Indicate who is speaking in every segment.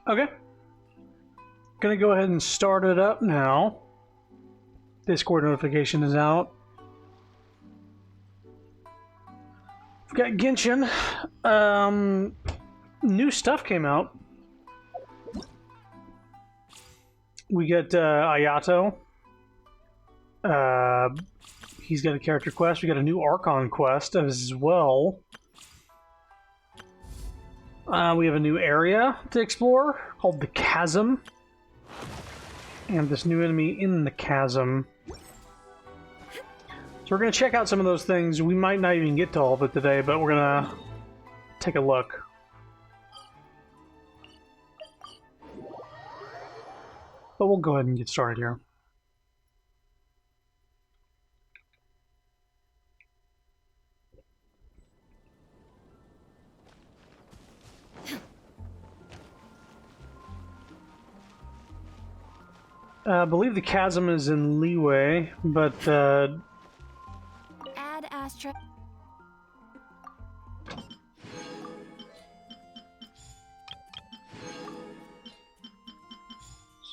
Speaker 1: Okay. Gonna go ahead and start it up now. Discord notification is out. We've got Genshin. New stuff came out. We got Ayato. He's got a character quest. We got a new Archon quest as well. We have a new area to explore called the Chasm. And this new enemy in the Chasm. So we're going to check out some of those things. We might not even get to all of it today, but we're going to take a look. But we'll go ahead and get started here. I believe the Chasm is in Leeway, but
Speaker 2: Add Astra.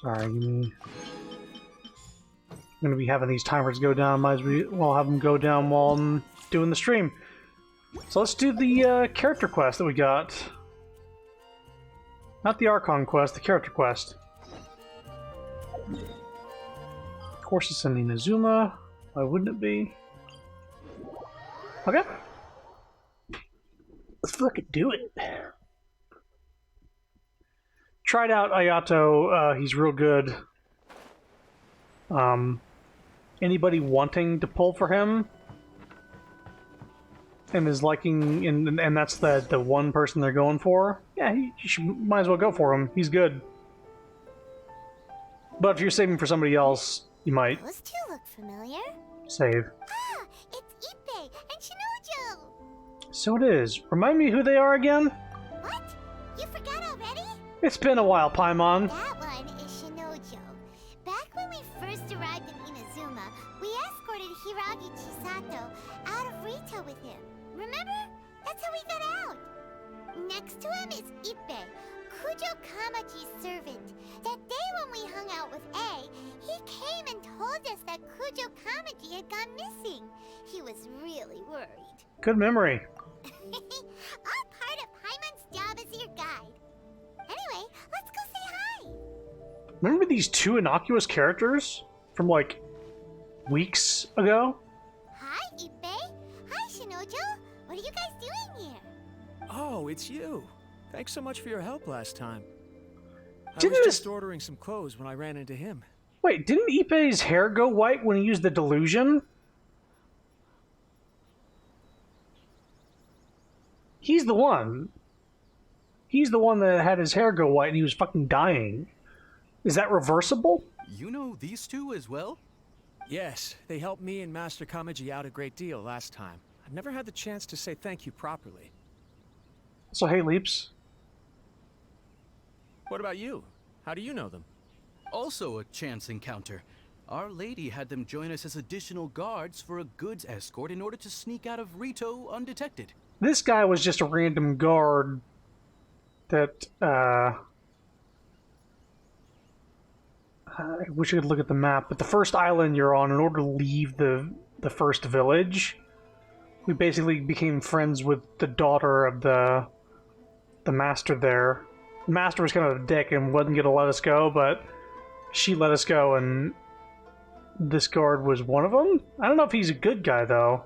Speaker 1: sorry, I'm gonna be having these timers go down. Might as well have them go down while I'm doing the stream. So let's do the character quest that we got. Not the Archon quest, the character quest. Of course, it's sending Azuma. Why wouldn't it be? Okay. Let's fucking do it. Tried out Ayato. He's real good. Anybody wanting to pull for him and is liking, and that's the one person they're going for. Yeah, might as well go for him. He's good. But if you're saving for somebody else, you might
Speaker 2: Those two look familiar.
Speaker 1: save.
Speaker 2: Ah, it's Ippei and Shinojo.
Speaker 1: So it is. Remind me who they are again?
Speaker 2: What? You forgot already?
Speaker 1: It's been a while, Paimon.
Speaker 2: That one is Shinojo. Back when we first arrived in Inazuma, we escorted Hiragi Chisato out of Rito with him. Remember? That's how we got out. Next to him is Ippei, Kujo Kamaji's servant. That day when we hung out with A, he came and told us that Kujo Kamaji had gone missing. He was really worried.
Speaker 1: Good memory.
Speaker 2: All part of Paimon's job as your guide. Anyway, let's go say hi.
Speaker 1: Remember these two innocuous characters from, like, weeks ago?
Speaker 2: Hi, Ippei. Hi, Shinojo. What are you guys doing here?
Speaker 3: Oh, it's you. Thanks so much for your help last time. I
Speaker 1: Didn't
Speaker 3: was
Speaker 1: this-
Speaker 3: just ordering some clothes when I ran into him.
Speaker 1: Wait, didn't Ippei's hair go white when he used the delusion? He's the one. He's the one that had his hair go white and he was fucking dying. Is that reversible?
Speaker 4: You know these two as well?
Speaker 3: Yes, they helped me and Master Kamaji out a great deal last time. I've never had the chance to say thank you properly.
Speaker 1: So hey, Leaps.
Speaker 3: What about you? How do you know them?
Speaker 4: Also a chance encounter. Our lady had them join us as additional guards for a goods escort in order to sneak out of Rito undetected.
Speaker 1: This guy was just a random guard that, I wish I could look at the map, but the first island you're on, in order to leave the first village, we basically became friends with the daughter of the master there. The master was kind of a dick and wasn't going to let us go, but she let us go, and this guard was one of them? I don't know if he's a good guy, though.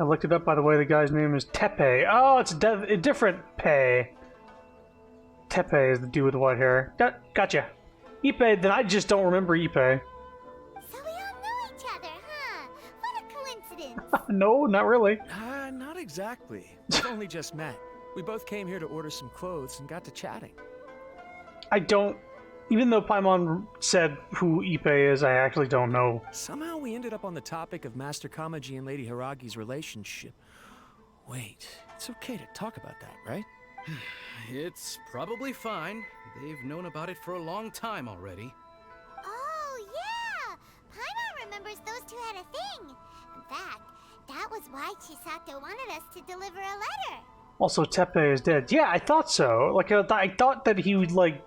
Speaker 1: I looked it up, by the way. The guy's name is Tepe. Oh, it's a different Pei. Tepe is the dude with the white hair. Gotcha. Ippei, then I just don't remember Ippei.
Speaker 2: So we all know each other, huh? What a coincidence.
Speaker 1: No, not really.
Speaker 3: Not exactly. We've only just met. We both came here to order some clothes and got to chatting.
Speaker 1: I don't... Even though Paimon said who Ippei is, I actually don't know.
Speaker 3: Somehow we ended up on the topic of Master Kamaji and Lady Hiragi's relationship. Wait, it's okay to talk about that, right?
Speaker 4: It's probably fine. They've known about it for a long time already.
Speaker 2: Oh, yeah! Paimon remembers those two had a thing. In fact, that was why Chisato wanted us to deliver a letter.
Speaker 1: Also, Tepe is dead. Yeah, I thought so. Like, I thought that he would, like,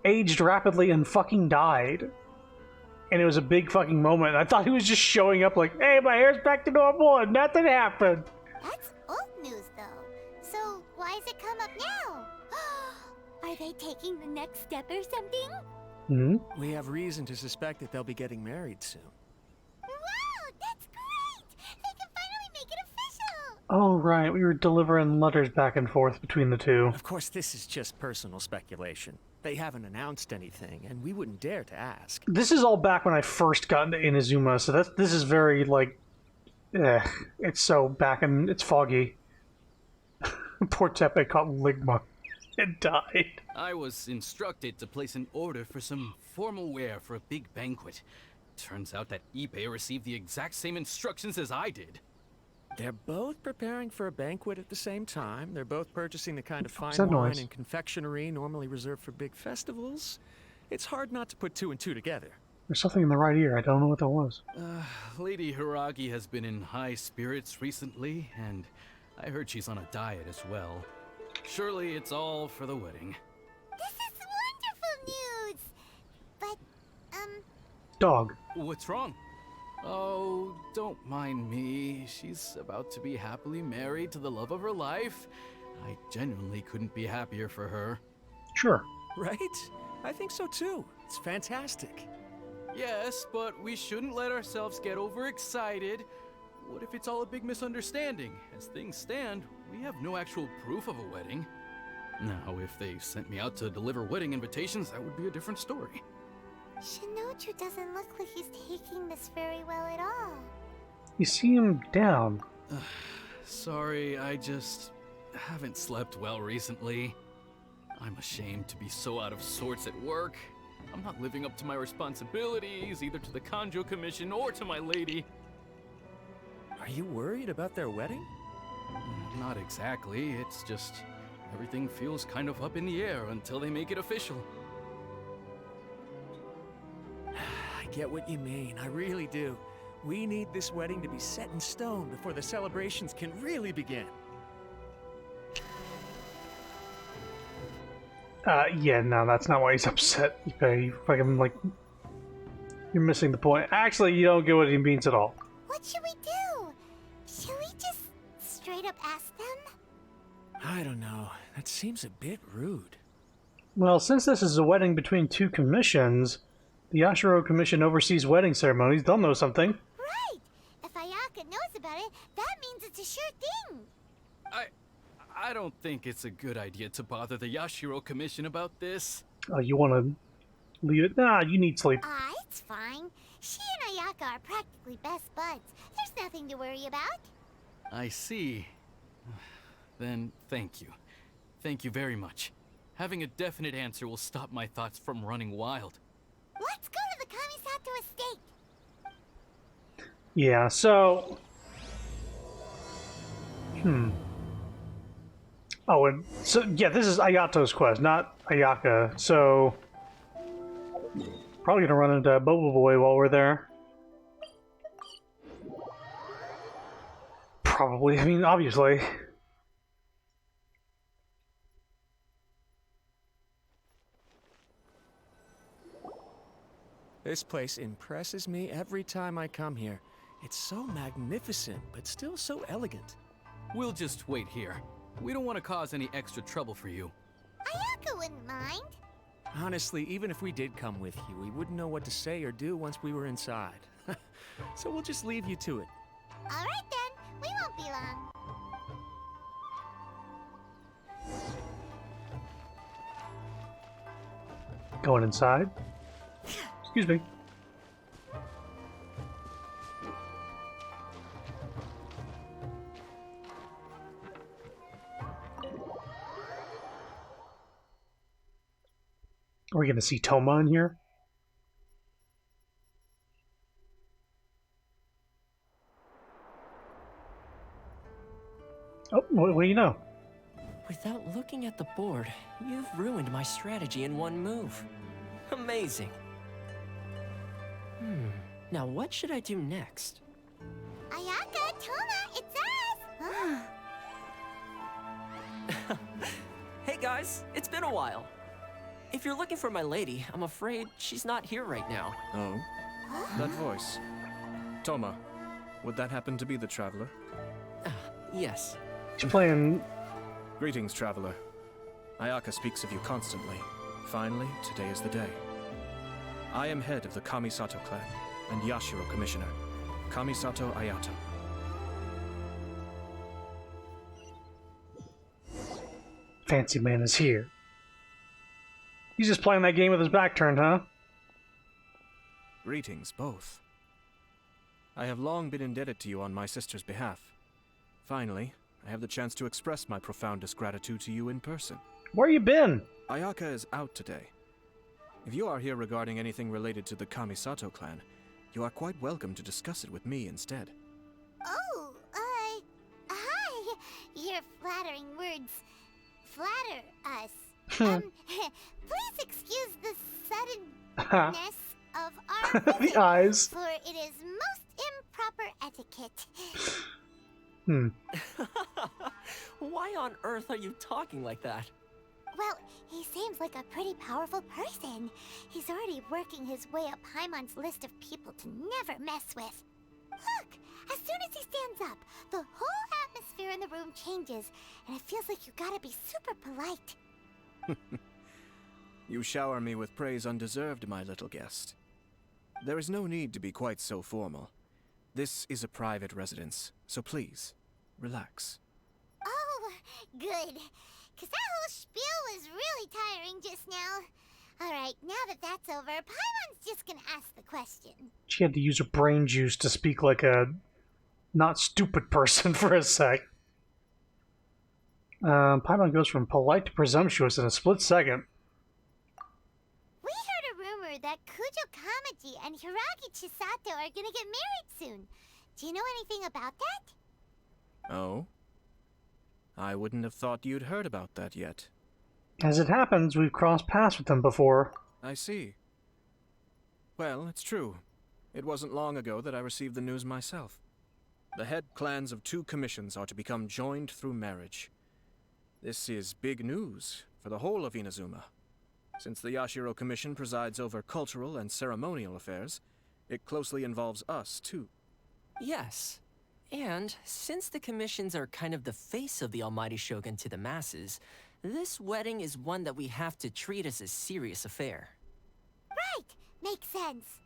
Speaker 1: aged rapidly and fucking died. And it was a big fucking moment. I thought he was just showing up like, hey, my hair's back to normal and nothing happened.
Speaker 2: That's old news, though. So why has it come up now? Are they taking the next step or something?
Speaker 1: Hmm?
Speaker 3: We have reason to suspect that they'll be getting married soon.
Speaker 2: Wow, that's great! They can finally make it official!
Speaker 1: Oh, right. We were delivering letters back and forth between the two.
Speaker 3: Of course, this is just personal speculation. They haven't announced anything, and we wouldn't dare to ask.
Speaker 1: This is all back when I first got into Inazuma, so this is very, like... it's so back and it's foggy. Poor Tepe caught Ligma and died.
Speaker 4: I was instructed to place an order for some formal wear for a big banquet. Turns out that Ippei received the exact same instructions as I did.
Speaker 3: They're both preparing for a banquet at the same time. They're both purchasing the kind of fine
Speaker 1: What's that
Speaker 3: wine
Speaker 1: noise?
Speaker 3: and confectionery normally reserved for big festivals. It's hard not to put two and two together.
Speaker 1: There's something in the right ear. I don't know what that was.
Speaker 4: Lady Hiragi has been in high spirits recently, and I heard she's on a diet as well. Surely it's all for the wedding.
Speaker 2: This is wonderful news! But,
Speaker 1: Dog.
Speaker 4: What's wrong? Oh, don't mind me. She's about to be happily married to the love of her life. I genuinely couldn't be happier for her.
Speaker 1: Sure.
Speaker 3: Right? I think so too. It's fantastic.
Speaker 4: Yes, but we shouldn't let ourselves get overexcited. What if it's all a big misunderstanding? As things stand, we have no actual proof of a wedding. Now, if they sent me out to deliver wedding invitations, that would be a different story.
Speaker 2: Shinoju doesn't look like he's taking this very well at all.
Speaker 1: You see him down.
Speaker 4: Sorry, I just haven't slept well recently. I'm ashamed to be so out of sorts at work. I'm not living up to my responsibilities, either to the Kanjo Commission or to my lady.
Speaker 3: Are you worried about their wedding?
Speaker 4: Not exactly, it's just everything feels kind of up in the air until they make it official.
Speaker 3: I get what you mean. I really do. We need this wedding to be set in stone before the celebrations can really begin.
Speaker 1: Yeah, no, that's not why he's upset. You fucking, like... You're missing the point. Actually, you don't get what he means at all.
Speaker 2: What should we do? Should we just straight up ask them?
Speaker 3: I don't know. That seems a bit rude.
Speaker 1: Well, since this is a wedding between two commissions, the Yashiro Commission oversees wedding ceremonies. They'll know something.
Speaker 2: Right! If Ayaka knows about it, that means it's a sure thing!
Speaker 4: I don't think it's a good idea to bother the Yashiro Commission about this.
Speaker 1: You want to leave it? Nah, you need sleep.
Speaker 2: It's fine. She and Ayaka are practically best buds. There's nothing to worry about.
Speaker 4: I see. Then thank you. Thank you very much. Having a definite answer will stop my thoughts from running wild.
Speaker 2: Let's go to the Kamisato estate.
Speaker 1: Yeah, so... Oh, and so, yeah, this is Ayato's quest, not Ayaka, so... Probably gonna run into Bobo Boy while we're there. Probably, I mean, obviously.
Speaker 3: This place impresses me every time I come here. It's so magnificent, but still so elegant.
Speaker 4: We'll just wait here. We don't want to cause any extra trouble for you.
Speaker 2: Ayaka wouldn't mind.
Speaker 3: Honestly, even if we did come with you, we wouldn't know what to say or do once we were inside. So we'll just leave you to it.
Speaker 2: Alright then, we won't be long.
Speaker 1: Going inside. Excuse me. Are we gonna see Toma in here? Oh, what do you know?
Speaker 5: Without looking at the board, you've ruined my strategy in one move. Amazing. Now what should I do next?
Speaker 2: Ayaka, Toma, it's us!
Speaker 5: Hey guys, it's been a while. If you're looking for my lady, I'm afraid she's not here right now.
Speaker 3: Oh? That voice. Toma, would that happen to be the traveler?
Speaker 5: Yes.
Speaker 1: She's playing.
Speaker 3: Greetings, traveler. Ayaka speaks of you constantly. Finally, today is the day. I am head of the Kamisato clan and Yashiro commissioner, Kamisato Ayato.
Speaker 1: Fancy man is here. He's just playing that game with his back turned, huh?
Speaker 3: Greetings, both. I have long been indebted to you on my sister's behalf. Finally, I have the chance to express my profoundest gratitude to you in person.
Speaker 1: Where you been?
Speaker 3: Ayaka is out today. If you are here regarding anything related to the Kamisato clan, you are quite welcome to discuss it with me instead.
Speaker 2: Oh, hi. Your flattering words flatter us. Please excuse the suddenness of our
Speaker 1: The
Speaker 2: visit,
Speaker 1: eyes.
Speaker 2: for it is most improper etiquette.
Speaker 5: Why on earth are you talking like that?
Speaker 2: Well, he seems like a pretty powerful person. He's already working his way up Paimon's list of people to never mess with. Look, as soon as he stands up, the whole atmosphere in the room changes, and it feels like you gotta be super polite.
Speaker 3: You shower me with praise undeserved, my little guest. There is no need to be quite so formal. This is a private residence, so please, relax.
Speaker 2: Oh, good. Because that whole spiel was really tiring just now. Alright, now that that's over, Paimon's just gonna ask the question.
Speaker 1: She had to use her brain juice to speak like a not stupid person for a sec. Paimon goes from polite to presumptuous in a split second.
Speaker 2: We heard a rumor that Kujo Kamaji and Hiragi Chisato are gonna get married soon. Do you know anything about that?
Speaker 3: Oh? I wouldn't have thought you'd heard about that yet.
Speaker 1: As it happens, we've crossed paths with them before.
Speaker 3: I see. Well, it's true. It wasn't long ago that I received the news myself. The head clans of 2 commissions are to become joined through marriage. This is big news for the whole of Inazuma. Since the Yashiro Commission presides over cultural and ceremonial affairs, it closely involves us, too.
Speaker 5: Yes. And since the commissions are kind of the face of the Almighty Shogun to the masses, this wedding is one that we have to treat as a serious affair.
Speaker 2: Right, makes sense.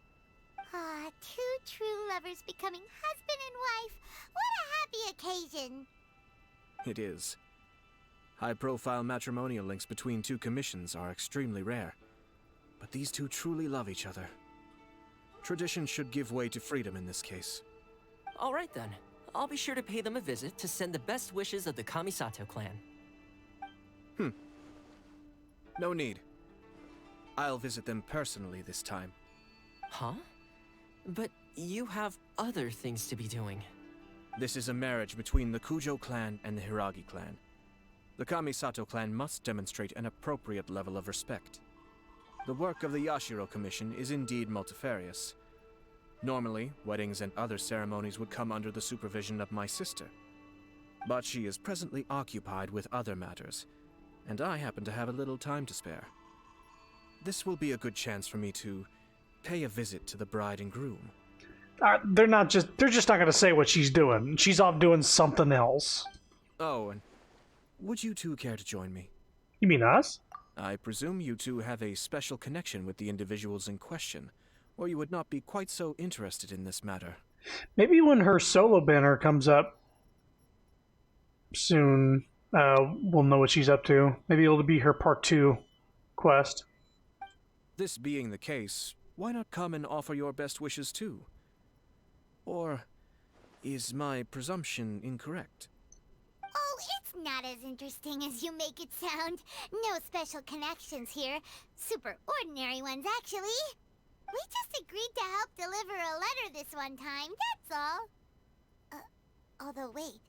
Speaker 2: Ah, 2 true lovers becoming husband and wife. What a happy occasion.
Speaker 3: It is. High-profile matrimonial links between 2 commissions are extremely rare. But these 2 truly love each other. Tradition should give way to freedom in this case.
Speaker 5: All right then. I'll be sure to pay them a visit to send the best wishes of the Kamisato clan.
Speaker 3: No need. I'll visit them personally this time.
Speaker 5: Huh? But you have other things to be doing.
Speaker 3: This is a marriage between the Kujo clan and the Hiragi clan. The Kamisato clan must demonstrate an appropriate level of respect. The work of the Yashiro Commission is indeed multifarious. Normally, weddings and other ceremonies would come under the supervision of my sister. But she is presently occupied with other matters, and I happen to have a little time to spare. This will be a good chance for me to pay a visit to the bride and groom.
Speaker 1: They're just not going to say what she's doing. She's off doing something else.
Speaker 3: Oh, and would you 2 care to join me?
Speaker 1: You mean us?
Speaker 3: I presume you 2 have a special connection with the individuals in question, or you would not be quite so interested in this matter.
Speaker 1: Maybe when her solo banner comes up soon, we'll know what she's up to. Maybe it'll be her part 2 quest.
Speaker 3: This being the case, why not come and offer your best wishes too? Or is my presumption incorrect?
Speaker 2: Oh, it's not as interesting as you make it sound. No special connections here. Super ordinary ones, actually. We just agreed to help deliver a letter this one time, that's all. Although wait,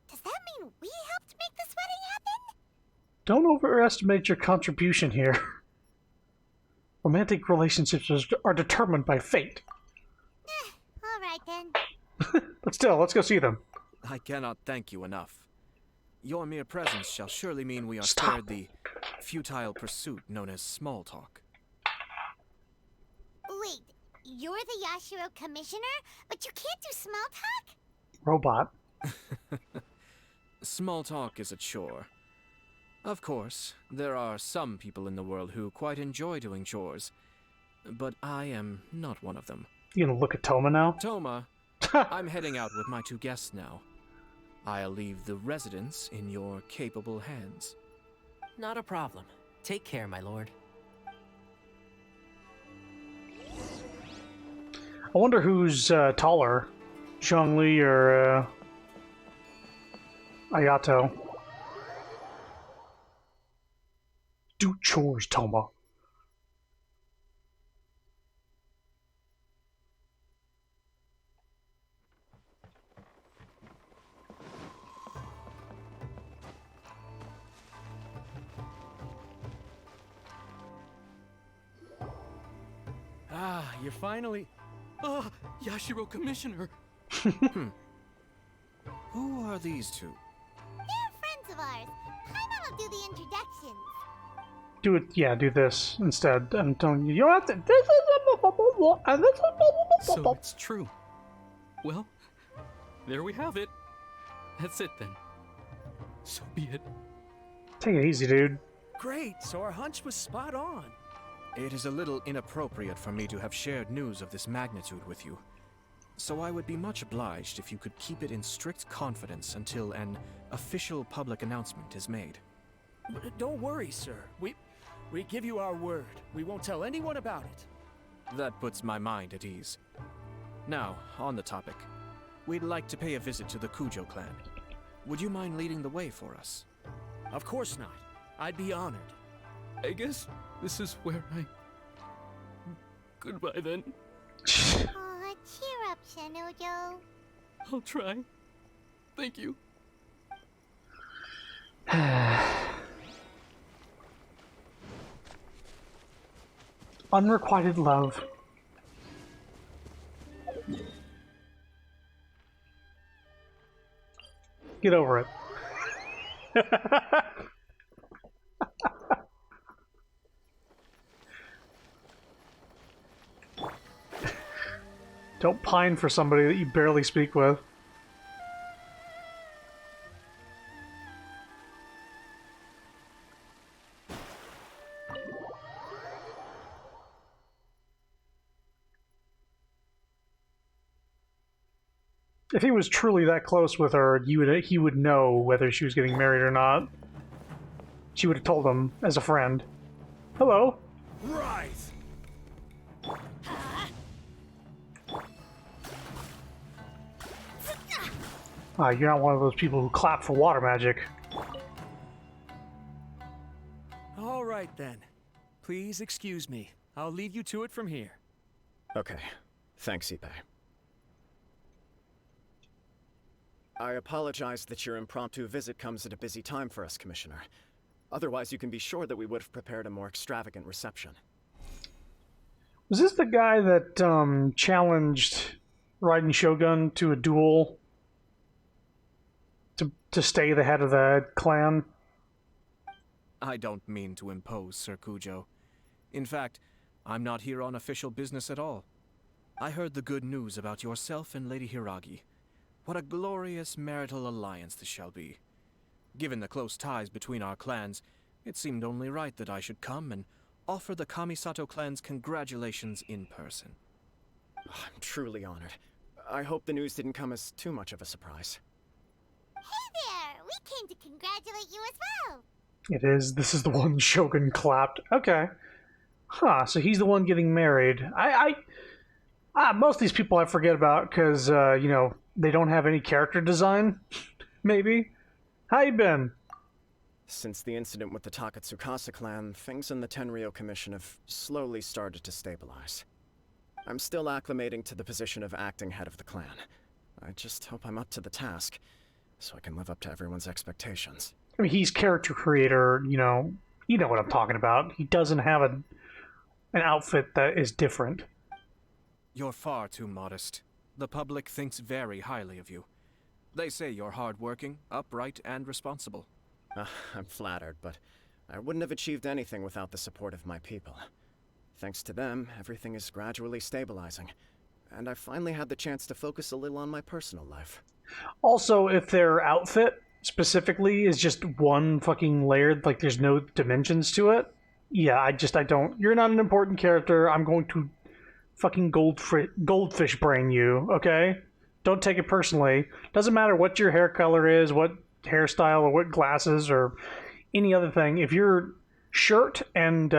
Speaker 2: does that mean we helped make this wedding happen?
Speaker 1: Don't overestimate your contribution here. Romantic relationships are determined by fate.
Speaker 2: Alright then.
Speaker 1: But still, let's go see them.
Speaker 3: I cannot thank you enough. Your mere presence shall surely mean we are
Speaker 1: Stop.
Speaker 3: spared the futile pursuit known as small talk.
Speaker 2: Wait, you're the Yashiro commissioner, but you can't do small talk?
Speaker 1: Robot.
Speaker 3: Small talk is a chore. Of course, there are some people in the world who quite enjoy doing chores, but I am not one of them.
Speaker 1: You gonna look at Toma now?
Speaker 3: Toma, I'm heading out with my 2 guests now. I'll leave the residence in your capable hands.
Speaker 5: Not a problem. Take care, my lord.
Speaker 1: I wonder who's taller, Zhongli or Ayato. Do chores, Toma.
Speaker 4: Ah, you're finally... Ah, Yashiro Commissioner!
Speaker 3: Who are these 2?
Speaker 2: They're friends of ours. Paimon will do the introductions.
Speaker 1: Do it, yeah, do this instead. I'm telling you, you don't have to. This is and this is
Speaker 4: So it's true. Well, there we have it. That's it then. So be it.
Speaker 1: Take it easy, dude.
Speaker 6: Great, so our hunch was spot on.
Speaker 3: It is a little inappropriate for me to have shared news of this magnitude with you. So I would be much obliged if you could keep it in strict confidence until an official public announcement is made.
Speaker 6: Don't worry, sir. We give you our word. We won't tell anyone about it.
Speaker 3: That puts my mind at ease. Now, on the topic. We'd like to pay a visit to the Kujo clan. Would you mind leading the way for us?
Speaker 6: Of course not. I'd be honored.
Speaker 4: I guess this is where I... Goodbye then.
Speaker 2: Aw, cheer up, Shanojo.
Speaker 4: I'll try. Thank you.
Speaker 1: Unrequited love. Get over it. Don't pine for somebody that you barely speak with. If he was truly that close with her, he would know whether she was getting married or not. She would have told him as a friend. Hello.
Speaker 6: Right.
Speaker 1: You're not one of those people who clap for water magic.
Speaker 6: All right then. Please excuse me. I'll leave you to it from here.
Speaker 7: Okay. Thanks, Ippei. I apologize that your impromptu visit comes at a busy time for us, Commissioner. Otherwise, you can be sure that we would have prepared a more extravagant reception.
Speaker 1: Was this the guy that challenged Raiden Shogun to a duel to stay the head of the clan?
Speaker 3: I don't mean to impose, Sir Kujo. In fact, I'm not here on official business at all. I heard the good news about yourself and Lady Hiragi. What a glorious marital alliance this shall be. Given the close ties between our clans, it seemed only right that I should come and offer the Kamisato clan's congratulations in person.
Speaker 7: I'm truly honored. I hope the news didn't come as too much of a surprise.
Speaker 2: Hey there! We came to congratulate you as well!
Speaker 1: It is. This is the one Shogun clapped. Okay. Huh, so he's the one getting married. Most of these people I forget about because, you know, they don't have any character design, maybe. How you been?
Speaker 7: Since the incident with the Takatsukasa clan, things in the Tenryo Commission have slowly started to stabilize. I'm still acclimating to the position of acting head of the clan. I just hope I'm up to the task, so I can live up to everyone's expectations.
Speaker 1: I mean, he's character creator, you know what I'm talking about. He doesn't have an outfit that is different.
Speaker 3: You're far too modest. The public thinks very highly of you. They say you're hardworking, upright, and responsible.
Speaker 7: I'm flattered, but I wouldn't have achieved anything without the support of my people. Thanks to them, everything is gradually stabilizing, and I finally had the chance to focus a little on my personal life.
Speaker 1: Also, if their outfit specifically is just one fucking layered, like there's no dimensions to it, yeah, I don't. You're not an important character. I'm going to fucking goldfish brain you, okay? Don't take it personally. Doesn't matter what your hair color is, what hairstyle, or what glasses, or any other thing. If your shirt and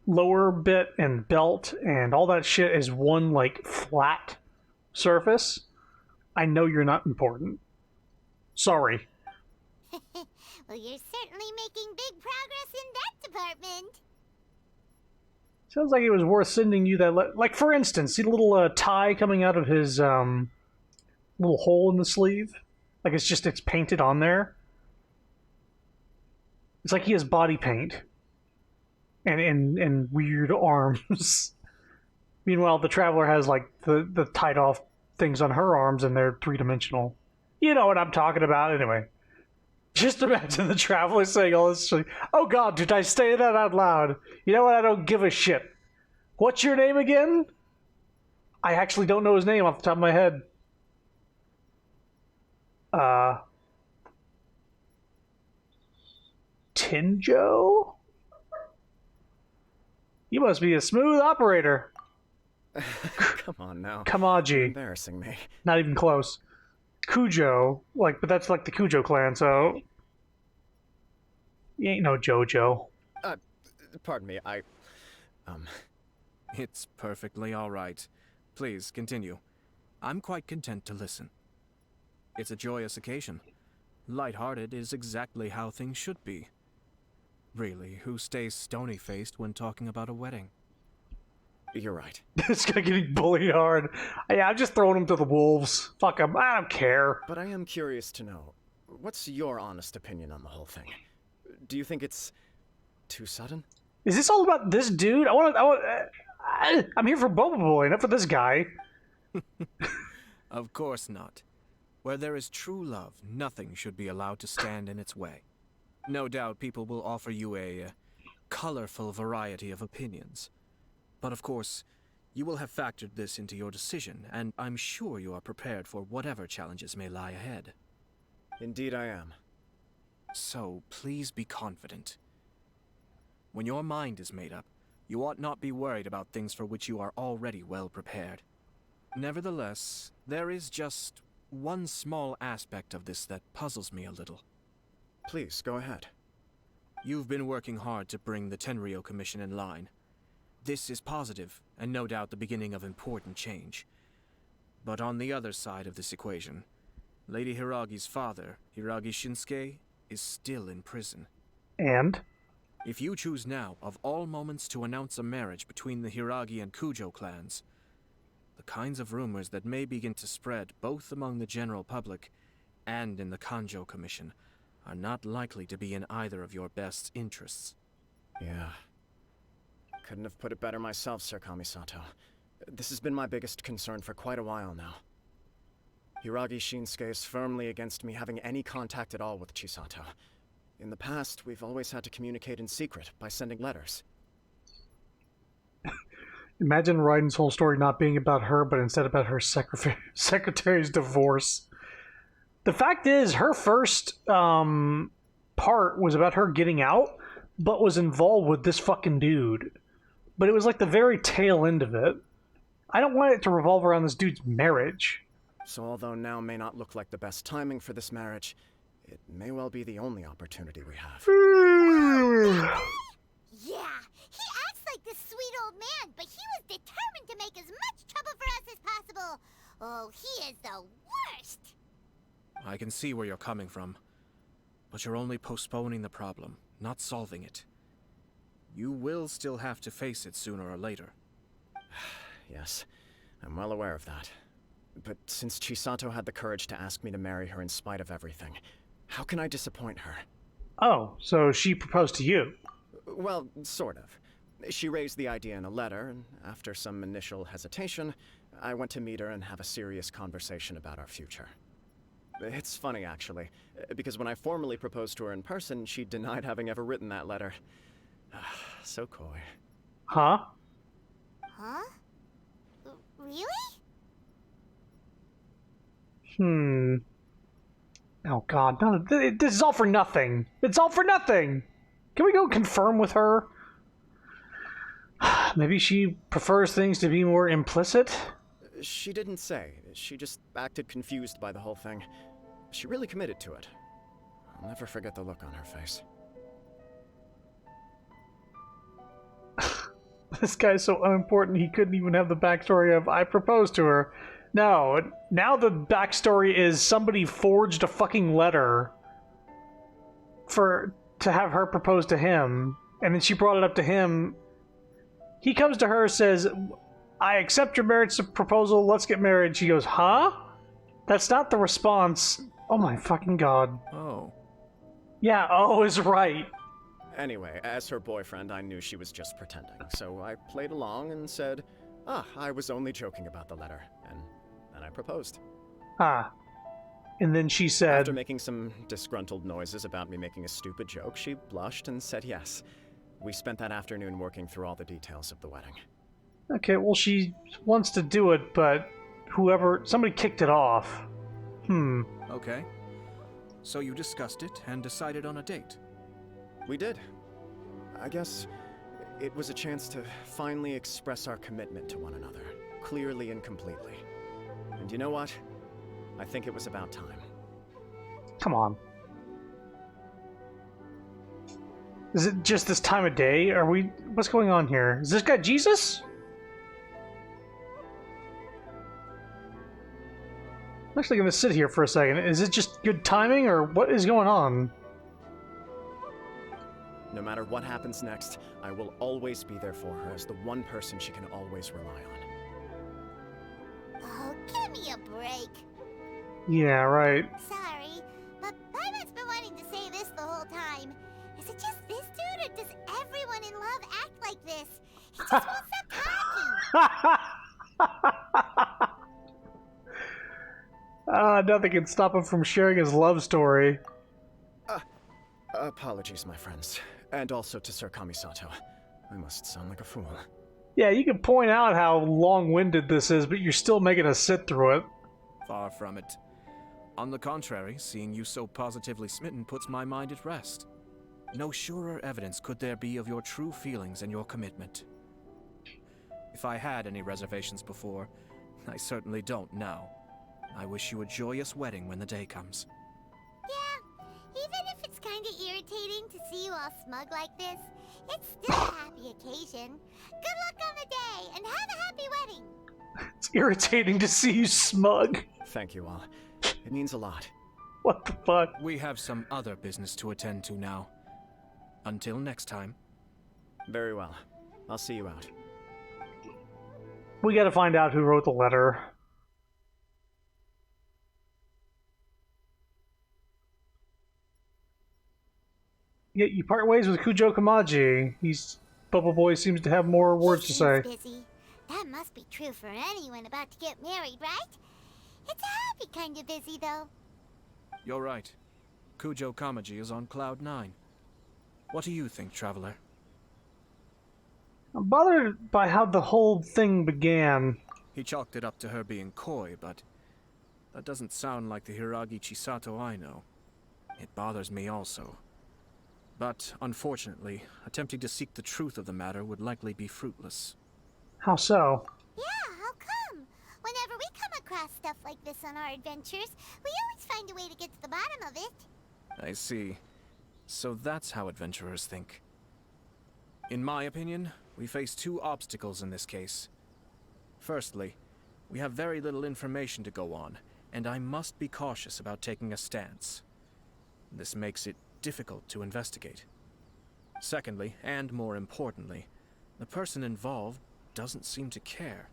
Speaker 1: lower bit and belt and all that shit is one, like, flat surface, I know you're not important. Sorry.
Speaker 2: Well, you're certainly making big progress in that department.
Speaker 1: Sounds like it was worth sending you that. Like, for instance, see the little tie coming out of his little hole in the sleeve? Like, it's painted on there. It's like he has body paint. And weird arms. Meanwhile, the Traveler has, like, the tied off things on her arms, and they're three-dimensional. You know what I'm talking about, anyway. Just imagine the Traveler saying all this shit. Oh god, did I say that out loud? You know what? I don't give a shit. What's your name again? I actually don't know his name off the top of my head. Tinjo? You must be a smooth operator.
Speaker 7: Come on now.
Speaker 1: Kamaji.
Speaker 7: Embarrassing me.
Speaker 1: Not even close. Kujo, like, but that's like the Kujo clan, so you ain't no JoJo.
Speaker 7: Pardon me,
Speaker 3: It's perfectly all right. Please, continue. I'm quite content to listen. It's a joyous occasion. Light-hearted is exactly how things should be. Really, who stays stony-faced when talking about a wedding?
Speaker 7: You're right.
Speaker 1: This guy getting bullied hard. Yeah, I'm just throwing him to the wolves. Fuck him. I don't care.
Speaker 7: But I am curious to know, what's your honest opinion on the whole thing? Do you think it's too sudden?
Speaker 1: Is this all about this dude? I'm here for Boba Boy, not for this guy.
Speaker 3: Of course not. Where there is true love, nothing should be allowed to stand in its way. No doubt people will offer you a colorful variety of opinions. But of course, you will have factored this into your decision, and I'm sure you are prepared for whatever challenges may lie ahead.
Speaker 7: Indeed I am.
Speaker 3: So, please be confident. When your mind is made up, you ought not be worried about things for which you are already well prepared. Nevertheless, there is just one small aspect of this that puzzles me a little.
Speaker 7: Please, go ahead.
Speaker 3: You've been working hard to bring the Tenryou Commission in line. This is positive, and no doubt the beginning of important change. But on the other side of this equation, Lady Hiragi's father, Hiragi Shinsuke, is still in prison.
Speaker 1: And?
Speaker 3: If you choose now, of all moments, to announce a marriage between the Hiragi and Kujo clans, the kinds of rumors that may begin to spread both among the general public and in the Kanjo Commission are not likely to be in either of your best interests.
Speaker 7: Yeah. Couldn't have put it better myself, Sir Kamisato. This has been my biggest concern for quite a while now. Hiragi Shinsuke is firmly against me having any contact at all with Chisato. In the past, we've always had to communicate in secret by sending letters.
Speaker 1: Imagine Raiden's whole story not being about her, but instead about her secretary's divorce. The fact is, her first part was about her getting out, but was involved with this fucking dude. But it was like the very tail end of it. I don't want it to revolve around this dude's marriage.
Speaker 7: So although now may not look like the best timing for this marriage, it may well be the only opportunity we have.
Speaker 2: Yeah, he acts like this sweet old man, but he was determined to make as much trouble for us as possible. Oh, he is the worst.
Speaker 3: I can see where you're coming from, but you're only postponing the problem, not solving it. You will still have to face it sooner or later.
Speaker 7: Yes, I'm well aware of that. But since Chisato had the courage to ask me to marry her in spite of everything, how can I disappoint her?
Speaker 1: Oh, so she proposed to you.
Speaker 7: Well, sort of. She raised the idea in a letter, and after some initial hesitation, I went to meet her and have a serious conversation about our future. It's funny, actually, because when I formally proposed to her in person, she denied having ever written that letter. So coy.
Speaker 1: Huh?
Speaker 2: Huh? Really?
Speaker 1: Hmm. Oh god, no, this is all for nothing. It's all for nothing! Can we go confirm with her? Maybe she prefers things to be more implicit?
Speaker 7: She didn't say. She just acted confused by the whole thing. She really committed to it. I'll never forget the look on her face.
Speaker 1: This guy's so unimportant he couldn't even have the backstory of I proposed to her. No, now the backstory is somebody forged a fucking letter to have her propose to him, and then she brought it up to him. He comes to her, says, I accept your marriage proposal, let's get married. She goes, huh? That's not the response. Oh my fucking god.
Speaker 3: Oh.
Speaker 1: Yeah, oh is right.
Speaker 7: Anyway, as her boyfriend, I knew she was just pretending, so I played along and said, I was only joking about the letter, and then I proposed.
Speaker 1: Ah. And then she said...
Speaker 7: After making some disgruntled noises about me making a stupid joke, she blushed and said yes. We spent that afternoon working through all the details of the wedding.
Speaker 1: Okay, well, she wants to do it, but somebody kicked it off.
Speaker 3: Okay. So you discussed it and decided on a date.
Speaker 7: We did. I guess it was a chance to finally express our commitment to one another, clearly and completely. And you know what? I think it was about time.
Speaker 1: Come on. Is it just this time of day? What's going on here? Is this guy Jesus? I'm actually gonna sit here for a second. Is it just good timing, or what is going on?
Speaker 7: No matter what happens next, I will always be there for her as the one person she can always rely on.
Speaker 2: Oh, give me a break.
Speaker 1: Yeah, right.
Speaker 2: Sorry, but Paimon's been wanting to say this the whole time. Is it just this dude, or does everyone in love act like this? He just won't stop talking.
Speaker 1: Nothing can stop him from sharing his love story.
Speaker 7: Apologies, my friends. And also to Sir Kamisato. I must sound like a fool.
Speaker 1: Yeah, you can point out how long-winded this is, but you're still making us sit through it.
Speaker 3: Far from it. On the contrary, seeing you so positively smitten puts my mind at rest. No surer evidence could there be of your true feelings and your commitment. If I had any reservations before, I certainly don't now. I wish you a joyous wedding when the day comes.
Speaker 2: Yeah, even if it's kind of irritating to see you all smug like this, it's still a happy occasion. Good luck on the day, and have a happy wedding!
Speaker 1: It's irritating to see you smug.
Speaker 7: Thank you all. It means a lot.
Speaker 1: What the fuck?
Speaker 3: We have some other business to attend to now. Until next time.
Speaker 7: Very well. I'll see you out.
Speaker 1: We gotta find out who wrote the letter. Yeah, you part ways with Kujo Kamaji. Bubble Boy seems to have more words to say.
Speaker 2: Busy. That must be true for anyone about to get married, right? It's a happy kind of busy, though.
Speaker 3: You're right. Kujo Kamaji is on Cloud 9. What do you think, Traveler?
Speaker 1: I'm bothered by how the whole thing began.
Speaker 3: He chalked it up to her being coy, but that doesn't sound like the Hiragi Chisato I know. It bothers me also. But, unfortunately, attempting to seek the truth of the matter would likely be fruitless.
Speaker 1: How so?
Speaker 2: Yeah, how come? Whenever we come across stuff like this on our adventures, we always find a way to get to the bottom of it.
Speaker 3: I see. So that's how adventurers think. In my opinion, we face two obstacles in this case. Firstly, we have very little information to go on, and I must be cautious about taking a stance. This makes it difficult to investigate. Secondly, and more importantly, the person involved doesn't seem to care.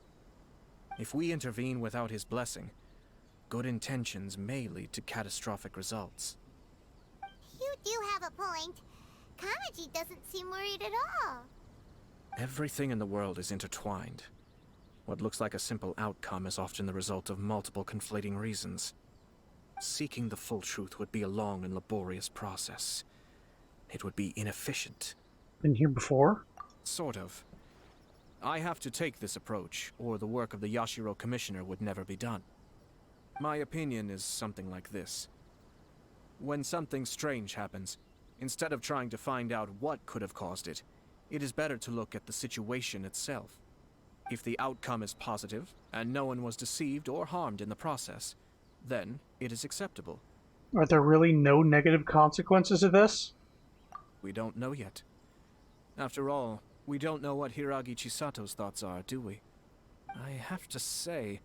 Speaker 3: If we intervene without his blessing, good intentions may lead to catastrophic results.
Speaker 2: You do have a point. Kamaji doesn't seem worried at all.
Speaker 3: Everything in the world is intertwined. What looks like a simple outcome is often the result of multiple conflating reasons. seeking the full truth would be a long and laborious process. It would be inefficient.
Speaker 1: Been here before?
Speaker 3: Sort of. I have to take this approach, or the work of the Yashiro Commissioner would never be done. My opinion is something like this. When something strange happens, instead of trying to find out what could have caused it, it is better to look at the situation itself. If the outcome is positive, and no one was deceived or harmed in the process, then it is acceptable.
Speaker 1: Are there really no negative consequences of this?
Speaker 3: We don't know yet. After all, we don't know what Hiragi Chisato's thoughts are, do we? I have to say,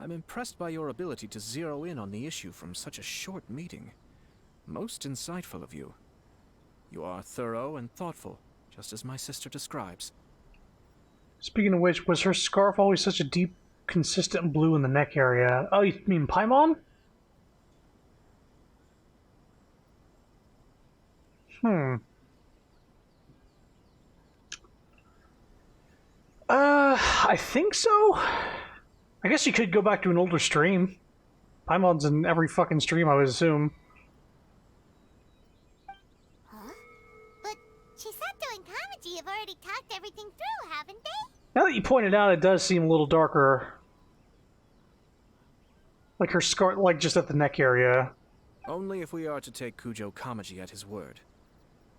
Speaker 3: I'm impressed by your ability to zero in on the issue from such a short meeting. Most insightful of you. You are thorough and thoughtful, just as my sister describes.
Speaker 1: Speaking of which, was her scarf always such a deep, consistent blue in the neck area? Oh, you mean Paimon? I think so. I guess you could go back to an older stream. Paimon's in every fucking stream, I would assume.
Speaker 2: Huh? But Chisato and Kamaji have already talked everything through, haven't they?
Speaker 1: Now that you pointed out, it does seem a little darker. Like her scar, like just at the neck area.
Speaker 3: Only if we are to take Kujo Kamaji at his word.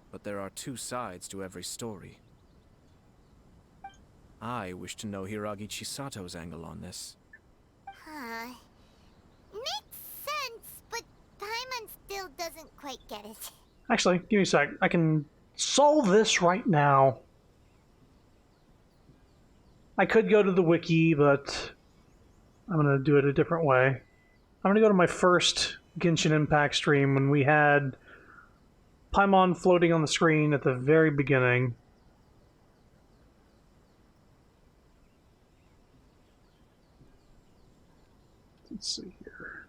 Speaker 3: But there are two sides to every story. I wish to know Hiragi Chisato's angle on this.
Speaker 2: Huh. Makes sense, but Paimon still doesn't quite get it.
Speaker 1: Actually, give me a sec. I can solve this right now. I could go to the wiki, but I'm going to do it a different way. I'm going to go to my first Genshin Impact stream when we had Paimon floating on the screen at the very beginning. Let's see here.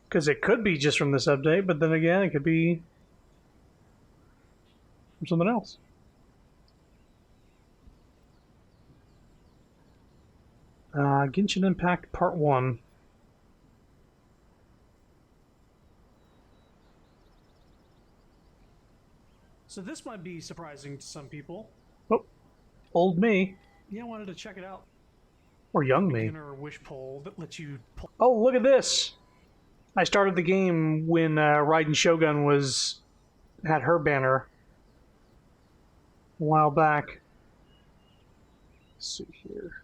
Speaker 1: Because it could be just from this update, but then again, it could be from something else. Genshin Impact Part 1. So this might be surprising to some people. Oh, old me. Yeah, I wanted to check it out. Or young me. Beginner wish poll that lets you pull. Oh, look at this! I started the game when Raiden Shogun had her banner a while back. Let's see here.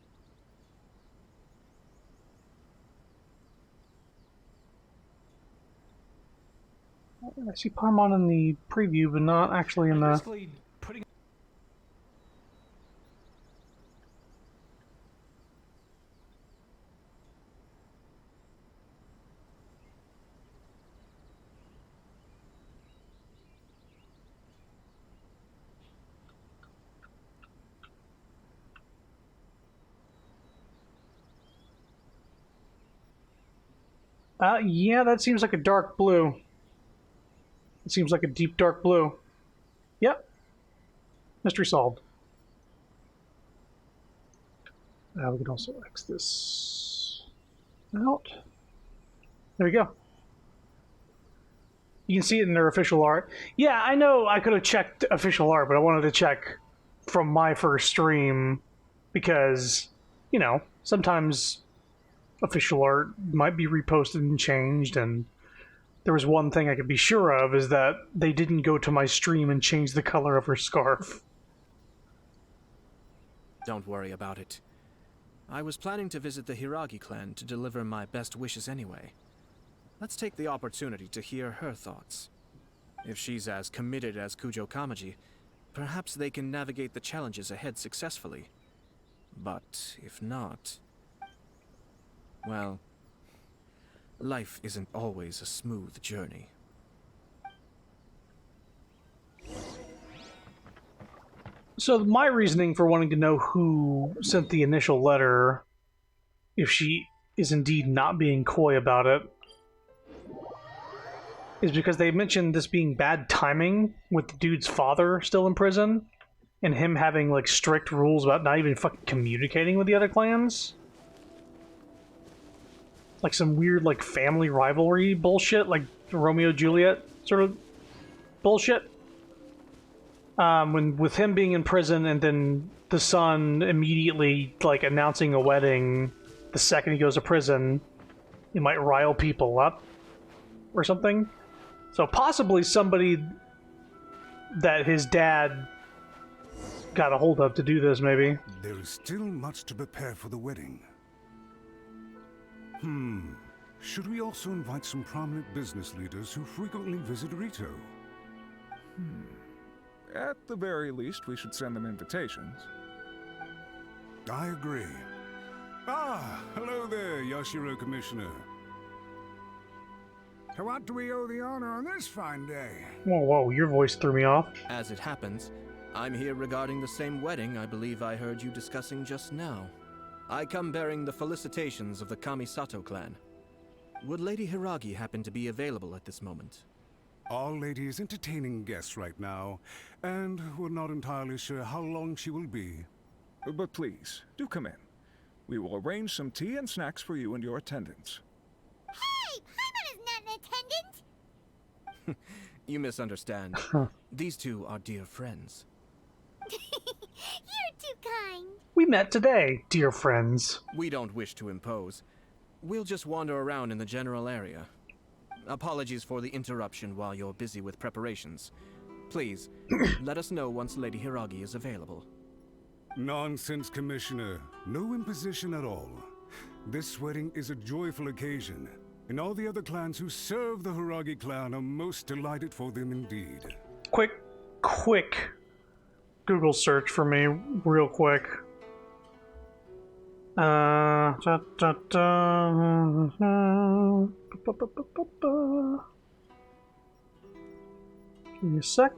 Speaker 1: I see Paimon in the preview, but not actually in the... Yeah, that seems like a dark blue. It seems like a deep dark blue. Yep. Mystery solved. We can also X this out. There we go. You can see it in their official art. Yeah, I know I could have checked official art, but I wanted to check from my first stream because, you know, sometimes official art might be reposted and changed, and there was one thing I could be sure of, is that they didn't go to my stream and change the color of her scarf.
Speaker 3: Don't worry about it. I was planning to visit the Hiragi clan to deliver my best wishes anyway. Let's take the opportunity to hear her thoughts. If she's as committed as Kujo Kamaji, perhaps they can navigate the challenges ahead successfully. But if not... well, life isn't always a smooth journey.
Speaker 1: So my reasoning for wanting to know who sent the initial letter, if she is indeed not being coy about it, is because they mentioned this being bad timing with the dude's father still in prison. and him having like strict rules about not even fucking communicating with the other clans. Like some weird like family rivalry bullshit, like Romeo Juliet sort of bullshit. When with him being in prison and then the son immediately like announcing a wedding the second he goes to prison, it might rile people up or something. So possibly somebody that his dad got a hold of to do this, maybe.
Speaker 8: There is still much to prepare for the wedding. Should we also invite some prominent business leaders who frequently visit Rito?
Speaker 9: At the very least, we should send them invitations.
Speaker 8: I agree. Ah, hello there, Yashiro Commissioner. To what do we owe the honor on this fine day?
Speaker 1: Whoa, your voice threw me off.
Speaker 3: As it happens, I'm here regarding the same wedding I believe I heard you discussing just now. I come bearing the felicitations of the Kamisato clan. Would Lady Hiragi happen to be available at this moment?
Speaker 8: Our lady is entertaining guests right now, and we're not entirely sure how long she will be.
Speaker 9: But please, do come in. We will arrange some tea and snacks for you and your attendants.
Speaker 2: Hey, Paimon is not an attendant!
Speaker 3: You misunderstand. These two are dear friends.
Speaker 2: You're too kind.
Speaker 1: We met today, dear friends.
Speaker 3: We don't wish to impose. We'll just wander around in the general area. Apologies for the interruption while you're busy with preparations. Please, let us know once Lady Hiragi is available.
Speaker 8: Nonsense, Commissioner. No imposition at all. This wedding is a joyful occasion, and all the other clans who serve the Hiragi clan are most delighted for them indeed.
Speaker 1: Quick Google search for me, real quick. Give me a sec.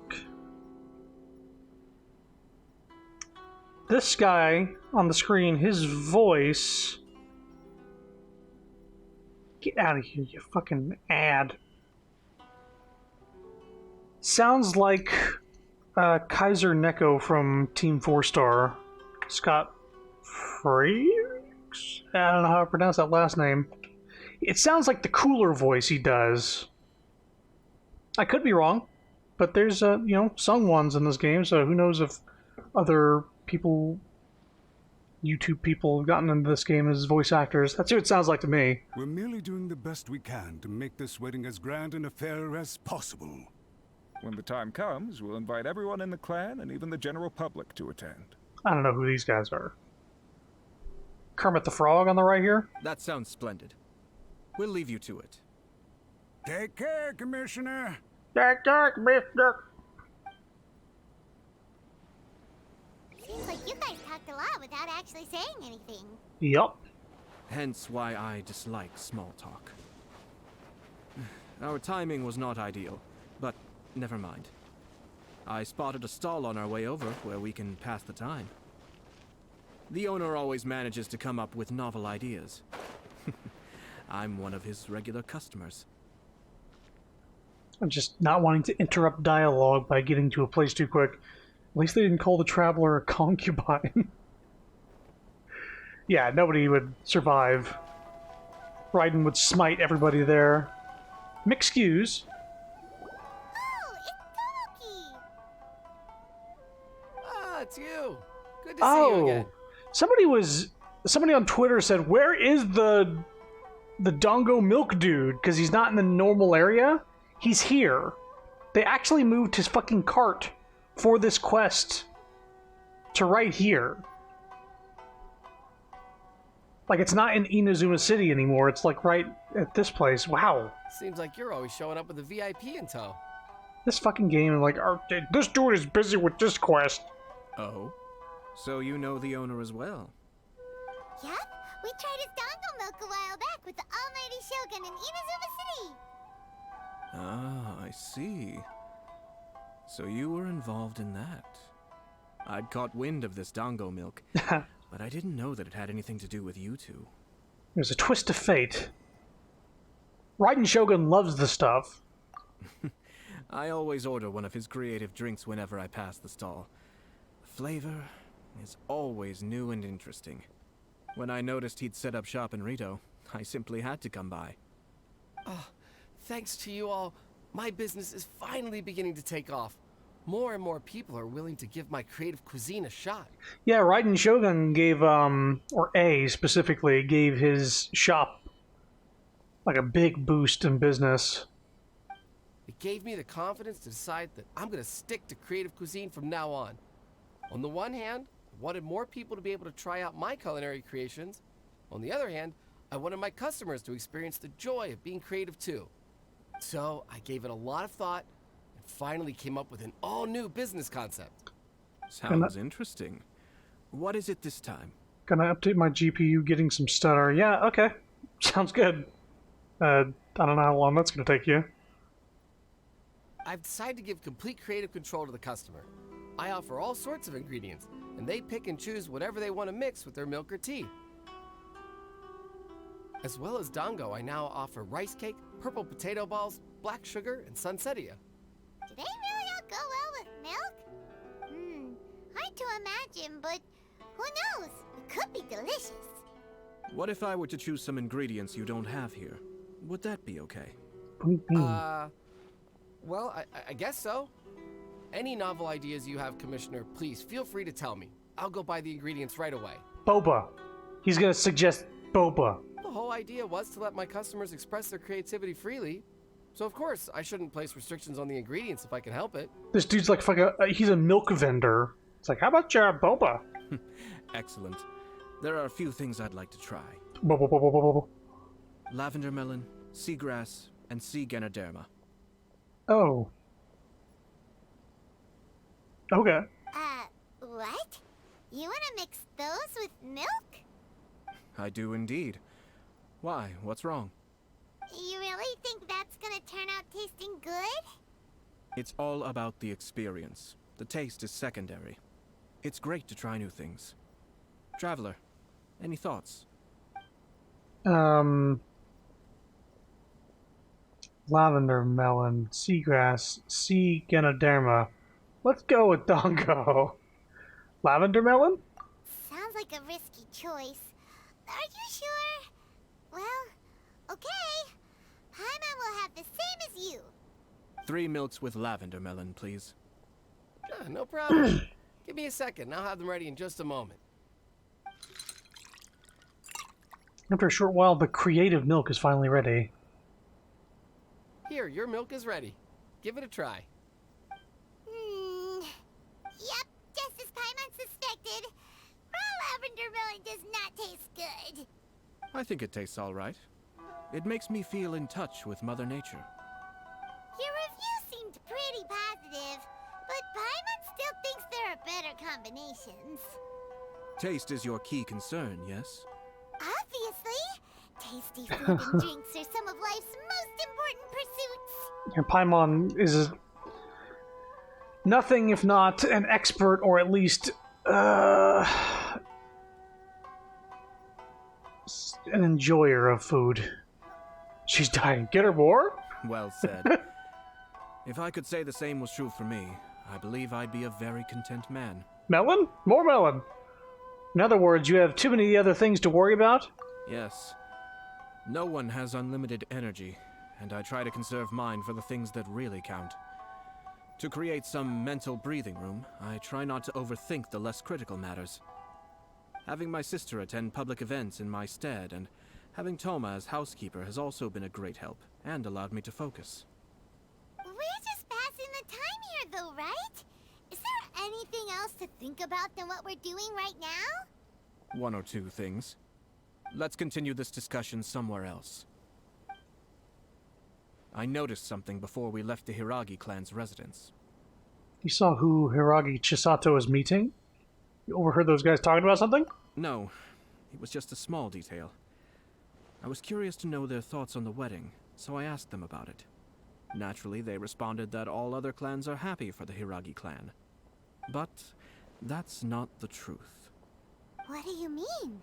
Speaker 1: This guy on the screen, his voice... Get out of here, you fucking ad. Sounds like Kaiser Neko from Team 4 Star. Scott Freaks? I don't know how to pronounce that last name. It sounds like the cooler voice he does. I could be wrong, but there's, sung ones in this game, so who knows if other people, YouTube people, have gotten into this game as voice actors. That's what it sounds like to me.
Speaker 8: We're merely doing the best we can to make this wedding as grand an affair as possible.
Speaker 9: When the time comes, we'll invite everyone in the clan and even the general public to attend.
Speaker 1: I don't know who these guys are. Kermit the Frog on the right here?
Speaker 3: That sounds splendid. We'll leave you to it.
Speaker 8: Take care, Commissioner.
Speaker 2: Seems like you guys talked a lot without actually saying anything.
Speaker 1: Yup.
Speaker 3: Hence why I dislike small talk. Our timing was not ideal, but never mind. I spotted a stall on our way over where we can pass the time. The owner always manages to come up with novel ideas. I'm one of his regular customers.
Speaker 1: I'm just not wanting to interrupt dialogue by getting to a place too quick. At least they didn't call the traveler a concubine. Yeah, nobody would survive. Raiden would smite everybody there. Mixcuse.
Speaker 2: Oh, it's Tomoki!
Speaker 4: Ah, it's you. Good to see you again.
Speaker 1: Somebody on Twitter said, "Where is the Dongo Milk dude?" Because he's not in the normal area. He's here. They actually moved his fucking cart for this quest to right here. Like, it's not in Inazuma City anymore. It's like right at this place. Wow.
Speaker 4: Seems like you're always showing up with a VIP in tow.
Speaker 1: This fucking game, like, this dude is busy with this quest.
Speaker 3: Oh? So you know the owner as well?
Speaker 2: Yep, we tried his dongo milk a while back with the almighty Shogun in Inazuma City.
Speaker 3: Ah, I see. So you were involved in that. I'd caught wind of this Dongo milk, but I didn't know that it had anything to do with you two.
Speaker 1: There's a twist of fate. Raiden Shogun loves the stuff.
Speaker 3: I always order one of his creative drinks whenever I pass the stall. Flavor is always new and interesting. When I noticed he'd set up shop in Rito, I simply had to come by.
Speaker 10: Oh, thanks to you all, my business is finally beginning to take off. More and more people are willing to give my creative cuisine a shot.
Speaker 1: Yeah, Raiden Shogun gave, or A specifically, gave his shop like a big boost in business.
Speaker 10: It gave me the confidence to decide that I'm going to stick to creative cuisine from now on. On the one hand, I wanted more people to be able to try out my culinary creations. On the other hand, I wanted my customers to experience the joy of being creative too. So I gave it a lot of thought and finally came up with an all-new business concept.
Speaker 3: Sounds interesting. What is it this time?
Speaker 1: Can I update my GPU getting some stutter? Yeah, okay. Sounds good. I don't know how long that's going to take you.
Speaker 10: I've decided to give complete creative control to the customer. I offer all sorts of ingredients, and they pick and choose whatever they want to mix with their milk or tea. As well as Dango, I now offer rice cake, purple potato balls, black sugar, and sunsettia.
Speaker 2: Do they really all go well with milk? Hard to imagine, but who knows? It could be delicious.
Speaker 3: What if I were to choose some ingredients you don't have here? Would that be okay?
Speaker 10: Well, I guess so. Any novel ideas you have, Commissioner, please feel free to tell me. I'll go buy the ingredients right away.
Speaker 1: Boba. He's going to suggest boba.
Speaker 10: The whole idea was to let my customers express their creativity freely. So of course, I shouldn't place restrictions on the ingredients if I can help it.
Speaker 1: This dude's like he's a milk vendor. It's like, how about your boba?
Speaker 3: Excellent. There are a few things I'd like to try.
Speaker 1: Boba, boba, boba, boba.
Speaker 3: Lavender melon, seagrass, and sea Ganoderma.
Speaker 1: Oh. Okay.
Speaker 2: What? You want to mix those with milk?
Speaker 3: I do indeed. Why? What's wrong?
Speaker 2: You really think that's gonna turn out tasting good?
Speaker 3: It's all about the experience. The taste is secondary. It's great to try new things. Traveler, any thoughts?
Speaker 1: Lavender melon, seagrass, sea Ganoderma. Let's go with Dongo. Lavender melon?
Speaker 2: Sounds like a risky choice. Are you sure? Well, okay. Paimon will have the same as you.
Speaker 3: 3 milks with lavender melon, please.
Speaker 10: No problem. Give me a second. I'll have them ready in just a moment.
Speaker 1: After a short while, the creative milk is finally ready.
Speaker 10: Here, your milk is ready. Give it a try.
Speaker 2: Yep, just as Paimon suspected. Raw lavender melon does not taste good.
Speaker 3: I think it tastes all right. It makes me feel in touch with Mother Nature.
Speaker 2: Your review seemed pretty positive, but Paimon still thinks there are better combinations.
Speaker 3: Taste is your key concern, yes?
Speaker 2: Obviously. Tasty food and drinks are some of life's most important pursuits.
Speaker 1: And Paimon is nothing if not an expert, or at least an enjoyer of food. She's dying. Get her more?
Speaker 3: Well said. If I could say the same was true for me, I believe I'd be a very content man.
Speaker 1: Melon? More melon. In other words, you have too many other things to worry about?
Speaker 3: Yes. No one has unlimited energy, and I try to conserve mine for the things that really count. To create some mental breathing room, I try not to overthink the less critical matters. Having my sister attend public events in my stead, and having Toma as housekeeper has also been a great help, and allowed me to focus.
Speaker 2: We're just passing the time here, though, right? Is there anything else to think about than what we're doing right now?
Speaker 3: 1 or 2 things. Let's continue this discussion somewhere else. I noticed something before we left the Hiragi clan's residence.
Speaker 1: You saw who Hiragi Chisato is meeting? You overheard those guys talking about something?
Speaker 3: No, it was just a small detail. I was curious to know their thoughts on the wedding, so I asked them about it. Naturally, they responded that all other clans are happy for the Hiragi clan. But that's not the truth.
Speaker 2: What do you mean?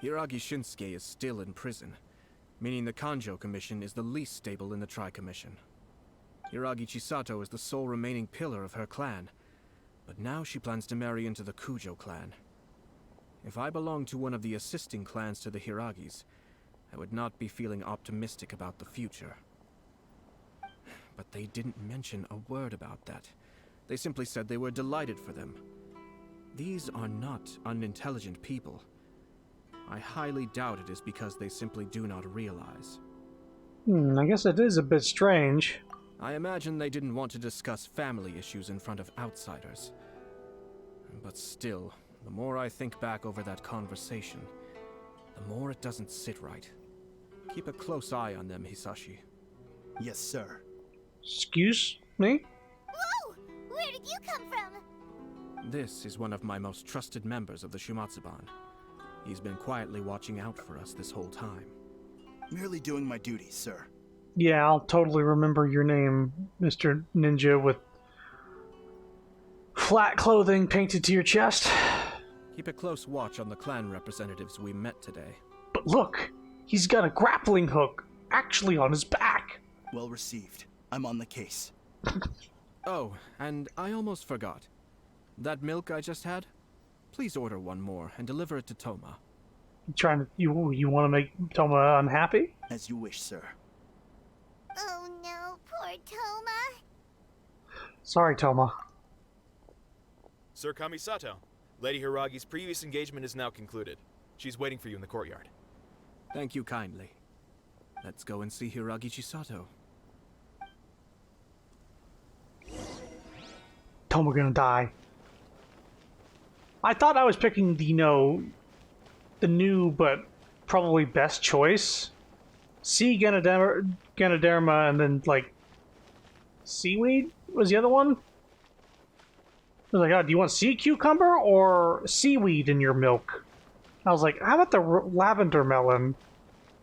Speaker 3: Hiragi Shinsuke is still in prison, meaning the Kanjo Commission is the least stable in the Tri-Commission. Hiragi Chisato is the sole remaining pillar of her clan, But now she plans to marry into the Kujo clan. If I belonged to one of the assisting clans to the Hiragis, I would not be feeling optimistic about the future. But they didn't mention a word about that. They simply said they were delighted for them. These are not unintelligent people. I highly doubt it is because they simply do not realize.
Speaker 1: I guess it is a bit strange.
Speaker 3: I imagine they didn't want to discuss family issues in front of outsiders. But still, the more I think back over that conversation, the more it doesn't sit right. Keep a close eye on them, Hisashi.
Speaker 11: Yes, sir.
Speaker 1: Excuse me?
Speaker 2: Whoa! Where did you come from?
Speaker 3: This is one of my most trusted members of the Shumatsuban. He's been quietly watching out for us this whole time.
Speaker 11: Merely doing my duty, sir.
Speaker 1: Yeah, I'll totally remember your name, Mr. Ninja with flat clothing painted to your chest.
Speaker 3: Keep a close watch on the clan representatives we met today.
Speaker 1: But look, he's got a grappling hook actually on his back.
Speaker 11: Well received. I'm on the case.
Speaker 3: Oh, and I almost forgot. That milk I just had? Please order one more and deliver it to Toma.
Speaker 1: You want to make Toma unhappy?
Speaker 11: As you wish, sir.
Speaker 2: Oh no, poor Toma.
Speaker 1: Sorry, Toma.
Speaker 12: Sir Kamisato, Lady Hiragi's previous engagement is now concluded. She's waiting for you in the courtyard.
Speaker 3: Thank you kindly. Let's go and see Hiragi Chisato.
Speaker 1: Toma gonna die. I thought I was picking the new but probably best choice. Sea Ganoderma and then like seaweed was the other one. I was like, oh, do you want sea cucumber or seaweed in your milk? I was like, how about the lavender melon?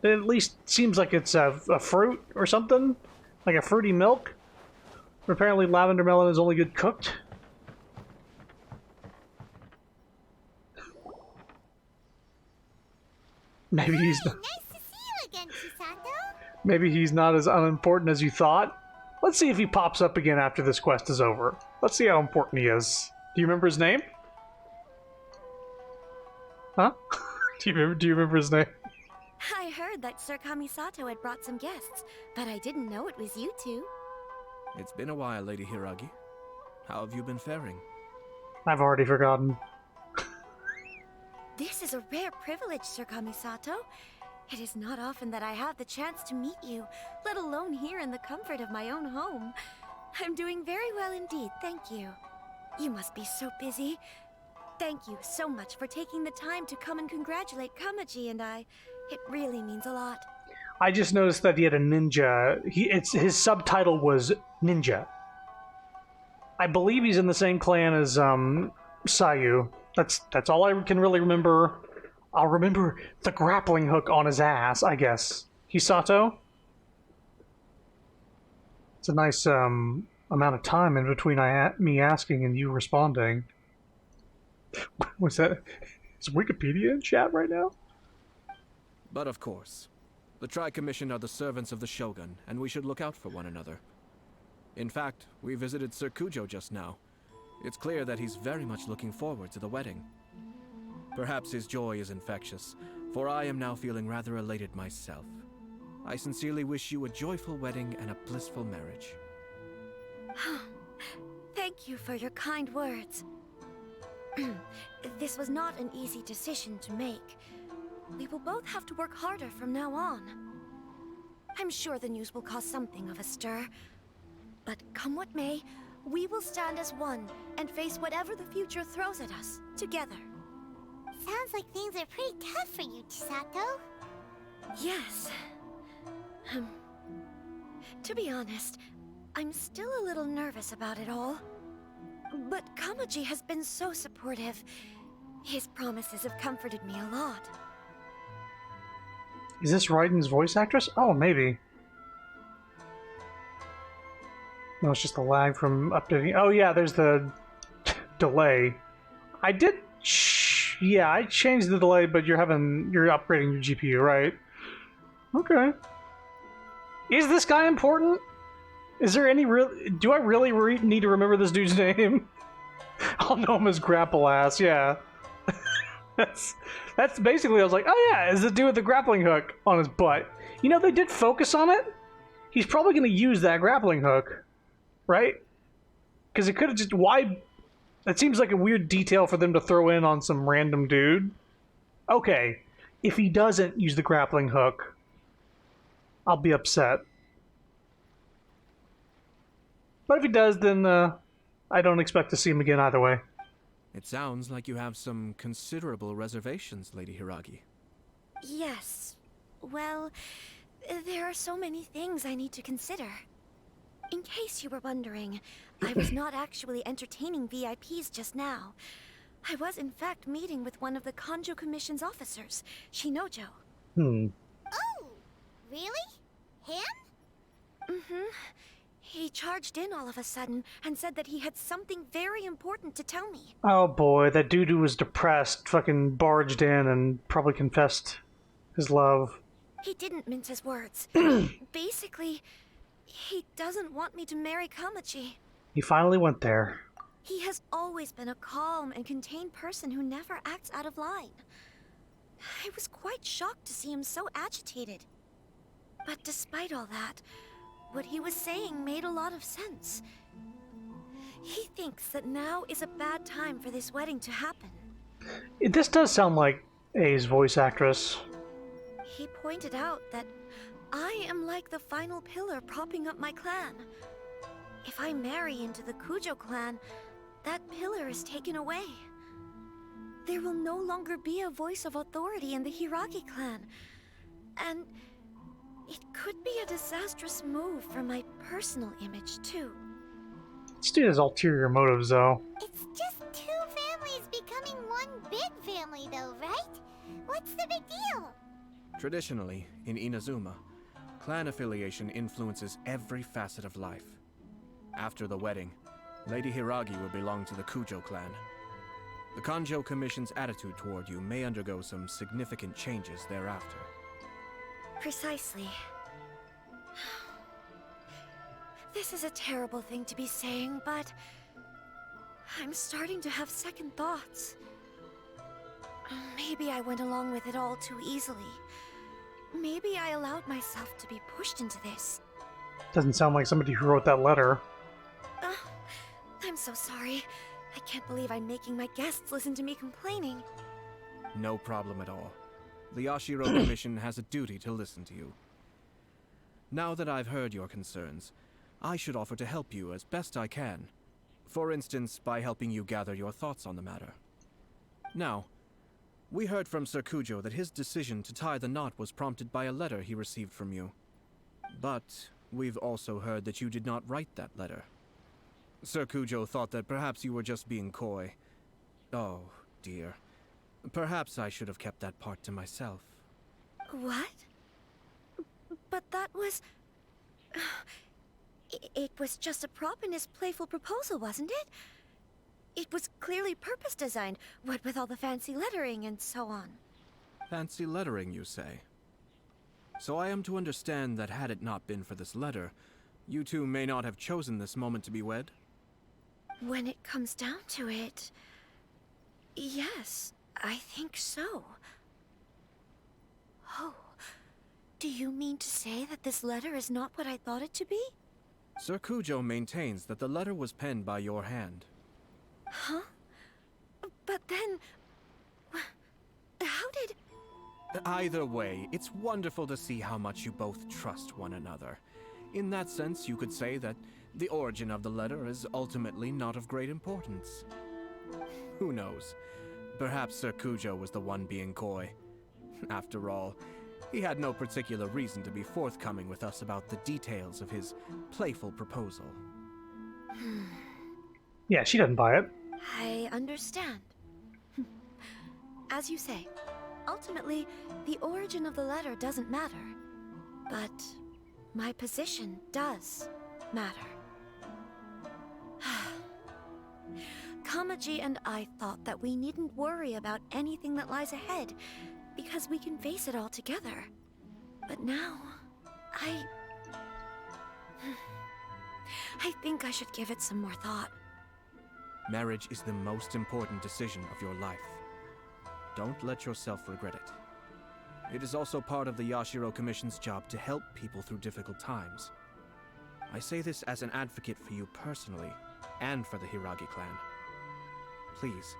Speaker 1: It at least seems like it's a fruit or something, like a fruity milk. But apparently lavender melon is only good cooked. Maybe he's
Speaker 2: Nice to see you again, Chisato.
Speaker 1: maybe he's not as unimportant as you thought. Let's see if he pops up again after this quest is over. Let's see how important he is. Do you remember his name? Huh? Do you remember his name?
Speaker 13: I heard that Sir Kamisato had brought some guests, but I didn't know it was you two.
Speaker 3: It's been a while, Lady Hiragi. How have you been faring?
Speaker 1: I've already forgotten.
Speaker 13: This is a rare privilege, Sir Kamisato. It is not often that I have the chance to meet you, let alone here in the comfort of my own home. I'm doing very well indeed, thank you. You must be so busy. Thank you so much for taking the time to come and congratulate Kamaji and I. It really means a lot.
Speaker 1: I just noticed that he had a ninja. His subtitle was Ninja. I believe he's in the same clan as Sayu. That's all I can really remember. I'll remember the grappling hook on his ass, I guess. Hisato? It's a nice amount of time in between me asking and you responding. Was that... Is Wikipedia in chat right now?
Speaker 3: But of course, the Tri-Commission are the servants of the Shogun, and we should look out for one another. In fact, we visited Sir Kujo just now. It's clear that he's very much looking forward to the wedding. Perhaps his joy is infectious, for I am now feeling rather elated myself. I sincerely wish you a joyful wedding and a blissful marriage.
Speaker 13: Thank you for your kind words. This was not an easy decision to make. We will both have to work harder from now on. I'm sure the news will cause something of a stir. But come what may, we will stand as one and face whatever the future throws at us, together.
Speaker 2: Sounds like things are pretty tough for you, Chisato.
Speaker 13: Yes. To be honest, I'm still a little nervous about it all. But Kamaji has been so supportive. His promises have comforted me a lot.
Speaker 1: Is this Raiden's voice actress? Oh, maybe. No, it's just a lag from updating. Oh yeah, there's the delay. I did... Yeah, I changed the delay, but you're upgrading your GPU, right? Okay. Is this guy important? Is there any real... Do I really need to remember this dude's name? I'll know him as Grapple Ass, yeah. That's basically, I was like, oh yeah, is the dude with the grappling hook on his butt. You know, they did focus on it. He's probably going to use that grappling hook, right? Because it could have just, why? That seems like a weird detail for them to throw in on some random dude. Okay, if he doesn't use the grappling hook, I'll be upset. But if he does, then I don't expect to see him again either way.
Speaker 3: It sounds like you have some considerable reservations, Lady Hiragi.
Speaker 13: Yes. Well, there are so many things I need to consider. In case you were wondering, I was not actually entertaining VIPs just now. I was in fact meeting with one of the Kanjo Commission's officers, Shinojo.
Speaker 2: Oh, really? Him?
Speaker 13: Mm-hmm. He charged in all of a sudden and said that he had something very important to tell me.
Speaker 1: Oh boy, that dude who was depressed fucking barged in and probably confessed his love.
Speaker 13: He didn't mince his words. Basically, he doesn't want me to marry Kamachi.
Speaker 1: He finally went there.
Speaker 13: He has always been a calm and contained person who never acts out of line. I was quite shocked to see him so agitated. But despite all that, what he was saying made a lot of sense. He thinks that now is a bad time for this wedding to happen.
Speaker 1: This does sound like A's voice actress.
Speaker 13: He pointed out that I am like the final pillar propping up my clan. If I marry into the Kujo clan, that pillar is taken away. There will no longer be a voice of authority in the Hiragi clan. And it could be a disastrous move for my personal image, too.
Speaker 1: This dude has ulterior motives, though.
Speaker 2: It's just two families becoming one big family, though, right? What's the big deal?
Speaker 3: Traditionally, in Inazuma, clan affiliation influences every facet of life. After the wedding, Lady Hiragi will belong to the Kujo clan. The Kanjo Commission's attitude toward you may undergo some significant changes thereafter.
Speaker 13: Precisely. This is a terrible thing to be saying, but I'm starting to have second thoughts. Maybe I went along with it all too easily. Maybe I allowed myself to be pushed into this.
Speaker 1: Doesn't sound like somebody who wrote that letter.
Speaker 13: I'm so sorry. I can't believe I'm making my guests listen to me complaining.
Speaker 3: No problem at all. The Yashiro Commission has a duty to listen to you. Now that I've heard your concerns, I should offer to help you as best I can. For instance, by helping you gather your thoughts on the matter. Now, we heard from Sir Kujo that his decision to tie the knot was prompted by a letter he received from you. But we've also heard that you did not write that letter. Sir Kujo thought that perhaps you were just being coy. Oh, dear. Perhaps I should have kept that part to myself.
Speaker 13: What? But that was... It was just a prop in his playful proposal, wasn't it? It was clearly purpose-designed, what with all the fancy lettering and so on.
Speaker 3: Fancy lettering, you say? So I am to understand that had it not been for this letter, you two may not have chosen this moment to be wed?
Speaker 13: When it comes down to it... yes, I think so. Oh, do you mean to say that this letter is not what I thought it to be?
Speaker 3: Sir Kujo maintains that the letter was penned by your hand.
Speaker 13: Huh? But then... how did...
Speaker 3: Either way, it's wonderful to see how much you both trust one another. In that sense, you could say that the origin of the letter is ultimately not of great importance. Who knows? Perhaps Sir Kujo was the one being coy. After all, he had no particular reason to be forthcoming with us about the details of his playful proposal.
Speaker 1: Yeah, she doesn't buy it.
Speaker 13: I understand. As you say, ultimately, the origin of the letter doesn't matter. But my position does matter. Kamaji and I thought that we needn't worry about anything that lies ahead, because we can face it all together. But now, I think I should give it some more thought.
Speaker 3: Marriage is the most important decision of your life. Don't let yourself regret it. It is also part of the Yashiro Commission's job to help people through difficult times. I say this as an advocate for you personally, and for the Hiragi clan. Please,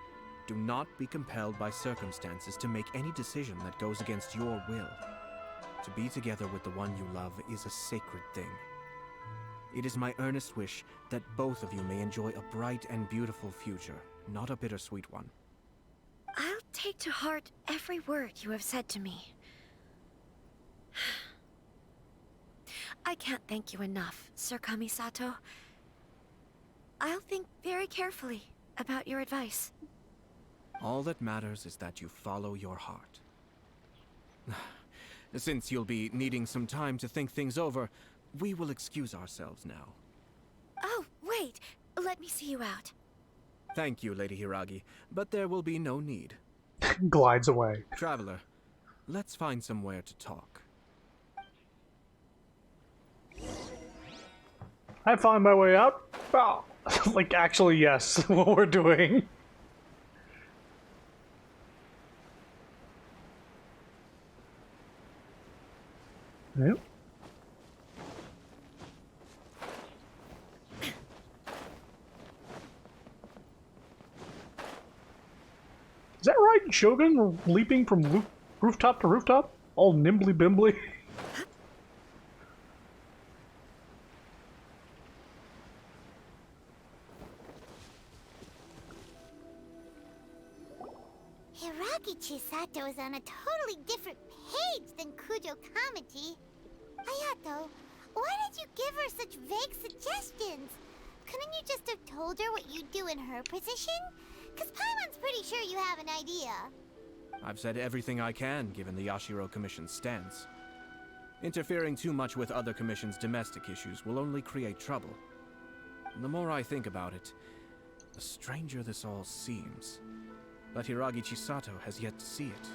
Speaker 3: do not be compelled by circumstances to make any decision that goes against your will. To be together with the one you love is a sacred thing. It is my earnest wish that both of you may enjoy a bright and beautiful future, not a bittersweet one.
Speaker 13: I'll take to heart every word you have said to me. I can't thank you enough, Sir Kamisato. I'll think very carefully about your advice.
Speaker 3: All that matters is that you follow your heart. Since you'll be needing some time to think things over, we will excuse ourselves now.
Speaker 13: Oh, wait. Let me see you out.
Speaker 3: Thank you, Lady Hiragi, but there will be no need.
Speaker 1: Glides away.
Speaker 3: Traveler, let's find somewhere to talk.
Speaker 1: I find my way out. Oh, like, actually, yes, what we're doing. Yep. Is that right, Shogun? Leaping from rooftop to rooftop? All nimbly bimbly?
Speaker 2: Hiragi Chisato is on a totally different page than Kujo Kamaji. Ayato, why did you give her such vague suggestions? Couldn't you just have told her what you'd do in her position? Because Paimon's pretty sure you have an idea.
Speaker 3: I've said everything I can, given the Yashiro Commission's stance. Interfering too much with other commissions' domestic issues will only create trouble. The more I think about it, the stranger this all seems. But Hiragi Chisato has yet to see it.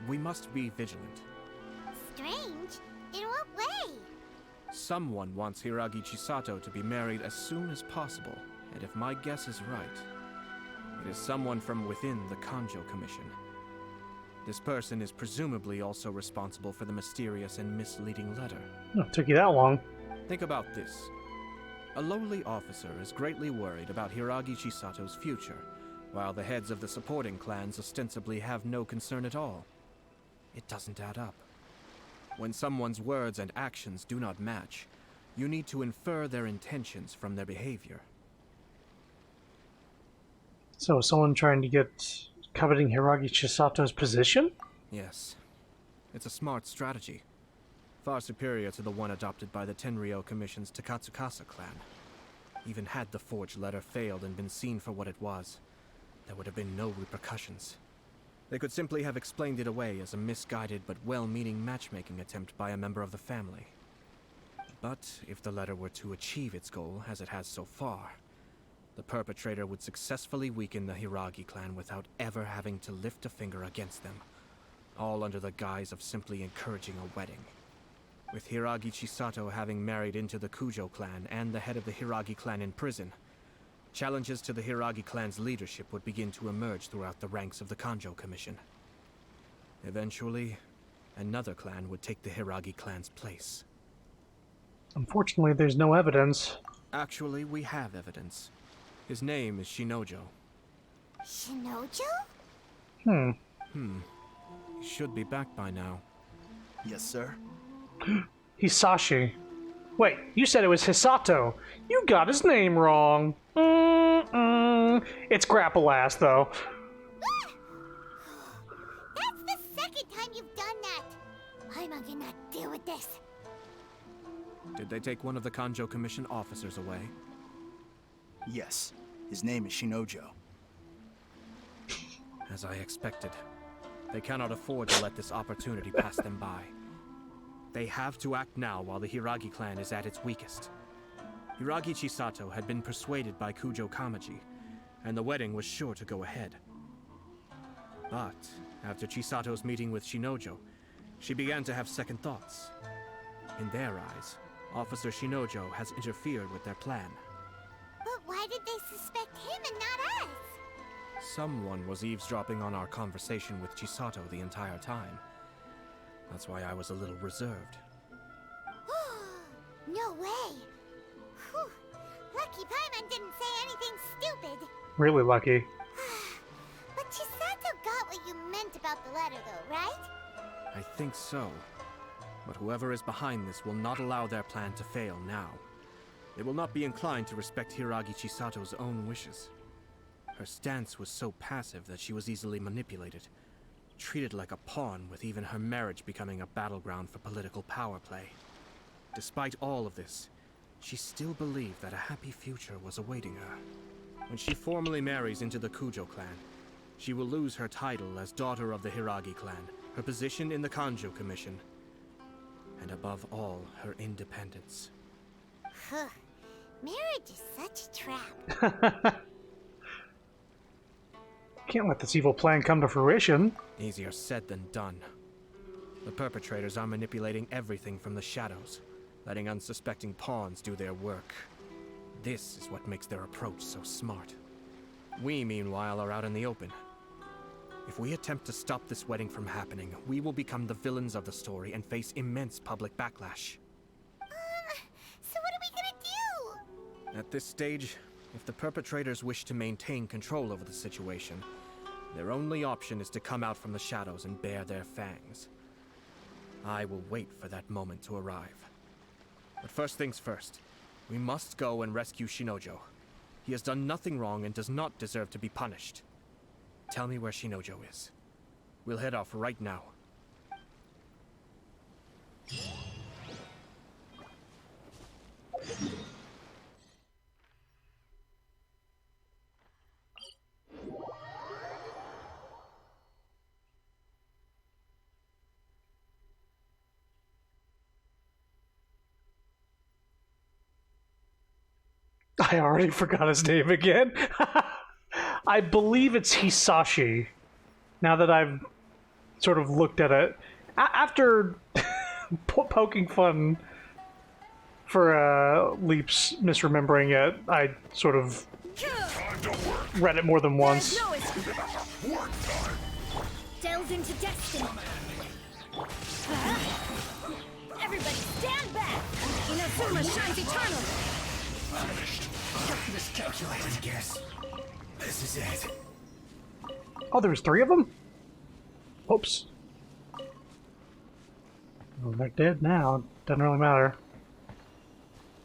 Speaker 3: We must be vigilant.
Speaker 2: Strange? In what way?
Speaker 3: Someone wants Hiragi Chisato to be married as soon as possible, and if my guess is right, it is someone from within the Kanjo Commission. This person is presumably also responsible for the mysterious and misleading letter.
Speaker 1: Oh, it took you that long.
Speaker 3: Think about this. A lowly officer is greatly worried about Hiragi Chisato's future, while the heads of the supporting clans ostensibly have no concern at all. It doesn't add up. When someone's words and actions do not match, you need to infer their intentions from their behavior.
Speaker 1: So, someone trying to get coveting Hiragi Chisato's position?
Speaker 3: Yes. It's a smart strategy. Far superior to the one adopted by the Tenryou Commission's Takatsukasa clan. Even had the forged letter failed and been seen for what it was, there would have been no repercussions. They could simply have explained it away as a misguided but well-meaning matchmaking attempt by a member of the family. But if the letter were to achieve its goal, as it has so far, the perpetrator would successfully weaken the Hiragi clan without ever having to lift a finger against them, all under the guise of simply encouraging a wedding. With Hiragi Chisato having married into the Kujo clan and the head of the Hiragi clan in prison, challenges to the Hiragi clan's leadership would begin to emerge throughout the ranks of the Kanjo Commission. Eventually, another clan would take the Hiragi clan's place.
Speaker 1: Unfortunately, there's no evidence.
Speaker 3: Actually, we have evidence. His name is Shinojo.
Speaker 2: Shinojo?
Speaker 3: He should be back by now.
Speaker 11: Yes, sir.
Speaker 1: Hisashi. Wait, you said it was Hisato. You got his name wrong. It's Grapple Ass, though.
Speaker 2: That's the second time you've done that. I'm not gonna deal with this.
Speaker 3: Did they take one of the Kanjo Commission officers away?
Speaker 11: Yes. His name is Shinojo.
Speaker 3: As I expected. They cannot afford to let this opportunity pass them by. They have to act now while the Hiragi clan is at its weakest. Hiragi Chisato had been persuaded by Kujo Kamaji, and the wedding was sure to go ahead. But after Chisato's meeting with Shinojo, she began to have second thoughts. In their eyes, Officer Shinojo has interfered with their plan.
Speaker 2: But why did they suspect him and not
Speaker 3: Someone was eavesdropping on our conversation with Chisato the entire time. That's why I was a little reserved.
Speaker 2: No way! Whew. Lucky Paimon didn't say anything stupid.
Speaker 1: Really lucky.
Speaker 2: But Chisato got what you meant about the letter, though, right?
Speaker 3: I think so. But whoever is behind this will not allow their plan to fail now. They will not be inclined to respect Hiragi Chisato's own wishes. Her stance was so passive that she was easily manipulated, treated like a pawn, with even her marriage becoming a battleground for political power play. Despite all of this, she still believed that a happy future was awaiting her. When she formally marries into the Kujo clan, she will lose her title as daughter of the Hiragi clan, her position in the Kanjo Commission, and above all, her independence.
Speaker 2: Huh. Marriage is such a trap.
Speaker 1: Can't let this evil plan come to fruition.
Speaker 3: Easier said than done. The perpetrators are manipulating everything from the shadows, letting unsuspecting pawns do their work. This is what makes their approach so smart. We, meanwhile, are out in the open. If we attempt to stop this wedding from happening, we will become the villains of the story and face immense public backlash.
Speaker 2: So what are we gonna do?
Speaker 3: At this stage, if the perpetrators wish to maintain control over the situation, their only option is to come out from the shadows and bare their fangs. I will wait for that moment to arrive. But first things first, we must go and rescue Shinojo. He has done nothing wrong and does not deserve to be punished. Tell me where Shinojo is. We'll head off right now.
Speaker 1: I already forgot his name again. I believe it's Hisashi. Now that I've sort of looked at it. After poking fun for Leap's misremembering it, I sort of read it more than once.
Speaker 13: Delves into destiny. Everybody stand back! Inazuma shines eternal!
Speaker 6: Miscalculated guess. This is it.
Speaker 1: Oh, there was 3 of them? Oops. Well, they're dead now. Doesn't really matter.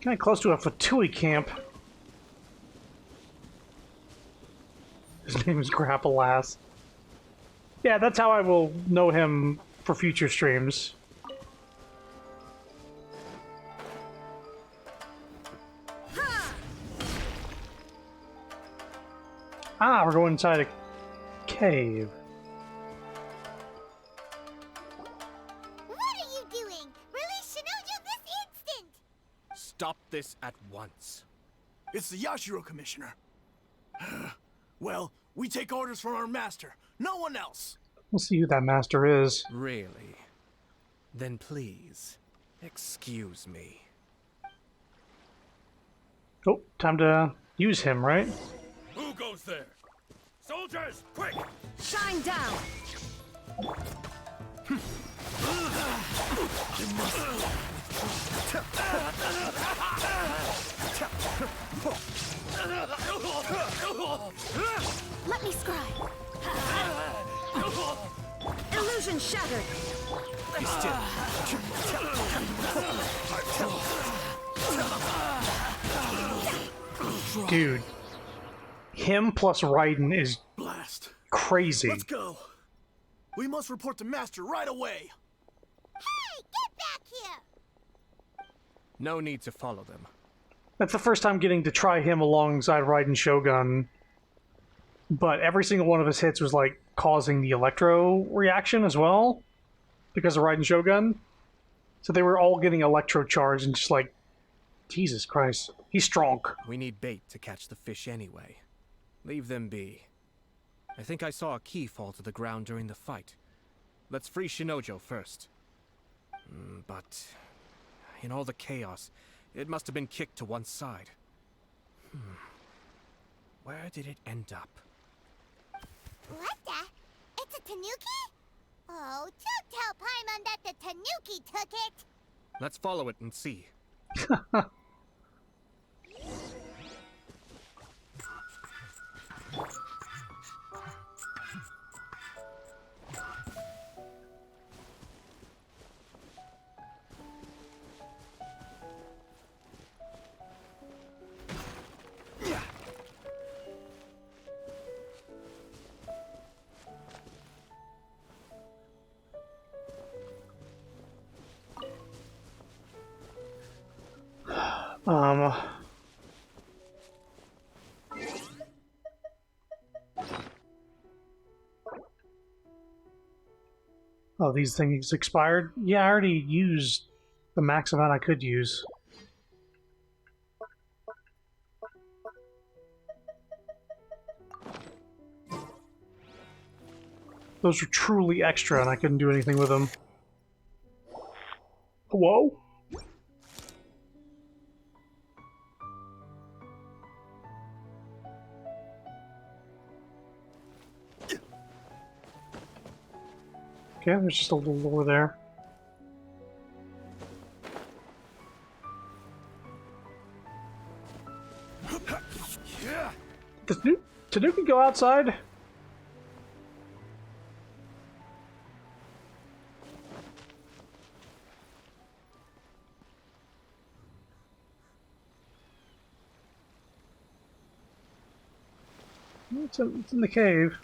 Speaker 1: Getting close to a Fatui camp. His name is Grapple Ass. Yeah, that's how I will know him for future streams. Ah, we're going inside a cave.
Speaker 2: What are you doing? Release Shinojo this instant!
Speaker 3: Stop this at once.
Speaker 6: It's the Yashiro Commissioner. Well, we take orders from our master. No one else.
Speaker 1: We'll see who that master is.
Speaker 3: Really? Then please, excuse me.
Speaker 1: Oh, time to use him, right?
Speaker 6: Who goes there? Soldiers, quick!
Speaker 13: Shine down! Let me scribe. Illusion shattered.
Speaker 6: Be still.
Speaker 1: Dude. Him plus Raiden is
Speaker 6: Blast.
Speaker 1: crazy.
Speaker 6: Let's go. We must report to Master right away.
Speaker 2: Hey, get back here!
Speaker 3: No need to follow them.
Speaker 1: That's the first time getting to try him alongside Raiden Shogun. But every single one of his hits was like causing the electro reaction as well. Because of Raiden Shogun. So they were all getting electro charged and just like, Jesus Christ. He's strong.
Speaker 3: We need bait to catch the fish anyway. Leave them be. I think I saw a key fall to the ground during the fight. Let's free Shinojo first. But in all the chaos, it must have been kicked to one side. Where did it end up?
Speaker 2: What the? It's a tanuki? Oh, don't tell Paimon that the tanuki took it!
Speaker 3: Let's follow it and see.
Speaker 1: Um. Oh, these things expired? Yeah, I already used the max amount I could use. Those were truly extra and I couldn't do anything with them. Whoa? Okay, there's just a little lore there. Does Tanuki go outside? It's in the cave.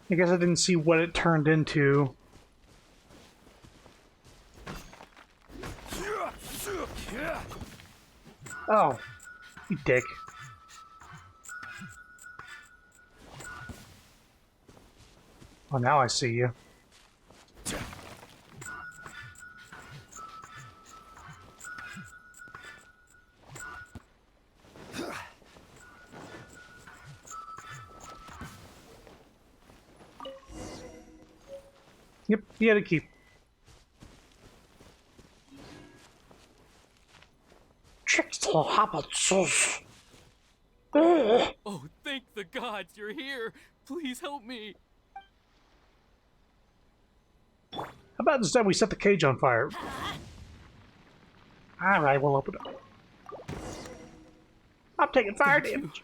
Speaker 1: I guess I didn't see what it turned into. Oh, you dick. Oh, now I see you. Yep, he had a keep.
Speaker 4: Oh, thank the gods you're here! Please help me!
Speaker 1: How about instead we set the cage on fire? Alright, we'll open it. I'm taking fire damage.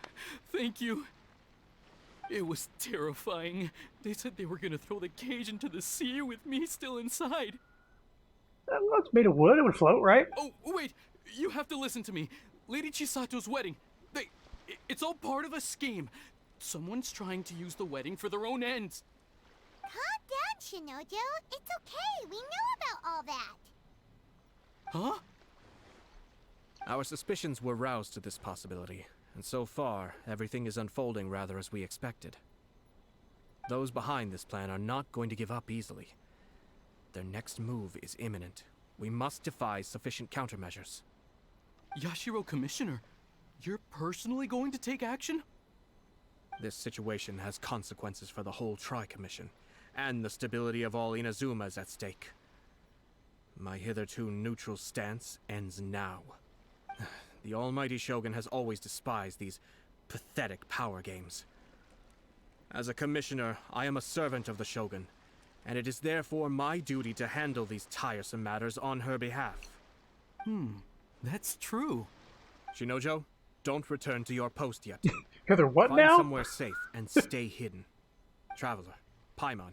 Speaker 4: Thank you. It was terrifying. They said they were gonna throw the cage into the sea with me still inside.
Speaker 1: Well, it's made of wood, it would float, right?
Speaker 4: Oh, wait! You have to listen to me. Lady Chisato's wedding. It's all part of a scheme. Someone's trying to use the wedding for their own ends.
Speaker 2: Calm down, Shinojo. It's okay. We know about all that.
Speaker 4: Huh?
Speaker 3: Our suspicions were roused to this possibility, and so far, everything is unfolding rather as we expected. Those behind this plan are not going to give up easily. Their next move is imminent. We must devise sufficient countermeasures.
Speaker 4: Yashiro Commissioner, you're personally going to take action?
Speaker 3: This situation has consequences for the whole Tri-Commission, and the stability of all Inazuma is at stake. My hitherto neutral stance ends now. The almighty Shogun has always despised these pathetic power games. As a commissioner, I am a servant of the Shogun, and it is therefore my duty to handle these tiresome matters on her behalf.
Speaker 4: That's true.
Speaker 3: Shinojo, don't return to your post yet.
Speaker 1: Heather, what
Speaker 3: Find
Speaker 1: now?
Speaker 3: somewhere safe and stay hidden. Traveler, Paimon,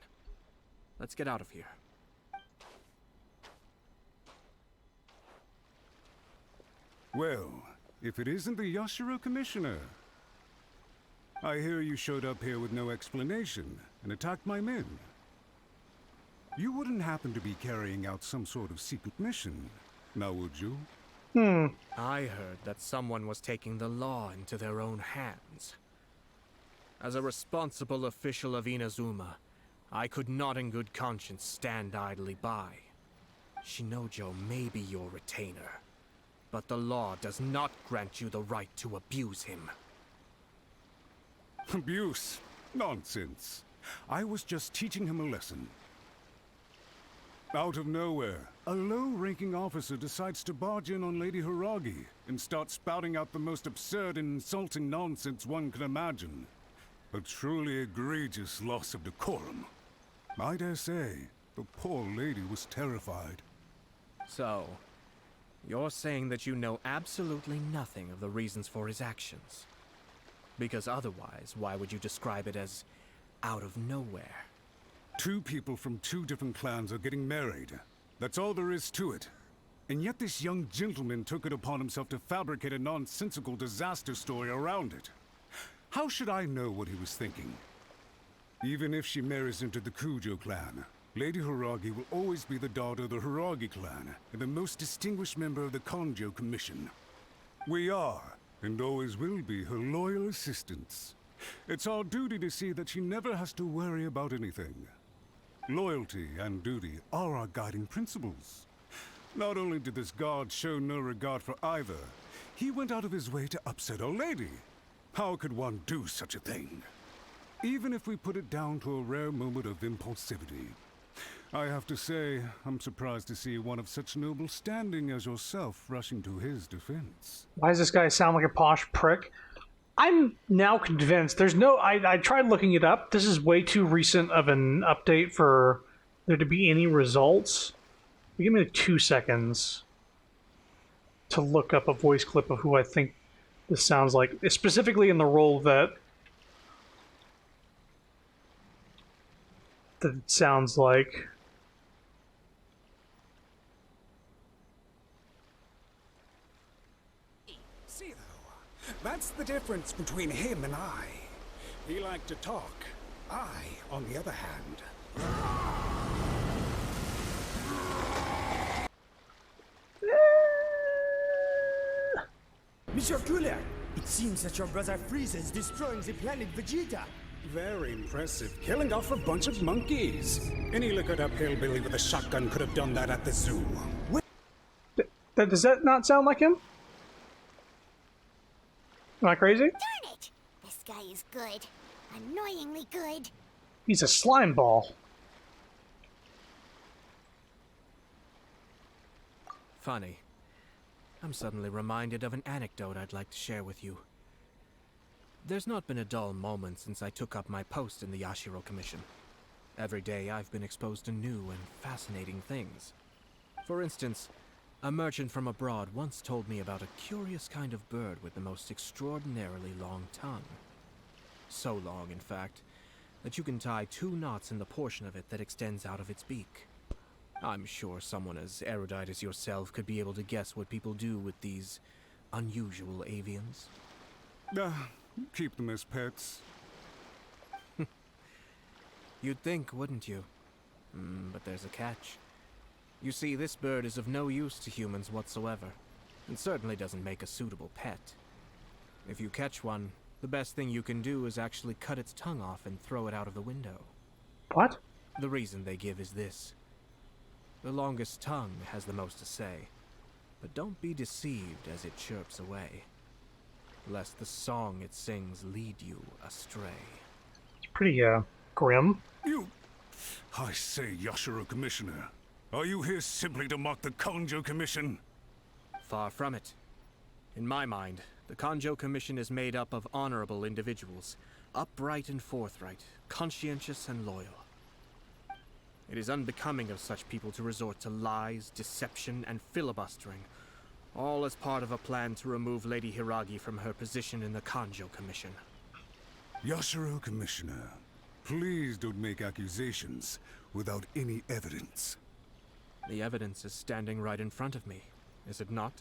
Speaker 3: let's get out of here.
Speaker 8: Well, if it isn't the Yashiro Commissioner. I hear you showed up here with no explanation and attacked my men. You wouldn't happen to be carrying out some sort of secret mission, now would you?
Speaker 3: I heard that someone was taking the law into their own hands. As a responsible official of Inazuma, I could not in good conscience stand idly by. Shinojo may be your retainer, but the law does not grant you the right to abuse him.
Speaker 8: Abuse? Nonsense. I was just teaching him a lesson. Out of nowhere, a low-ranking officer decides to barge in on Lady Hiragi and start spouting out the most absurd and insulting nonsense one can imagine. A truly egregious loss of decorum. I dare say, the poor lady was terrified.
Speaker 3: So, you're saying that you know absolutely nothing of the reasons for his actions? Because otherwise, why would you describe it as out of nowhere?
Speaker 8: Two people from two different clans are getting married. That's all there is to it. And yet this young gentleman took it upon himself to fabricate a nonsensical disaster story around it. How should I know what he was thinking? Even if she marries into the Kujo clan, Lady Hiragi will always be the daughter of the Hiragi clan and the most distinguished member of the Kanjo Commission. We are, and always will be, her loyal assistants. It's our duty to see that she never has to worry about anything. Loyalty and duty are our guiding principles. Not only did this guard show no regard for either, he went out of his way to upset our lady. How could one do such a thing? Even if we put it down to a rare moment of impulsivity. I have to say, I'm surprised to see one of such noble standing as yourself rushing to his defense.
Speaker 1: Why does this guy sound like a posh prick? I'm now convinced. There's no... I tried looking it up. This is way too recent of an update for there to be any results. Give me 2 seconds to look up a voice clip of who I think this sounds like, specifically in the role that it sounds like.
Speaker 14: See, though, that's the difference between him and I. He liked to talk. I, on the other hand...
Speaker 15: Monsieur Cooler, it seems that your brother Frieza is destroying the planet Vegeta.
Speaker 14: Very impressive. Killing off a bunch of monkeys. Any liquored-up hillbilly with a shotgun could have done that at the zoo.
Speaker 1: Does that not sound like him? Am I crazy?
Speaker 2: Darn it! This guy is good. Annoyingly good.
Speaker 1: He's a slime ball.
Speaker 3: Funny. I'm suddenly reminded of an anecdote I'd like to share with you. There's not been a dull moment since I took up my post in the Yashiro Commission. Every day I've been exposed to new and fascinating things. For instance, a merchant from abroad once told me about a curious kind of bird with the most extraordinarily long tongue. So long, in fact, that you can tie 2 knots in the portion of it that extends out of its beak. I'm sure someone as erudite as yourself could be able to guess what people do with these unusual avians.
Speaker 8: Keep them as pets.
Speaker 3: You'd think, wouldn't you? But there's a catch. You see, this bird is of no use to humans whatsoever, and certainly doesn't make a suitable pet. If you catch one, the best thing you can do is actually cut its tongue off and throw it out of the window.
Speaker 1: What?
Speaker 3: The reason they give is this. The longest tongue has the most to say, but don't be deceived as it chirps away, lest the song it sings lead you astray.
Speaker 1: It's pretty, grim.
Speaker 8: I say, Yashiro Commissioner, are you here simply to mock the Kanjo Commission?
Speaker 3: Far from it. In my mind, the Kanjo Commission is made up of honorable individuals, upright and forthright, conscientious and loyal. It is unbecoming of such people to resort to lies, deception, and filibustering, all as part of a plan to remove Lady Hiragi from her position in the Kanjo Commission.
Speaker 8: Yashiro Commissioner, please don't make accusations without any evidence.
Speaker 3: The evidence is standing right in front of me, is it not?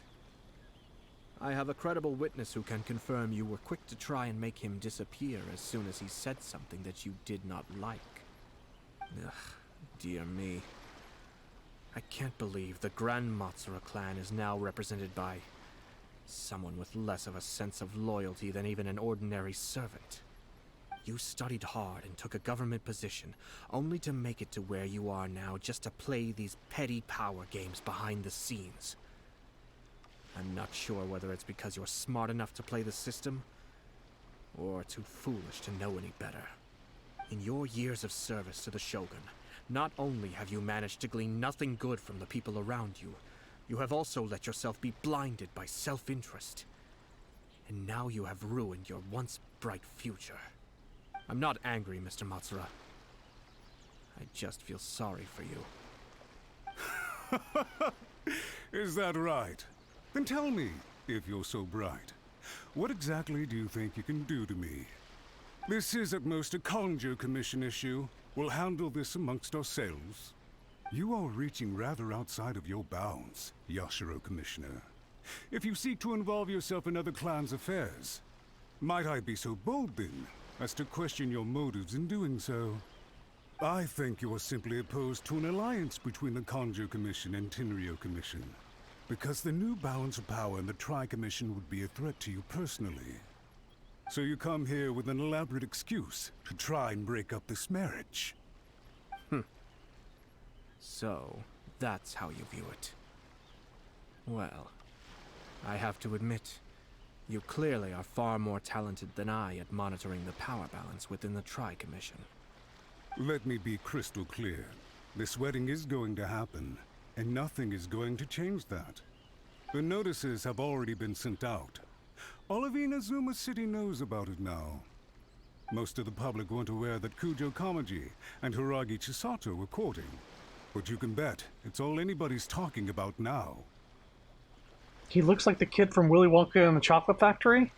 Speaker 3: I have a credible witness who can confirm you were quick to try and make him disappear as soon as he said something that you did not like. Ugh. Dear me. I can't believe the Grand Matsura clan is now represented by someone with less of a sense of loyalty than even an ordinary servant. You studied hard and took a government position, only to make it to where you are now just to play these petty power games behind the scenes. I'm not sure whether it's because you're smart enough to play the system, or too foolish to know any better. In your years of service to the Shogun, not only have you managed to glean nothing good from the people around you, you have also let yourself be blinded by self-interest. And now you have ruined your once bright future. I'm not angry, Mr. Matsura. I just feel sorry for you.
Speaker 8: Is that right? Then tell me, if you're so bright, what exactly do you think you can do to me? This is at most a Conjo Commission issue. We'll handle this amongst ourselves. You are reaching rather outside of your bounds, Yashiro Commissioner. If you seek to involve yourself in other clans' affairs, might I be so bold then, as to question your motives in doing so? I think you are simply opposed to an alliance between the Conjo Commission and Tenryo Commission, because the new balance of power in the Tri-Commission would be a threat to you personally. So you come here with an elaborate excuse to try and break up this marriage.
Speaker 3: So, that's how you view it. Well, I have to admit, you clearly are far more talented than I at monitoring the power balance within the Tri-Commission.
Speaker 8: Let me be crystal clear. This wedding is going to happen, and nothing is going to change that. The notices have already been sent out. All of Inazuma City knows about it now. Most of the public weren't aware that Kujo Kamaji and Hiragi Chisato were courting. But you can bet, it's all anybody's talking about now.
Speaker 1: He looks like the kid from Willy Wonka and the Chocolate Factory.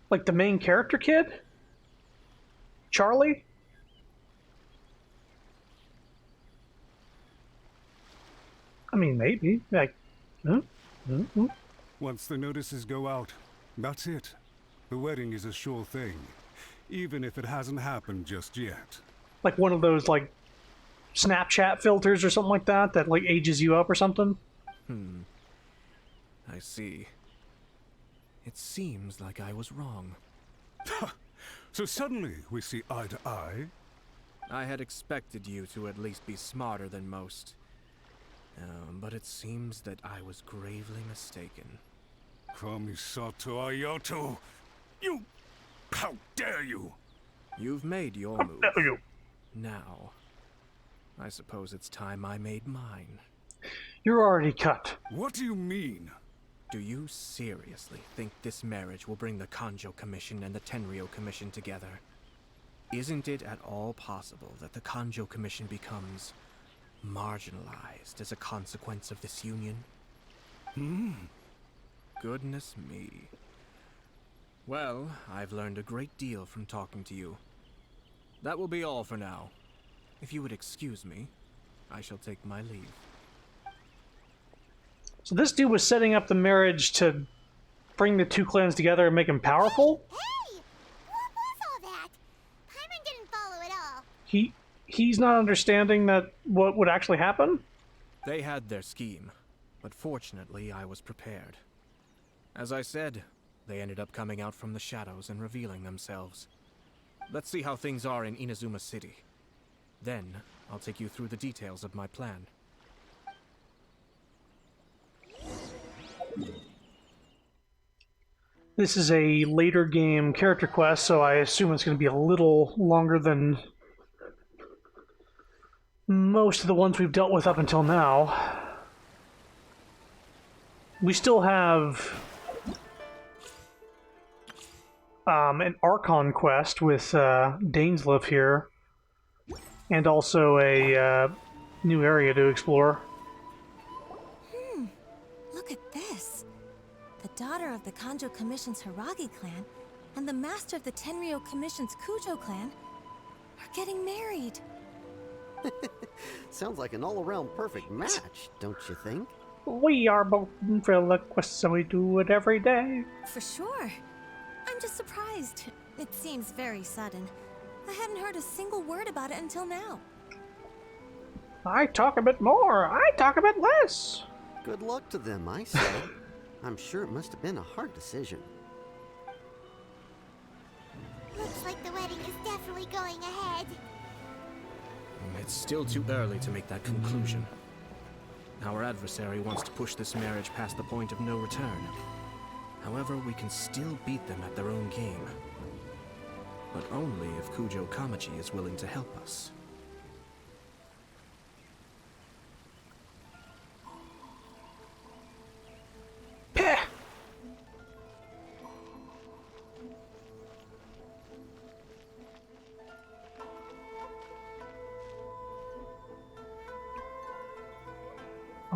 Speaker 1: Like the main character kid? Charlie? I mean, maybe. Like,
Speaker 8: Once the notices go out, that's it. The wedding is a sure thing, even if it hasn't happened just yet.
Speaker 1: Like one of those, like, Snapchat filters or something like that, that, like, ages you up or something?
Speaker 3: I see. It seems like I was wrong.
Speaker 8: So suddenly we see eye to eye?
Speaker 3: I had expected you to at least be smarter than most. But it seems that I was gravely mistaken.
Speaker 8: Kamisato Ayato! You... How dare you!
Speaker 3: You've made your
Speaker 1: How
Speaker 3: move.
Speaker 1: dare you!
Speaker 3: Now, I suppose it's time I made mine.
Speaker 1: You're already cut.
Speaker 8: What do you mean?
Speaker 3: Do you seriously think this marriage will bring the Kanjo Commission and the Tenryo Commission together? Isn't it at all possible that the Kanjo Commission becomes marginalized as a consequence of this union? Goodness me. Well, I've learned a great deal from talking to you. That will be all for now. If you would excuse me, I shall take my leave.
Speaker 1: So this dude was setting up the marriage to bring the two clans together and make them powerful?
Speaker 2: Hey! What was all that? Paimon didn't follow at all.
Speaker 1: He's not understanding that what would actually happen?
Speaker 3: They had their scheme, but fortunately I was prepared. As I said, they ended up coming out from the shadows and revealing themselves. Let's see how things are in Inazuma City. Then, I'll take you through the details of my plan.
Speaker 1: This is a later game character quest, so I assume it's going to be a little longer than most of the ones we've dealt with up until now. We still have an Archon quest with Dainsleif here, and also a new area to explore.
Speaker 13: Look at this. The daughter of the Kanjo Commission's Hiragi clan and the master of the Tenryo Commission's Kujo clan are getting married.
Speaker 16: Sounds like an all-around perfect match, don't you think?
Speaker 1: We are both ventriloquists and we do it every day.
Speaker 13: For sure. I'm just surprised. It seems very sudden. I hadn't heard a single word about it until now.
Speaker 1: I talk a bit more, I talk a bit less.
Speaker 16: Good luck to them, I say. I'm sure it must have been a hard decision.
Speaker 2: Looks like the wedding is definitely going ahead.
Speaker 3: It's still too early to make that conclusion. Our adversary wants to push this marriage past the point of no return. However, we can still beat them at their own game. But only if Kujo Kamaji is willing to help us.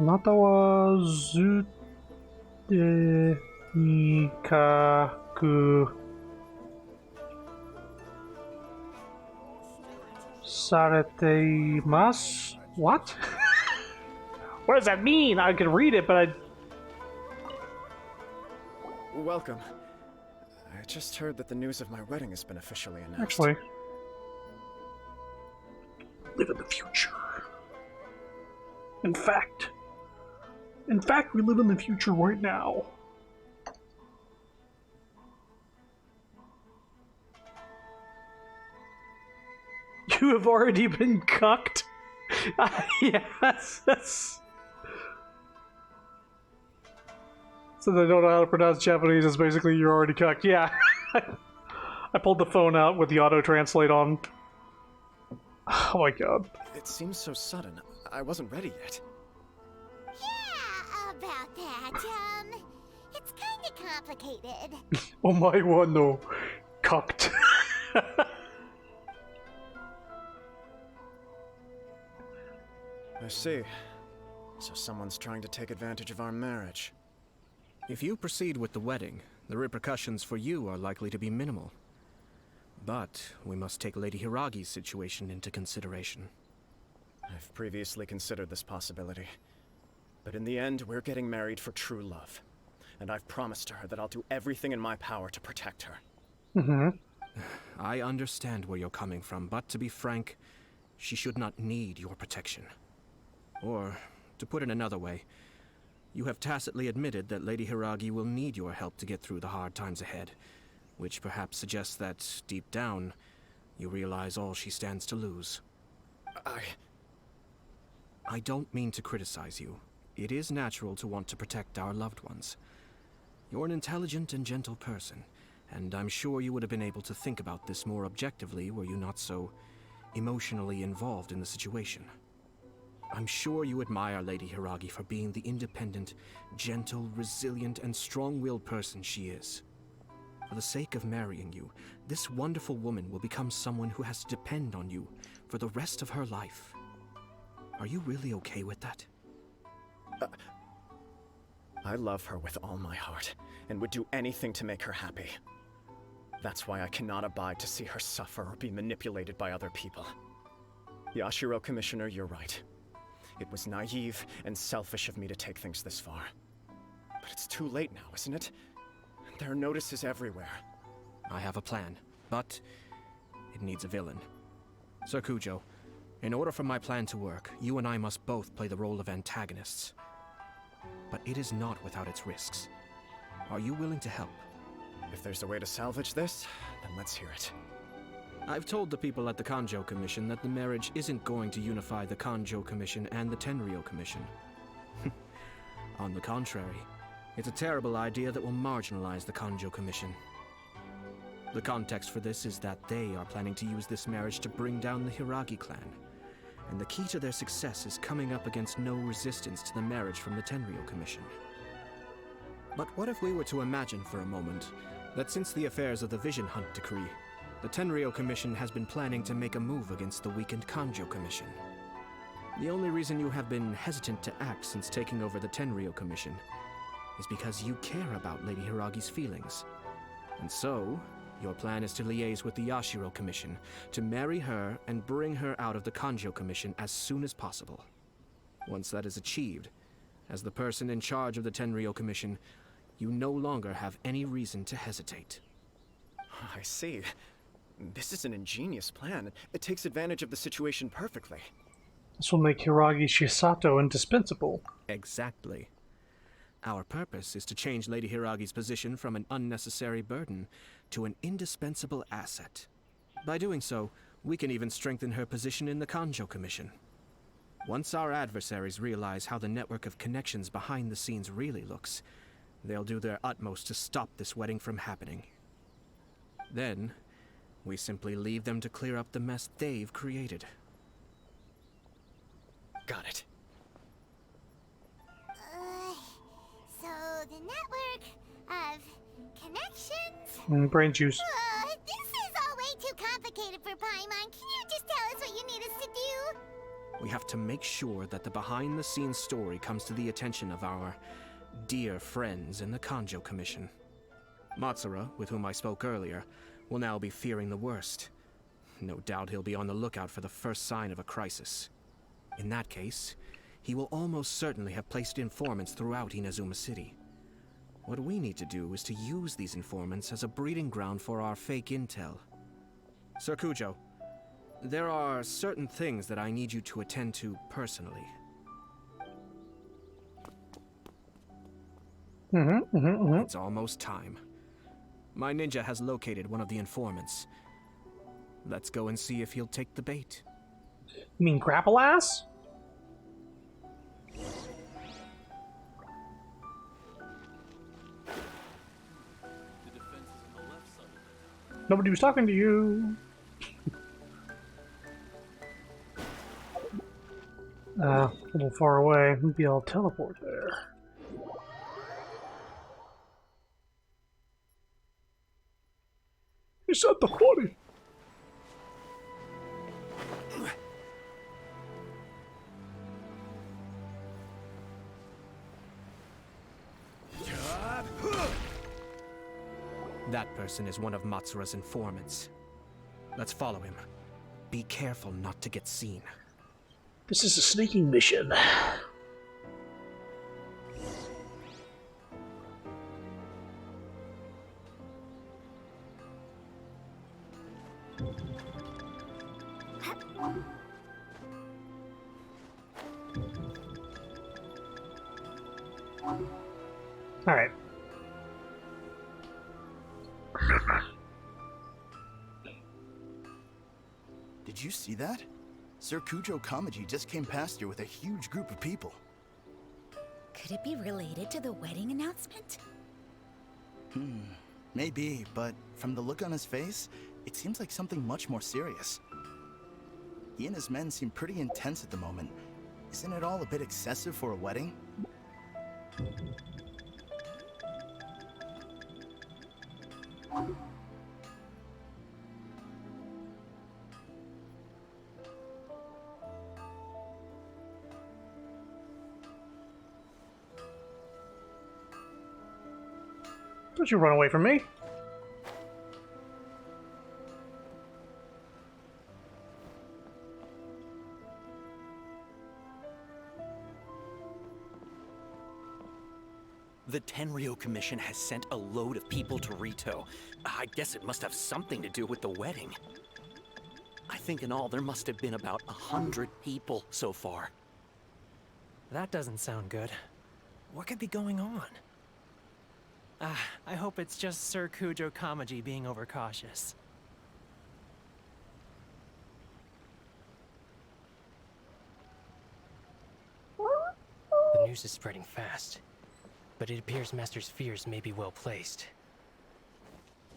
Speaker 1: Anata wa zute nikaku sarete What? What does that mean? I can read it, but I...
Speaker 7: Welcome. I just heard that the news of my wedding has been officially announced.
Speaker 1: Actually, live in the future. In fact, we live in the future right now. You have already been cucked. Yes. So they don't know how to pronounce Japanese. It's basically you're already cucked. Yeah. I pulled the phone out with the auto translate on. Oh my god.
Speaker 7: It seems so sudden. I wasn't ready yet.
Speaker 2: Yeah, about that, it's kinda complicated.
Speaker 1: Oh my one, no. Cucked.
Speaker 7: I see. So someone's trying to take advantage of our marriage.
Speaker 3: If you proceed with the wedding, the repercussions for you are likely to be minimal. But we must take Lady Hiragi's situation into consideration.
Speaker 7: I've previously considered this possibility. But in the end, we're getting married for true love. And I've promised her that I'll do everything in my power to protect her.
Speaker 1: Mm-hmm.
Speaker 3: I understand where you're coming from, but to be frank, she should not need your protection. Or, to put it another way, you have tacitly admitted that Lady Hiragi will need your help to get through the hard times ahead, which perhaps suggests that, deep down, you realize all she stands to lose. I don't mean to criticize you. It is natural to want to protect our loved ones. You're an intelligent and gentle person, and I'm sure you would have been able to think about this more objectively were you not so emotionally involved in the situation. I'm sure you admire Lady Hiragi for being the independent, gentle, resilient, and strong-willed person she is. For the sake of marrying you, this wonderful woman will become someone who has to depend on you for the rest of her life. Are you really okay with that?
Speaker 7: I love her with all my heart, and would do anything to make her happy. That's why I cannot abide to see her suffer or be manipulated by other people. Yashiro Commissioner, you're right. It was naive and selfish of me to take things this far. But it's too late now, isn't it? There are notices everywhere.
Speaker 3: I have a plan, but it needs a villain. Sir Kujo, in order for my plan to work, you and I must both play the role of antagonists. But it is not without its risks. Are you willing to help?
Speaker 7: If there's a way to salvage this, then let's hear it.
Speaker 3: I've told the people at the Kanjo Commission that the marriage isn't going to unify the Kanjo Commission and the Tenryou Commission. On the contrary, it's a terrible idea that will marginalize the Kanjo Commission. The context for this is that they are planning to use this marriage to bring down the Hiragi clan, and the key to their success is coming up against no resistance to the marriage from the Tenryou Commission. But what if we were to imagine for a moment that since the affairs of the Vision Hunt Decree, the Tenryou Commission has been planning to make a move against the weakened Kanjo Commission? The only reason you have been hesitant to act since taking over the Tenryou Commission is because you care about Lady Hiragi's feelings. And so, your plan is to liaise with the Yashiro Commission to marry her and bring her out of the Kanjo Commission as soon as possible. Once that is achieved, as the person in charge of the Tenryou Commission, you no longer have any reason to hesitate.
Speaker 7: I see. This is an ingenious plan. It takes advantage of the situation perfectly.
Speaker 1: This will make Hiragi Shisato indispensable.
Speaker 3: Exactly. Our purpose is to change Lady Hiragi's position from an unnecessary burden to an indispensable asset. By doing so, we can even strengthen her position in the Kanjo Commission. Once our adversaries realize how the network of connections behind the scenes really looks, they'll do their utmost to stop this wedding from happening. Then, we simply leave them to clear up the mess they've created.
Speaker 7: Got it.
Speaker 2: So the network of connections?
Speaker 1: Brain juice.
Speaker 2: This is all way too complicated for Paimon. Can you just tell us what you need us to do?
Speaker 3: We have to make sure that the behind-the-scenes story comes to the attention of our dear friends in the Kanjo Commission. Matsura, with whom I spoke earlier, will now be fearing the worst. No doubt he'll be on the lookout for the first sign of a crisis. In that case, he will almost certainly have placed informants throughout Inazuma City. What we need to do is to use these informants as a breeding ground for our fake intel. Sir Kujo, there are certain things that I need you to attend to personally. It's almost time. My ninja has located one of the informants. Let's go and see if he'll take the bait.
Speaker 1: You mean Grapple Ass? Nobody was talking to you. A little far away. Maybe I'll teleport there. He's at the quarry.
Speaker 3: That person is one of Matsura's informants. Let's follow him. Be careful not to get seen.
Speaker 1: This is a sneaking mission. All right.
Speaker 11: Did you see that? Sir Kujo Kamaji just came past here with a huge group of people.
Speaker 17: Could it be related to the wedding announcement?
Speaker 11: Maybe, but from the look on his face, it seems like something much more serious. He and his men seem pretty intense at the moment. Isn't it all a bit excessive for a wedding?
Speaker 1: Don't you run away from me.
Speaker 18: The Tenryo Commission has sent a load of people to Rito. I guess it must have something to do with the wedding. I think in all there must have been about 100 people so far.
Speaker 5: That doesn't sound good. What could be going on? I hope it's just Sir Kujo Kamaji being overcautious. The news is spreading fast, but it appears Master's fears may be well placed.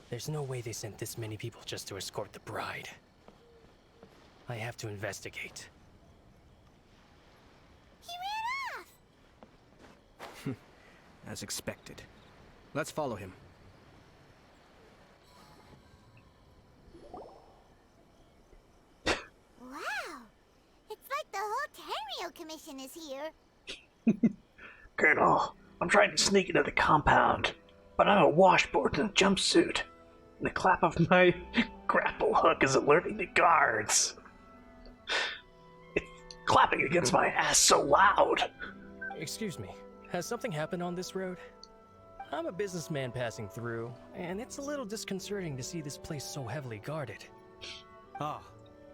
Speaker 5: There's no way they sent this many people just to escort the bride. I have to investigate.
Speaker 2: He ran off!
Speaker 3: As expected. Let's follow him.
Speaker 2: Wow! It's like the whole Tenryo Commission is here.
Speaker 1: Colonel, I'm trying to sneak into the compound, but I'm a washboard in a jumpsuit. And the clap of my grapple hook is alerting the guards. It's clapping against my ass so loud.
Speaker 5: Excuse me, has something happened on this road? I'm a businessman passing through, and it's a little disconcerting to see this place so heavily guarded.
Speaker 19: Ah,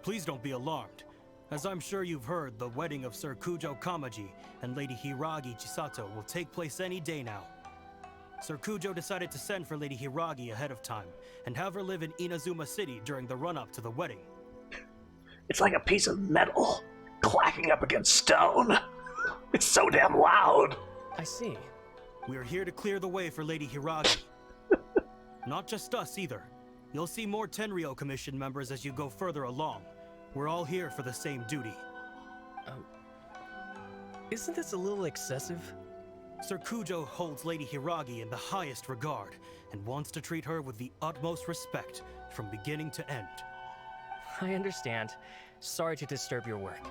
Speaker 19: please don't be alarmed. As I'm sure you've heard, the wedding of Sir Kujo Kamaji and Lady Hiragi Chisato will take place any day now. Sir Kujo decided to send for Lady Hiragi ahead of time, and have her live in Inazuma City during the run-up to the wedding.
Speaker 1: It's like a piece of metal clacking up against stone. It's so damn loud.
Speaker 5: I see.
Speaker 19: We are here to clear the way for Lady Hiragi. Not just us, either. You'll see more Tenryo Commission members as you go further along. We're all here for the same duty.
Speaker 5: Isn't this a little excessive?
Speaker 19: Sir Kujo holds Lady Hiragi in the highest regard, and wants to treat her with the utmost respect, from beginning to end.
Speaker 5: I understand. Sorry to disturb your work.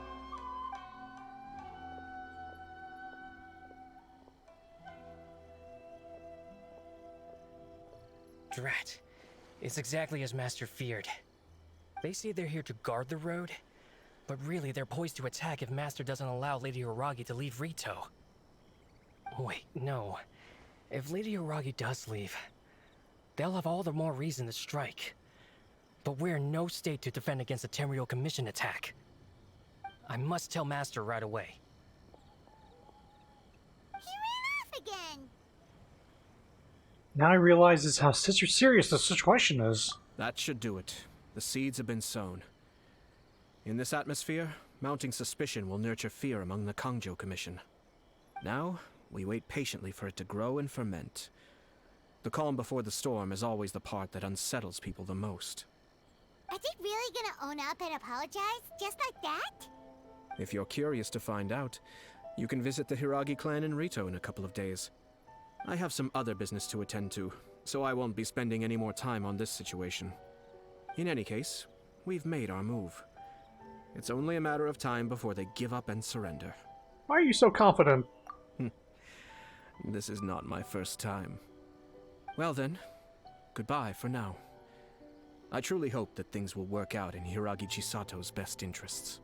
Speaker 5: Drat. It's exactly as Master feared. They say they're here to guard the road, but really they're poised to attack if Master doesn't allow Lady Hiragi to leave Rito. Wait, no. If Lady Hiragi does leave, they'll have all the more reason to strike. But we're in no state to defend against a Tenryou Commission attack. I must tell Master right away.
Speaker 2: He ran off again.
Speaker 1: Now I realize is how serious the situation is.
Speaker 3: That should do it. The seeds have been sown. In this atmosphere, mounting suspicion will nurture fear among the Kangjo Commission. Now, we wait patiently for it to grow and ferment. The calm before the storm is always the part that unsettles people the most.
Speaker 2: Are they really gonna own up and apologize, just like that?
Speaker 3: If you're curious to find out, you can visit the Hiragi clan in Rito in a couple of days. I have some other business to attend to, so I won't be spending any more time on this situation. In any case, we've made our move. It's only a matter of time before they give up and surrender.
Speaker 1: Why are you so confident?
Speaker 3: This is not my first time. Well then, goodbye for now. I truly hope that things will work out in Hiragi Chisato's best interests.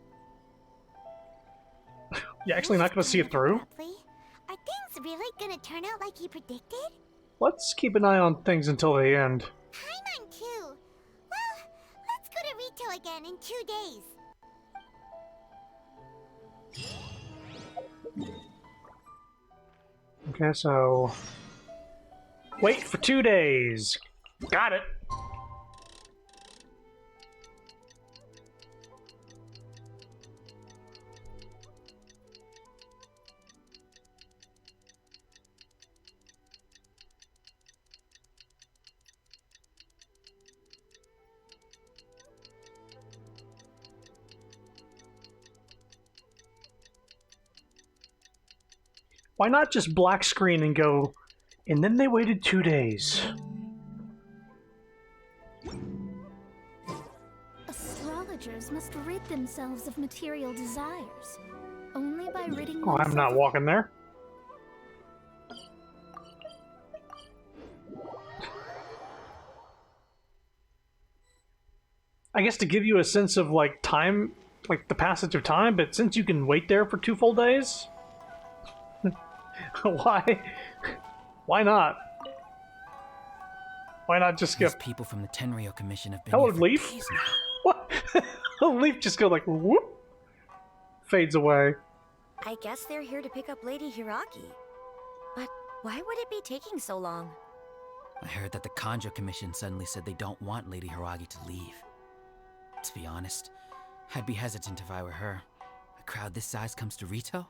Speaker 1: You actually not going to see it through?
Speaker 2: Are things really gonna turn out like he predicted?
Speaker 1: Let's keep an eye on things until the end.
Speaker 2: Paimon too. Well, let's go to Rito again in 2 days.
Speaker 1: Okay, so... Wait for 2 days. Got it. Why not just black screen and go, and then they waited 2 days?
Speaker 20: Astrologers must rid themselves of material desires. Only by ridding
Speaker 1: Oh, I'm not walking there. I guess to give you a sense of, like, time, like the passage of time, but since you can wait there for 2 full days... Why not? Why not just skip?
Speaker 21: These people from the Tenryou Commission have been
Speaker 1: Hello,
Speaker 21: here for
Speaker 1: Leaf.
Speaker 21: days now.
Speaker 1: What? Leaf just go like whoop, fades away.
Speaker 13: I guess they're here to pick up Lady Hiragi. But why would it be taking so long?
Speaker 21: I heard that the Kanjo Commission suddenly said they don't want Lady Hiragi to leave. To be honest, I'd be hesitant if I were her. A crowd this size comes to Rito?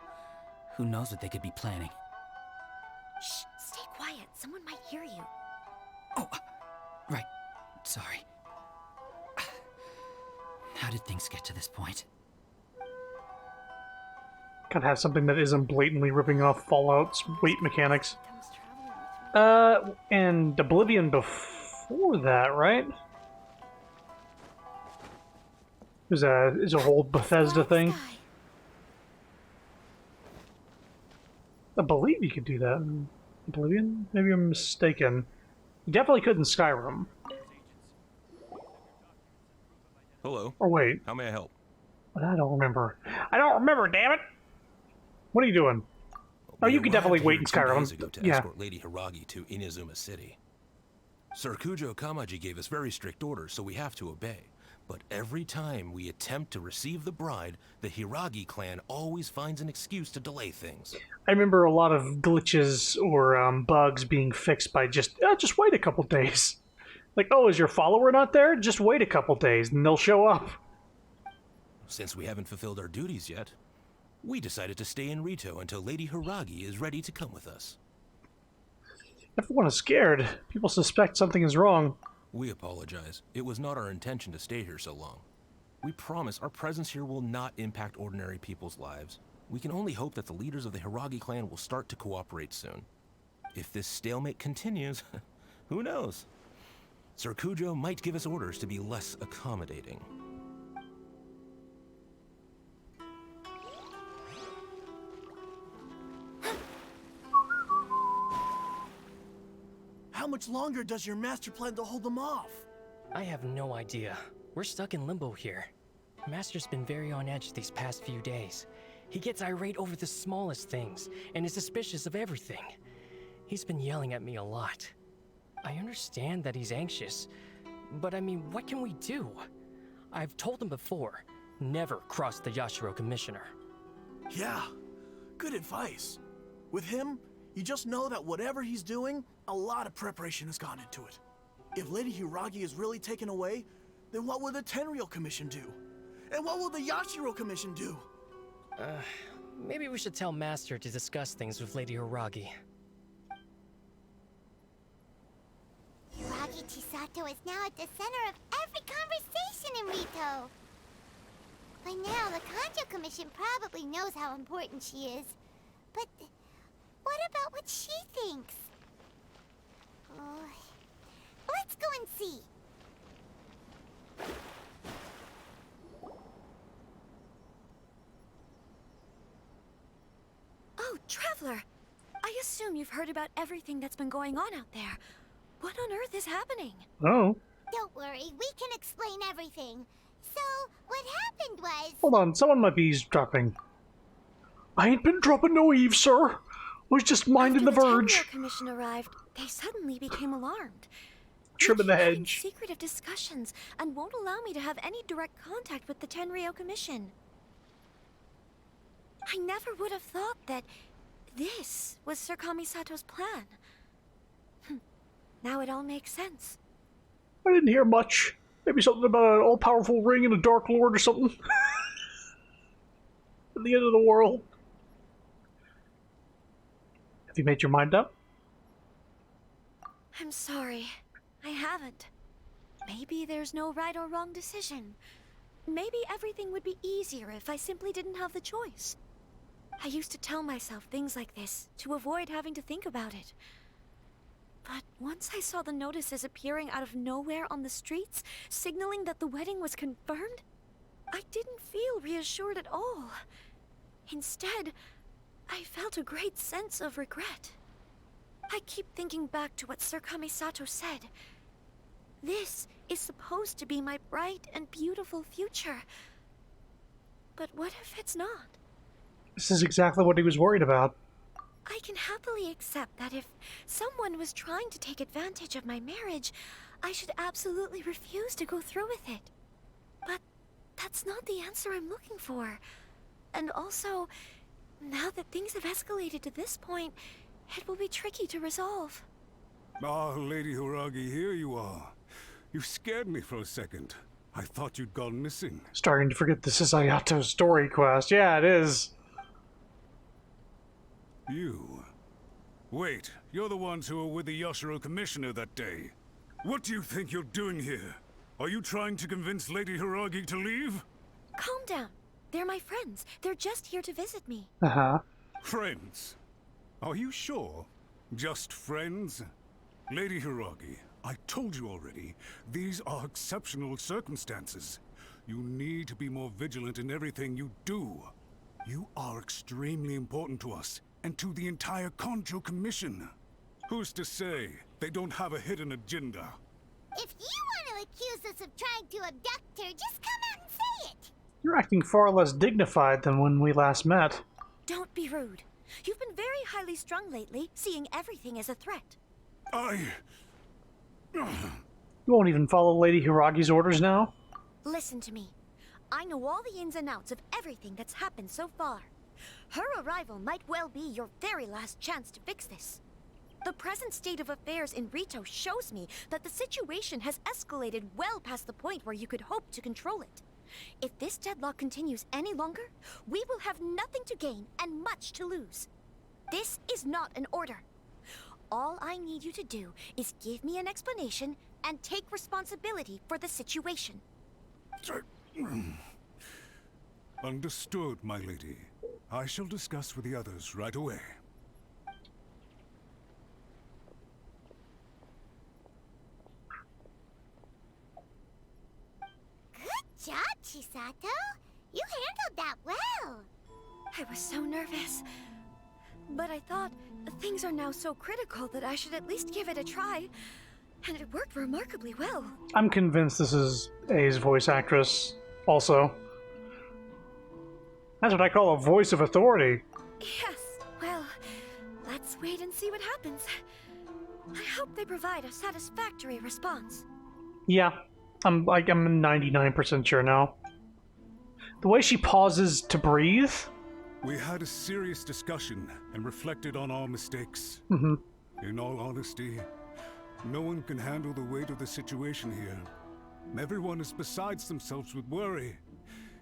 Speaker 21: Who knows what they could be planning?
Speaker 13: Shh, stay quiet. Someone might hear you.
Speaker 21: Oh, right. Sorry. How did things get to this point?
Speaker 1: Gotta have something that isn't blatantly ripping off Fallout's weight mechanics. And Oblivion before that, right? Is a whole Bethesda thing. I believe you could do that in Oblivion? Maybe I'm mistaken. You definitely could in Skyrim.
Speaker 22: Hello.
Speaker 1: Or wait.
Speaker 22: How may I help?
Speaker 1: But I don't remember. I don't remember, damn it! What are you doing? Oh, you could definitely wait in Skyrim.
Speaker 22: Days ago to escort Lady Hiragi to Inazuma City. Sir Kujo Kamaji gave us very strict orders, so we have to obey. But every time we attempt to receive the bride, the Hiragi clan always finds an excuse to delay things.
Speaker 1: I remember a lot of glitches or bugs being fixed by just wait a couple days. Like, oh, is your follower not there? Just wait a couple days and they'll show up.
Speaker 22: Since we haven't fulfilled our duties yet, we decided to stay in Rito until Lady Hiragi is ready to come with us.
Speaker 1: Everyone is scared. People suspect something is wrong.
Speaker 22: We apologize. It was not our intention to stay here so long. We promise our presence here will not impact ordinary people's lives. We can only hope that the leaders of the Hiragi clan will start to cooperate soon. If this stalemate continues, who knows? Sir Kujo might give us orders to be less accommodating.
Speaker 15: How
Speaker 9: much longer does your master plan to hold them off?
Speaker 5: I have no idea. We're stuck in limbo here. Master's been very on edge these past few days. He gets irate over the smallest things, and is suspicious of everything. He's been yelling at me a lot. I understand that he's anxious, but I mean, what can we do? I've told him before, never cross the Yashiro Commissioner.
Speaker 9: Yeah, good advice. With him, you just know that whatever he's doing, a lot of preparation has gone into it. If Lady Hiragi is really taken away, then what will the Tenryou Commission do? And what will the Yashiro Commission do?
Speaker 5: Maybe we should tell Master to discuss things with Lady Hiragi.
Speaker 2: Hiragi Chisato is now at the center of every conversation in Rito. By now, the Kanjo Commission probably knows how important she is. But what about what she thinks? Oh, let's go and see.
Speaker 13: Oh, Traveler! I assume you've heard about everything that's been going on out there. What on earth is happening?
Speaker 1: Oh.
Speaker 2: Don't worry, we can explain everything. So, what happened was...
Speaker 1: Hold on, someone might be eavesdropping. I ain't been dropping no eave, sir. Was just minding the verge.
Speaker 13: After the Tenryou Commission arrived, they suddenly became alarmed.
Speaker 1: Trimming the
Speaker 13: They're having
Speaker 1: hedge.
Speaker 13: secretive discussions and won't allow me to have any direct contact with the Tenryou Commission. I never would have thought that this was Sir Kamisato's plan. Now it all makes sense.
Speaker 1: I didn't hear much. Maybe something about an all-powerful ring and a Dark Lord or something. At the end of the world. Have you made your mind up?
Speaker 13: I'm sorry. I haven't. Maybe there's no right or wrong decision. Maybe everything would be easier if I simply didn't have the choice. I used to tell myself things like this to avoid having to think about it. But once I saw the notices appearing out of nowhere on the streets, signaling that the wedding was confirmed, I didn't feel reassured at all. Instead, I felt a great sense of regret. I keep thinking back to what Sir Kamisato said. This is supposed to be my bright and beautiful future. But what if it's not?
Speaker 1: This is exactly what he was worried about.
Speaker 13: I can happily accept that if someone was trying to take advantage of my marriage, I should absolutely refuse to go through with it. But that's not the answer I'm looking for. And also, now that things have escalated to this point, it will be tricky to resolve.
Speaker 8: Ah, Lady Hiragi, here you are. You scared me for a second. I thought you'd gone missing.
Speaker 1: Starting to forget this is Ayato's story quest. Yeah, it is.
Speaker 8: You? Wait, you're the ones who were with the Yashiro Commissioner that day. What do you think you're doing here? Are you trying to convince Lady Hiragi to leave?
Speaker 13: Calm down. They're my friends. They're just here to visit me.
Speaker 1: Uh-huh.
Speaker 8: Friends? Are you sure? Just friends? Lady Hiragi, I told you already, these are exceptional circumstances. You need to be more vigilant in everything you do. You are extremely important to us, and to the entire Kanjo Commission. Who's to say they don't have a hidden agenda?
Speaker 2: If you want to accuse us of trying to abduct her, just come out and say it!
Speaker 1: You're acting far less dignified than when we last met.
Speaker 13: Don't be rude. You've been very highly strung lately, seeing everything as a threat.
Speaker 1: You won't even follow Lady Hiragi's orders now?
Speaker 13: Listen to me. I know all the ins and outs of everything that's happened so far. Her arrival might well be your very last chance to fix this. The present state of affairs in Rito shows me that the situation has escalated well past the point where you could hope to control it. If this deadlock continues any longer, we will have nothing to gain and much to lose. This is not an order. All I need you to do is give me an explanation and take responsibility for the situation.
Speaker 8: Understood, my lady. I shall discuss with the others right away.
Speaker 2: Good job, Chisato. You handled that well.
Speaker 13: I was so nervous. But I thought things are now so critical that I should at least give it a try. And it worked remarkably well.
Speaker 1: I'm convinced this is A's voice actress, also. That's what I call a voice of authority.
Speaker 13: Yes, well, let's wait and see what happens. I hope they provide a satisfactory response.
Speaker 1: Yeah, I'm 99% sure now. The way she pauses to breathe.
Speaker 8: We had a serious discussion and reflected on our mistakes.
Speaker 1: Mm-hmm.
Speaker 8: In all honesty, no one can handle the weight of the situation here. Everyone is beside themselves with worry.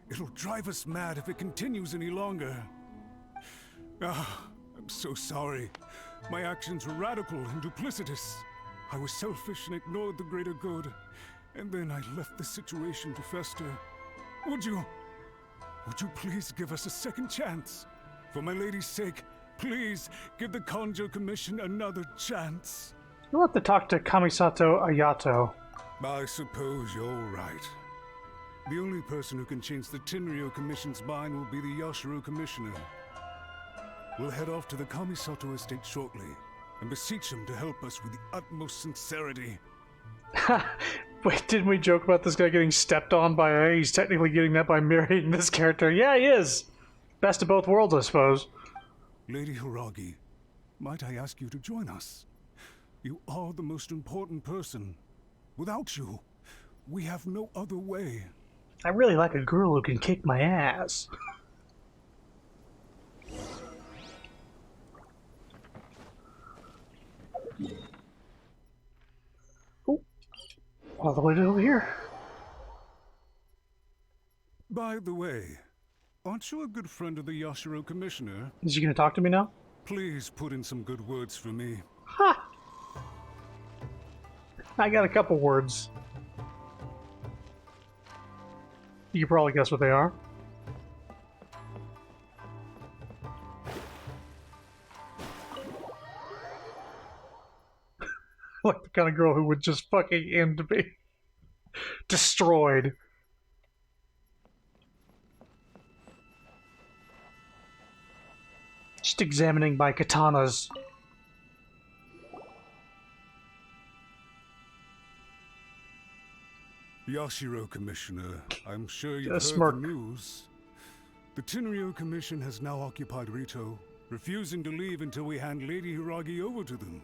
Speaker 8: It'll drive us mad if it continues any longer. I'm so sorry. My actions were radical and duplicitous. I was selfish and ignored the greater good. And then I left the situation to fester. Would you please give us a second chance? For my lady's sake, please give the Kanjo Commission another chance.
Speaker 1: You'll have to talk to Kamisato Ayato.
Speaker 8: I suppose you're right. The only person who can change the Tenryou Commission's mind will be the Yashiro Commissioner. We'll head off to the Kamisato estate shortly and beseech him to help us with the utmost sincerity.
Speaker 1: Wait, didn't we joke about this guy getting stepped on by A? He's technically getting that by marrying this character. Yeah, he is! Best of both worlds, I suppose.
Speaker 8: Lady Hiragi, might I ask you to join us? You are the most important person. Without you, we have no other way.
Speaker 1: I really like a girl who can kick my ass. Oh, all the way to over here.
Speaker 8: By the way, aren't you a good friend of the Yashiro Commissioner?
Speaker 1: Is he gonna talk to me now?
Speaker 8: Please put in some good words for me.
Speaker 1: Ha! I got a couple words. You can probably guess what they are. Like the kind of girl who would just fucking end to be destroyed. Just examining my katanas.
Speaker 8: Yashiro Commissioner, I'm sure you've
Speaker 1: A
Speaker 8: heard
Speaker 1: smirk.
Speaker 8: the news. The Tenryou Commission has now occupied Rito, refusing to leave until we hand Lady Hiragi over to them.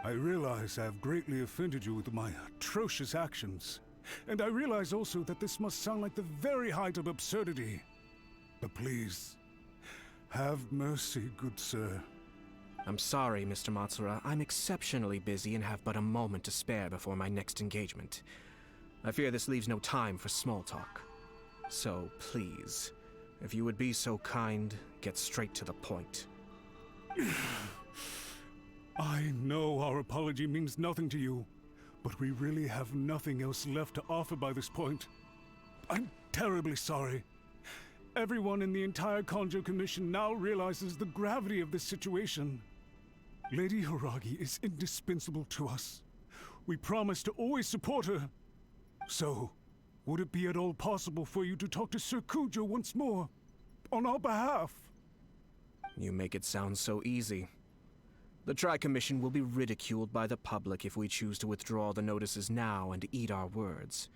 Speaker 8: I realize I have greatly offended you with my atrocious actions, and I realize also that this must sound like the very height of absurdity. But please, have mercy, good sir.
Speaker 3: I'm sorry, Mr. Matsura. I'm exceptionally busy and have but a moment to spare before my next engagement. I fear this leaves no time for small talk. So, please, if you would be so kind, get straight to the point.
Speaker 8: I know our apology means nothing to you, but we really have nothing else left to offer by this point. I'm terribly sorry. Everyone in the entire Kanjo Commission now realizes the gravity of this situation. Lady Hiragi is indispensable to us. We promise to always support her. So, would it be at all possible for you to talk to Sir Kujo once more, on our behalf?
Speaker 3: You make it sound so easy. The Tri-Commission will be ridiculed by the public if we choose to withdraw the notices now and eat our words.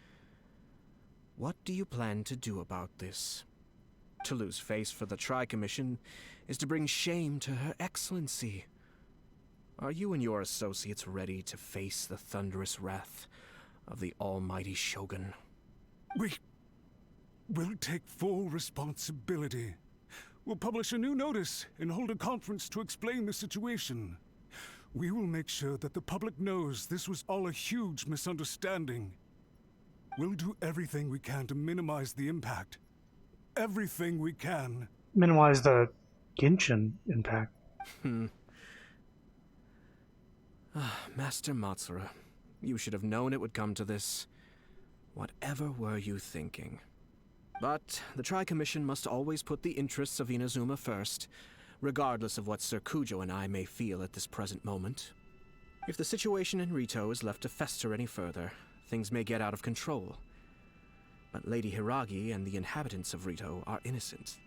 Speaker 3: What do you plan to do about this? To lose face for the Tri-Commission is to bring shame to Her Excellency. Are you and your associates ready to face the thunderous wrath of the almighty Shogun?
Speaker 8: We'll take full responsibility. We'll publish a new notice and hold a conference to explain the situation. We will make sure that the public knows this was all a huge misunderstanding. We'll do everything we can to minimize the impact. Everything we can.
Speaker 1: Minimize the Genshin impact.
Speaker 3: Master Matsura, you should have known it would come to this. Whatever were you thinking? But the Tri-Commission must always put the interests of Inazuma first, regardless of what Sir Kujo and I may feel at this present moment. If the situation in Rito is left to fester any further, things may get out of control. But Lady Hiragi and the inhabitants of Rito are innocent.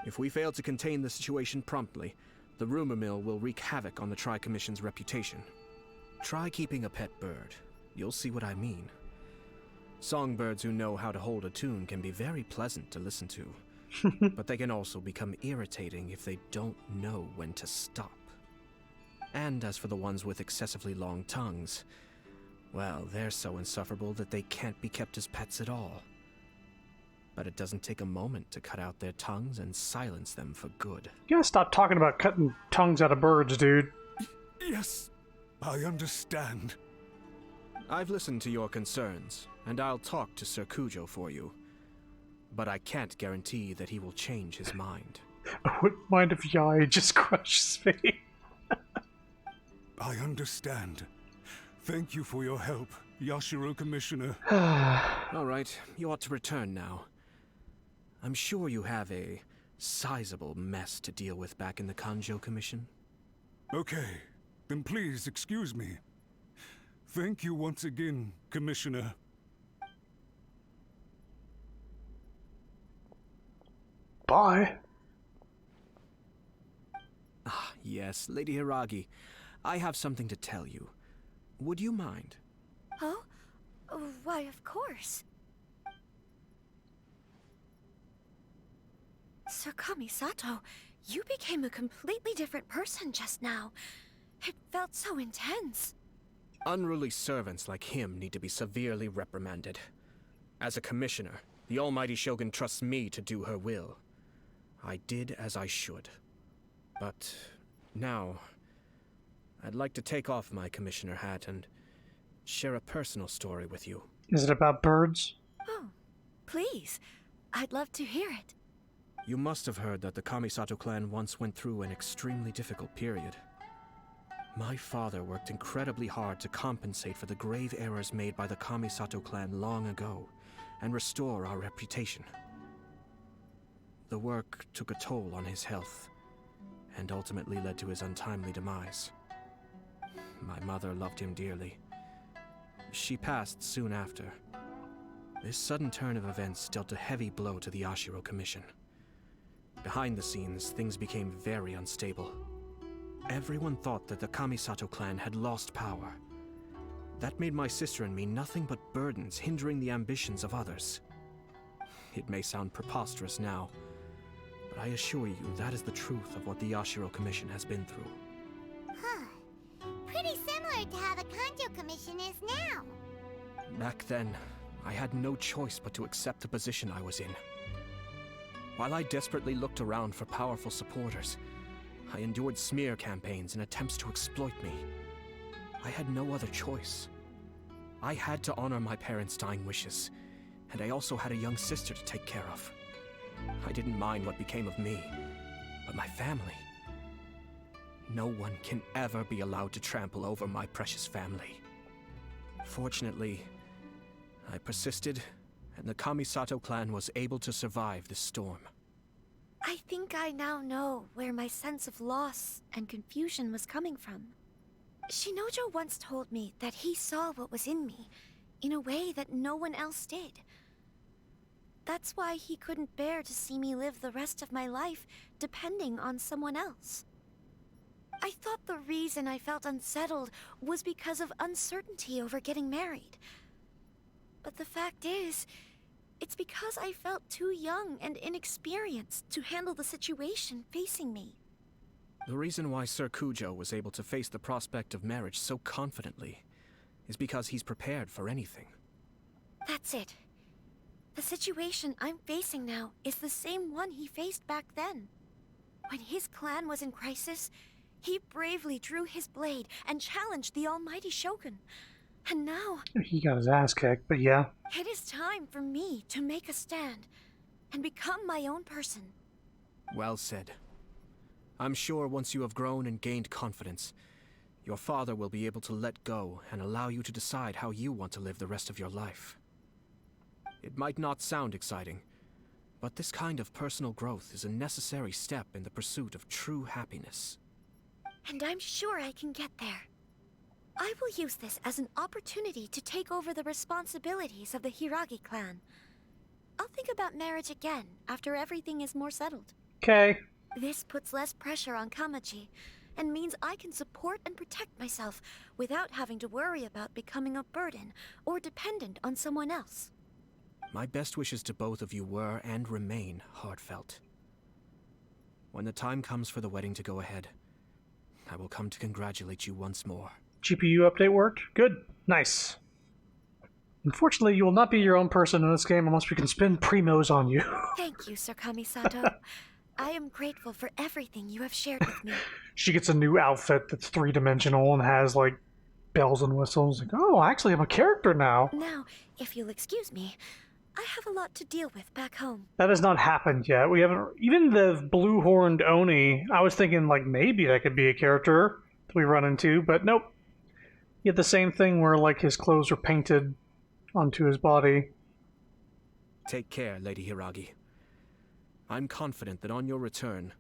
Speaker 3: If we fail to contain the situation promptly, the rumor mill will wreak havoc on the Tri-Commission's reputation. Try keeping a pet bird. You'll see what I mean. Songbirds who know how to hold a tune can be very pleasant to listen to, but they can also become irritating if they don't know when to stop. And as for the ones with excessively long tongues, well, they're so insufferable that they can't be kept as pets at all. But it doesn't take a moment to cut out their tongues and silence them for good.
Speaker 1: You gotta stop talking about cutting tongues out of birds, dude.
Speaker 8: Yes, I understand.
Speaker 3: I've listened to your concerns, and I'll talk to Sir Kujo for you. But I can't guarantee that he will change his mind.
Speaker 1: I wouldn't mind if Yai just crushes me.
Speaker 8: I understand. Thank you for your help, Yashiro Commissioner.
Speaker 3: All right, you ought to return now. I'm sure you have a sizable mess to deal with back in the Kanjo Commission.
Speaker 8: Okay, then please excuse me. Thank you once again, Commissioner.
Speaker 1: Bye.
Speaker 3: Ah, yes, Lady Hiragi. I have something to tell you. Would you mind?
Speaker 13: Oh? Why, of course. Sir Kamisato, you became a completely different person just now. It felt so intense.
Speaker 3: Unruly servants like him need to be severely reprimanded. As a commissioner, the almighty Shogun trusts me to do her will. I did as I should. But now, I'd like to take off my commissioner hat and share a personal story with you.
Speaker 1: Is it about birds?
Speaker 13: Oh, please. I'd love to hear it.
Speaker 3: You must have heard that the Kamisato clan once went through an extremely difficult period. My father worked incredibly hard to compensate for the grave errors made by the Kamisato clan long ago and restore our reputation. The work took a toll on his health and ultimately led to his untimely demise. My mother loved him dearly. She passed soon after. This sudden turn of events dealt a heavy blow to the Yashiro Commission. Behind the scenes, things became very unstable. Everyone thought that the Kamisato clan had lost power. That made my sister and me nothing but burdens, hindering the ambitions of others. It may sound preposterous now, but I assure you that is the truth of what the Yashiro Commission has been through.
Speaker 2: Huh. Pretty similar to how the Kanjo Commission is now.
Speaker 3: Back then, I had no choice but to accept the position I was in. While I desperately looked around for powerful supporters, I endured smear campaigns and attempts to exploit me. I had no other choice. I had to honor my parents' dying wishes, and I also had a young sister to take care of. I didn't mind what became of me, but my family. No one can ever be allowed to trample over my precious family. Fortunately, I persisted, and the Kamisato clan was able to survive this storm.
Speaker 13: I think I now know where my sense of loss and confusion was coming from. Shinojo once told me that he saw what was in me, in a way that no one else did. That's why he couldn't bear to see me live the rest of my life depending on someone else. I thought the reason I felt unsettled was because of uncertainty over getting married. But the fact is, it's because I felt too young and inexperienced to handle the situation facing me.
Speaker 3: The reason why Sir Kujo was able to face the prospect of marriage so confidently is because he's prepared for anything.
Speaker 13: That's it. The situation I'm facing now is the same one he faced back then. When his clan was in crisis, he bravely drew his blade and challenged the almighty Shogun. And now...
Speaker 1: He got his ass kicked, but yeah.
Speaker 13: It is time for me to make a stand and become my own person.
Speaker 3: Well said. I'm sure once you have grown and gained confidence, your father will be able to let go and allow you to decide how you want to live the rest of your life. It might not sound exciting, but this kind of personal growth is a necessary step in the pursuit of true happiness.
Speaker 13: And I'm sure I can get there. I will use this as an opportunity to take over the responsibilities of the Hiragi clan. I'll think about marriage again after everything is more settled.
Speaker 1: Okay.
Speaker 13: This puts less pressure on Kamaji, and means I can support and protect myself without having to worry about becoming a burden or dependent on someone else.
Speaker 3: My best wishes to both of you were and remain heartfelt. When the time comes for the wedding to go ahead, I will come to congratulate you once more.
Speaker 1: GPU update worked? Good. Nice. Unfortunately, you will not be your own person in this game unless we can spin primos on you.
Speaker 13: Thank you, Sir Kamisato. I am grateful for everything you have shared with me.
Speaker 1: She gets a new outfit that's three-dimensional and has, like, bells and whistles. Like, oh, actually, I'm a character now.
Speaker 13: Now, if you'll excuse me, I have a lot to deal with back home.
Speaker 1: That has not happened yet. We haven't... Even the blue-horned Oni, I was thinking, like, maybe that could be a character that we run into, but nope. He had the same thing where, like, his clothes were painted onto his body.
Speaker 3: Take care, Lady Hiragi. I'm confident that on your return,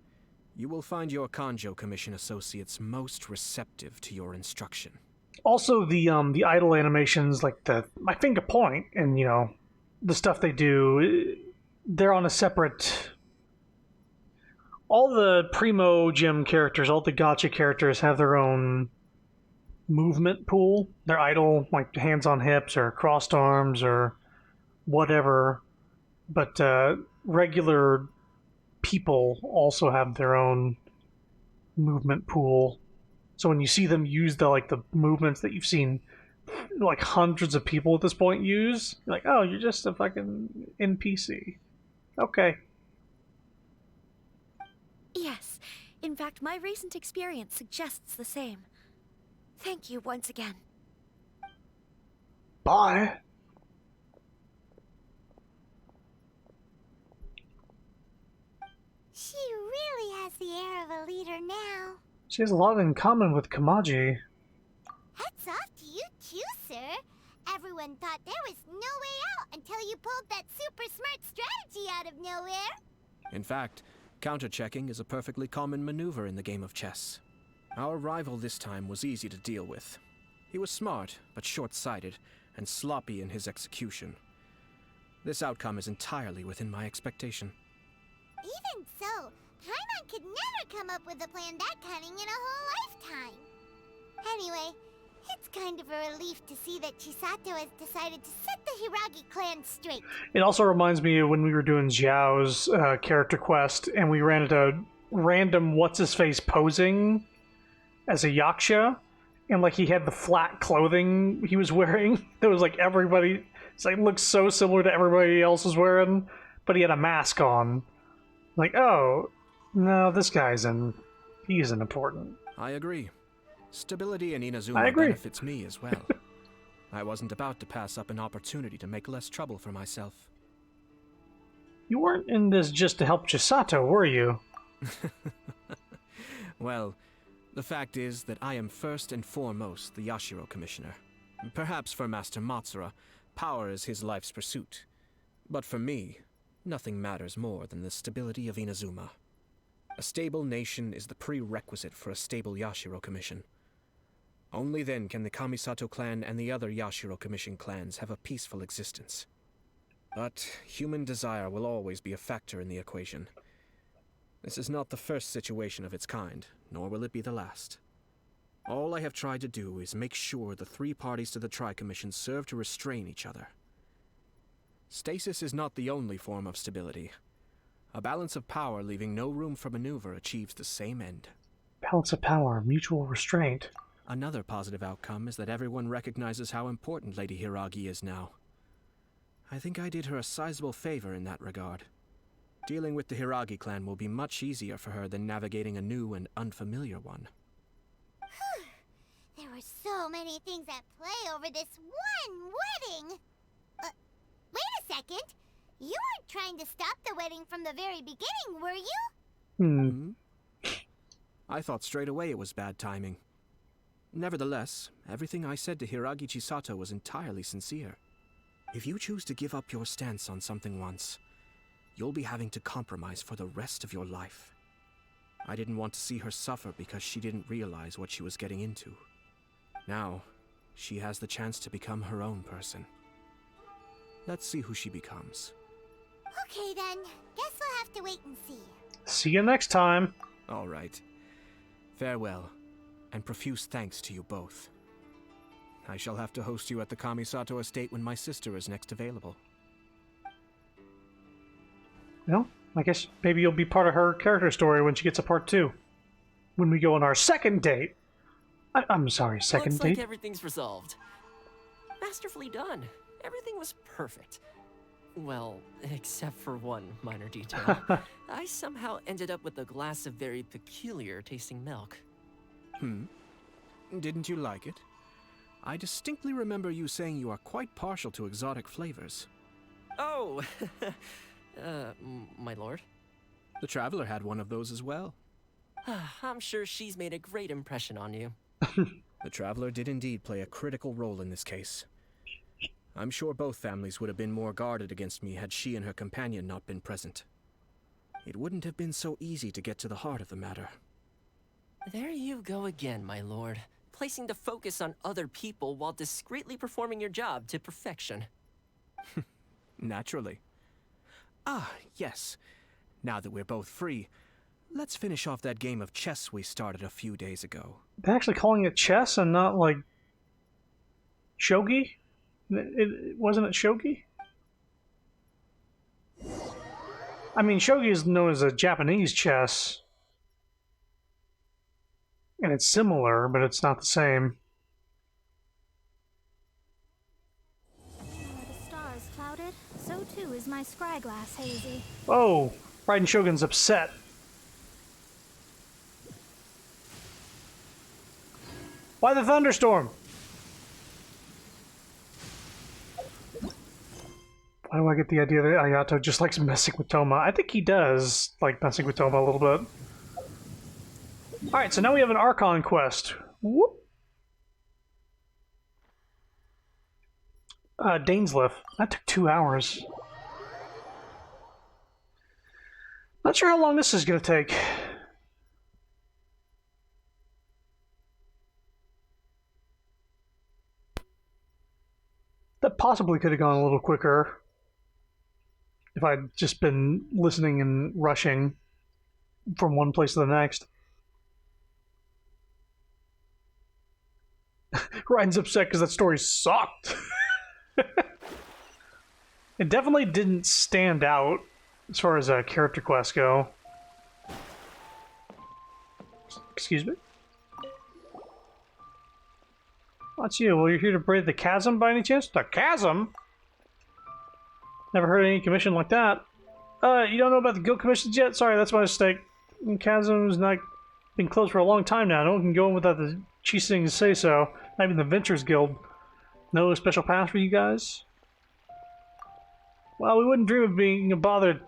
Speaker 3: you will find your Kanjo Commission associates most receptive to your instruction.
Speaker 1: Also, the idle animations, like my finger point, and, you know, the stuff they do, they're on a separate... All the Primo Gym characters, all the gacha characters have their own movement pool. They're idle, like hands on hips or crossed arms or whatever. But regular people also have their own movement pool. So when you see them use the movements that you've seen like hundreds of people at this point use, you're like, oh, you're just a fucking NPC. Okay.
Speaker 13: Yes. In fact, my recent experience suggests the same. Thank you once again.
Speaker 1: Bye.
Speaker 2: She really has the air of a leader now.
Speaker 1: She has a lot in common with Kamaji.
Speaker 2: Hats off to you too, sir. Everyone thought there was no way out until you pulled that super smart strategy out of nowhere.
Speaker 3: In fact, counter-checking is a perfectly common maneuver in the game of chess. Our rival this time was easy to deal with. He was smart, but short-sighted, and sloppy in his execution. This outcome is entirely within my expectation.
Speaker 2: Even so, Paimon could never come up with a plan that cunning in a whole lifetime. Anyway, it's kind of a relief to see that Chisato has decided to set the Hiragi clan straight.
Speaker 1: It also reminds me of when we were doing Xiao's character quest, and we ran into random what's-his-face posing as a yaksha, and like he had the flat clothing he was wearing. There was like everybody, it's like looked so similar to everybody else was wearing, but he had a mask on. Like, oh, no, this guy's he isn't important.
Speaker 3: I agree. Stability in Inazuma benefits me as well. I wasn't about to pass up an opportunity to make less trouble for myself.
Speaker 1: You weren't in this just to help Chisato, were you?
Speaker 3: Well, the fact is that I am first and foremost the Yashiro Commissioner. Perhaps for Master Matsura, power is his life's pursuit. But for me, nothing matters more than the stability of Inazuma. A stable nation is the prerequisite for a stable Yashiro Commission. Only then can the Kamisato clan and the other Yashiro Commission clans have a peaceful existence. But human desire will always be a factor in the equation. This is not the first situation of its kind, nor will it be the last. All I have tried to do is make sure the three parties to the Tri-Commission serve to restrain each other. Stasis is not the only form of stability. A balance of power leaving no room for maneuver achieves the same end.
Speaker 1: Balance of power, mutual restraint.
Speaker 3: Another positive outcome is that everyone recognizes how important Lady Hiragi is now. I think I did her a sizable favor in that regard. Dealing with the Hiragi clan will be much easier for her than navigating a new and unfamiliar one.
Speaker 2: There were so many things at play over this one wedding. Wait a second. You weren't trying to stop the wedding from the very beginning, were you?
Speaker 3: I thought straight away it was bad timing. Nevertheless, everything I said to Hiragi Chisato was entirely sincere. If you choose to give up your stance on something once, you'll be having to compromise for the rest of your life. I didn't want to see her suffer because she didn't realize what she was getting into. Now, she has the chance to become her own person. Let's see who she becomes.
Speaker 2: Okay then, guess we'll have to wait and see.
Speaker 1: See you next time.
Speaker 3: All right. Farewell, and profuse thanks to you both. I shall have to host you at the Kamisato estate when my sister is next available.
Speaker 1: Well, I guess maybe you'll be part of her character story when she gets a part 2. When we go on our second date. I'm sorry, second
Speaker 10: Looks
Speaker 1: date?
Speaker 10: like everything's resolved. Masterfully done. Everything was perfect. Well, except for one minor detail. I somehow ended up with a glass of very peculiar tasting milk.
Speaker 3: Didn't you like it? I distinctly remember you saying you are quite partial to exotic flavors.
Speaker 10: Oh, my lord?
Speaker 3: The Traveler had one of those as well.
Speaker 10: I'm sure she's made a great impression on you.
Speaker 3: The Traveler did indeed play a critical role in this case. I'm sure both families would have been more guarded against me had she and her companion not been present. It wouldn't have been so easy to get to the heart of the matter.
Speaker 10: There you go again, my lord. Placing the focus on other people while discreetly performing your job to perfection.
Speaker 3: Naturally. Ah, yes. Now that we're both free, let's finish off that game of chess we started a few days ago.
Speaker 1: They're actually calling it chess and not, like, shogi? Wasn't it shogi? I mean, shogi is known as a Japanese chess. And it's similar, but it's not the same.
Speaker 20: The stars clouded, so too is my scryglass hazy.
Speaker 1: Oh, Raiden Shogun's upset. Why the thunderstorm? Why do I get the idea that Ayato just likes messing with Toma? I think he does like messing with Toma a little bit. Alright, so now we have an Archon quest. Whoop. Dainsliff. That took 2 hours. Not sure how long this is going to take. That possibly could have gone a little quicker if I'd just been listening and rushing from one place to the next. Ryan's upset because that story sucked. It definitely didn't stand out as far as character quests go. Excuse me? What's you? Well, you're here to brave the chasm by any chance? The chasm? Never heard of any commission like that. You don't know about the guild commissions yet? Sorry, that's my mistake. Chasm's not been closed for a long time now. No one can go in without the Chising say so. Not even the Ventures Guild. No special pass for you guys? Well, we wouldn't dream of being a bother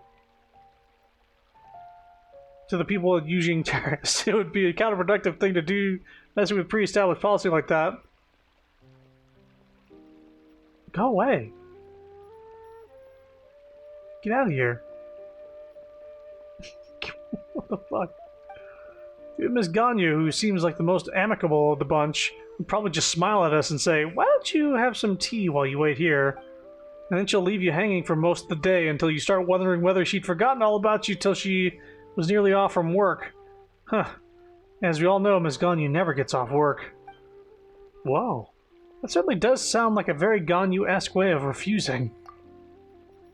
Speaker 1: to the people at Eugene Terrace. It would be a counterproductive thing to do, messing with pre-established policy like that. Go away. Get out of here. What the fuck? Miss Ganyu, who seems like the most amicable of the bunch, would probably just smile at us and say, "Why don't you have some tea while you wait here?" And then she'll leave you hanging for most of the day until you start wondering whether she'd forgotten all about you till she was nearly off from work. Huh. As we all know, Miss Ganyu never gets off work. Whoa. That certainly does sound like a very Ganyu-esque way of refusing.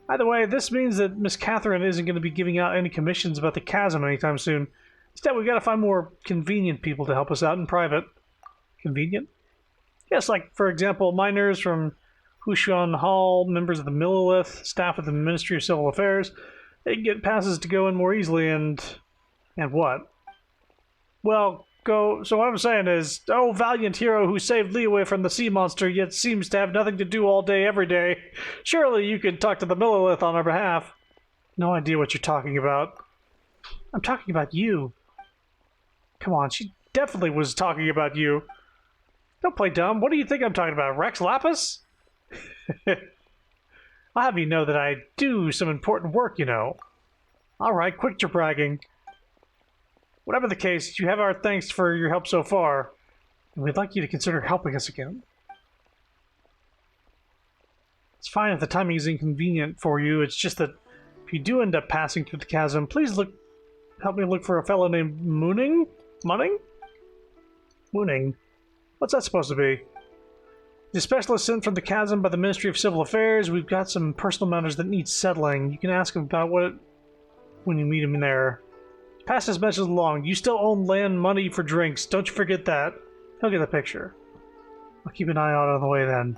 Speaker 1: Either way, this means that Miss Catherine isn't going to be giving out any commissions about the chasm anytime soon. Instead, we've got to find more convenient people to help us out in private. Convenient? Yes, like, for example, miners from Hushuan Hall, members of the Millilith, staff of the Ministry of Civil Affairs. They can get passes to go in more easily and what? Well, so what I'm saying is, oh, valiant hero who saved Lee away from the sea monster, yet seems to have nothing to do all day, every day. Surely you could talk to the Millilith on our behalf. No idea what you're talking about. I'm talking about you. Come on, she definitely was talking about you. Don't play dumb. What do you think I'm talking about, Rex Lapis? I'll have you know that I do some important work, you know. Alright, quit your bragging. Whatever the case, you have our thanks for your help so far, and we'd like you to consider helping us again. It's fine if the timing is inconvenient for you, it's just that if you do end up passing through the chasm, please look help me look for a fellow named Mooning? Munning? Mooning. What's that supposed to be? The specialist sent from the chasm by the Ministry of Civil Affairs. We've got some personal matters that need settling. You can ask him about what when you meet him in there. Pass this message along. You still own land money for drinks. Don't you forget that. He'll get the picture. I'll keep an eye out on the way then.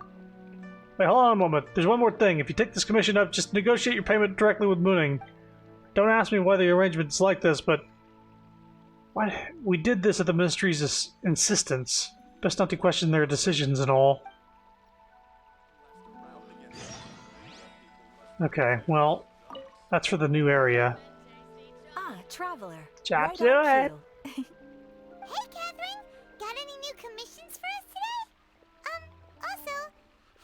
Speaker 1: Wait, hold on a moment. There's one more thing. If you take this commission up, just negotiate your payment directly with Mooning. Don't ask me why the arrangement's like this, but why we did this at the Ministry's insistence. Best not to question their decisions and all. Okay, well, that's for the new area.
Speaker 17: Ah, traveler.
Speaker 1: Chop
Speaker 17: Right
Speaker 1: to
Speaker 17: on
Speaker 1: it.
Speaker 17: cue.
Speaker 2: Hey, Catherine! Got any new commissions for us today? Also,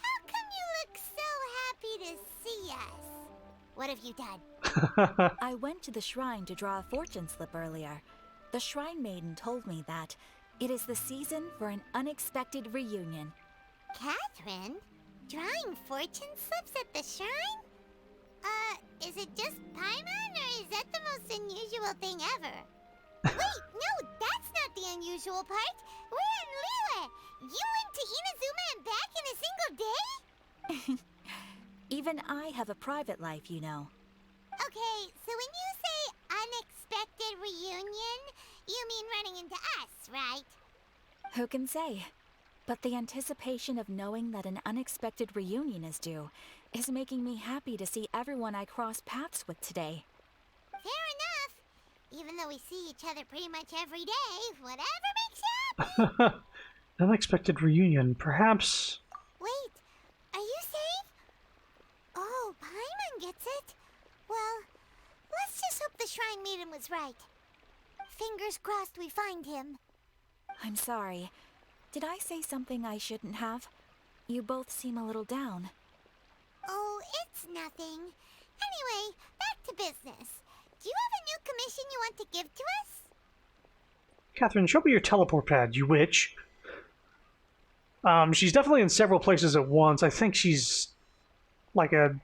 Speaker 2: how come you look so happy to see us? What have you done?
Speaker 17: I went to the shrine to draw a fortune slip earlier. The shrine maiden told me that it is the season for an unexpected reunion.
Speaker 2: Catherine? Drawing fortune slips at the shrine? Is it just Paimon, or is that the most unusual thing ever? Wait, no, that's not the unusual part. We're in Liyue. You went to Inazuma and back in a single day?
Speaker 17: Even I have a private life, you know.
Speaker 2: Okay, so when you say unexpected reunion, you mean running into us, right?
Speaker 17: Who can say? But the anticipation of knowing that an unexpected reunion is due is making me happy to see everyone I cross paths with today.
Speaker 2: Fair enough. Even though we see each other pretty much every day, whatever makes you happy.
Speaker 1: Unexpected reunion, perhaps.
Speaker 2: Wait, are you safe? Oh, Paimon gets it. Well, let's just hope the Shrine Maiden was right. Fingers crossed we find him.
Speaker 17: I'm sorry. Did I say something I shouldn't have? You both seem a little down.
Speaker 2: Oh, it's nothing. Anyway, back to business. Do you have a new commission you want to give to us?
Speaker 1: Catherine, show me your teleport pad, you witch. She's definitely in several places at once. I think she's like a...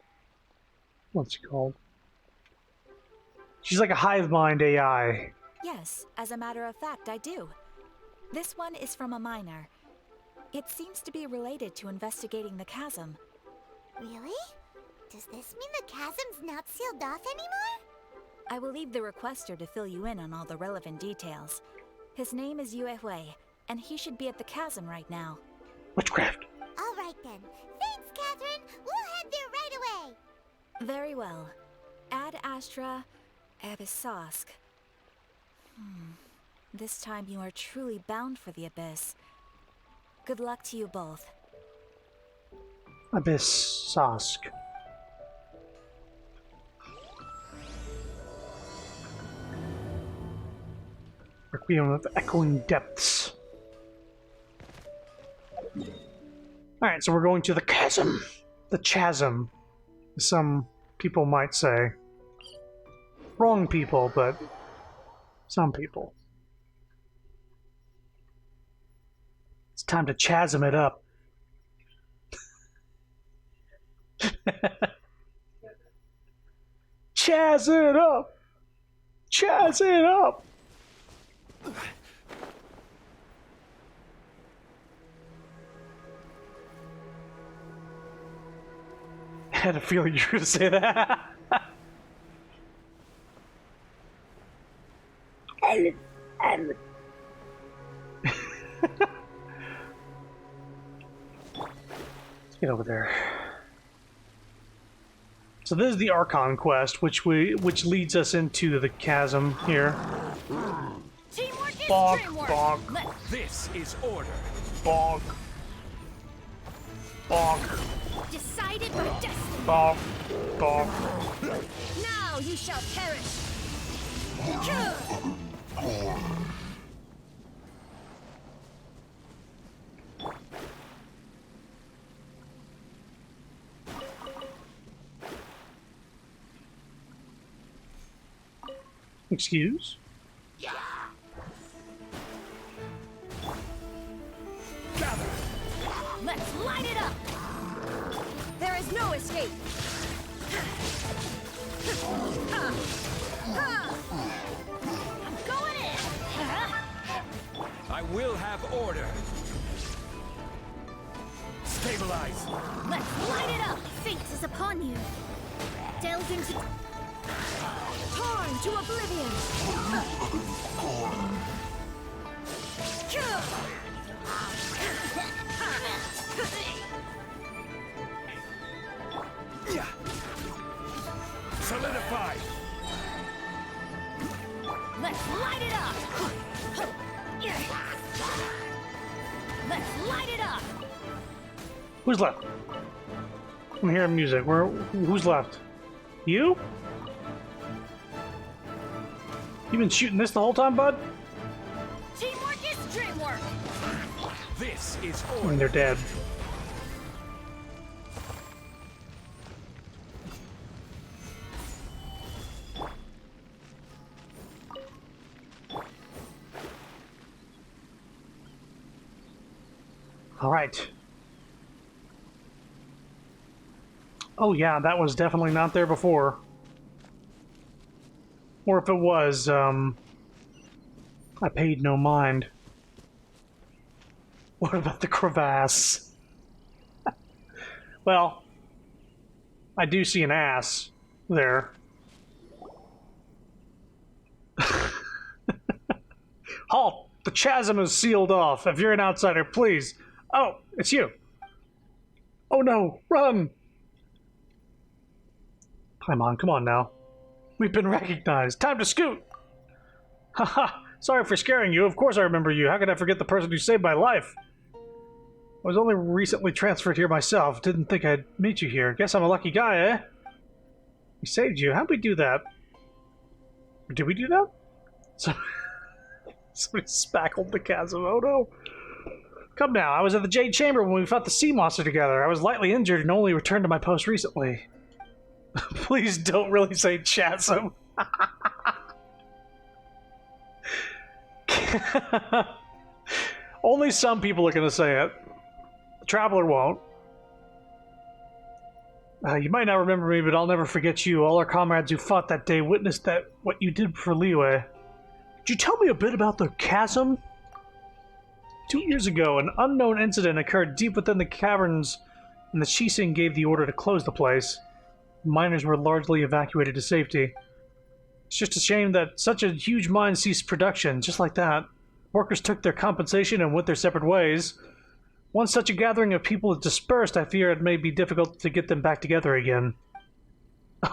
Speaker 1: what's it called? She's like a hive mind AI.
Speaker 17: Yes, as a matter of fact, I do. This one is from a miner. It seems to be related to investigating the chasm.
Speaker 2: Really? Does this mean the chasm's not sealed off anymore?
Speaker 17: I will leave the requester to fill you in on all the relevant details. His name is Yue Hui, and he should be at the chasm right now.
Speaker 1: Witchcraft.
Speaker 2: All right then. Thanks, Catherine. We'll head there right away.
Speaker 17: Very well. Ad Astra Abyssosk. This time you are truly bound for the Abyss. Good luck to you both.
Speaker 1: Abyssosk. Requiem of Echoing Depths. Alright, so we're going to the chasm. The chasm. Some people might say. Wrong people, but some people. It's time to chasm it up. Chaz it up! Chaz it up! I had a feeling you were going to say that. Let's get over there. So this is the Archon quest, which leads us into the chasm here.
Speaker 15: Teamwork is
Speaker 1: Bonk,
Speaker 15: teamwork.
Speaker 1: bonk.
Speaker 15: This is order.
Speaker 1: Bonk. Bonk.
Speaker 15: Decided by destiny.
Speaker 1: Bonk. Bonk.
Speaker 15: Now you shall perish.
Speaker 1: Excuse?
Speaker 15: Let's light it up. There is no escape. will have order. Stabilize.
Speaker 20: Let's light it up! Fate is upon you. Delve into... Torn to oblivion!
Speaker 15: Solidify.
Speaker 20: Let's light it up! Let's light it up!
Speaker 1: Who's left? I'm hearing music. Who's left? You? You been shooting this the whole time, bud?
Speaker 20: Teamwork is dreamwork!
Speaker 15: This is
Speaker 1: I mean, they're dead. All right. Oh yeah, that was definitely not there before. Or if it was, I paid no mind. What about the crevasse? Well, I do see an ass there. Halt! The chasm is sealed off. If you're an outsider, please. Oh, it's you. Oh no, run! Paimon, come on now. We've been recognized. Time to scoot! Haha, sorry for scaring you. Of course I remember you. How could I forget the person who saved my life? I was only recently transferred here myself. Didn't think I'd meet you here. Guess I'm a lucky guy, eh? We saved you. How'd we do that? Did we do that? So somebody spackled the chasm. Oh no. Come now, I was at the Jade Chamber when we fought the sea monster together. I was lightly injured and only returned to my post recently. Please don't really say chasm. Only some people are going to say it. The Traveler won't. You might not remember me, but I'll never forget you. All our comrades who fought that day witnessed what you did for Liyue. Could you tell me a bit about the chasm? 2 years ago, an unknown incident occurred deep within the caverns, and the Shising gave the order to close the place. Miners were largely evacuated to safety. It's just a shame that such a huge mine ceased production, just like that. Workers took their compensation and went their separate ways. Once such a gathering of people is dispersed, I fear it may be difficult to get them back together again.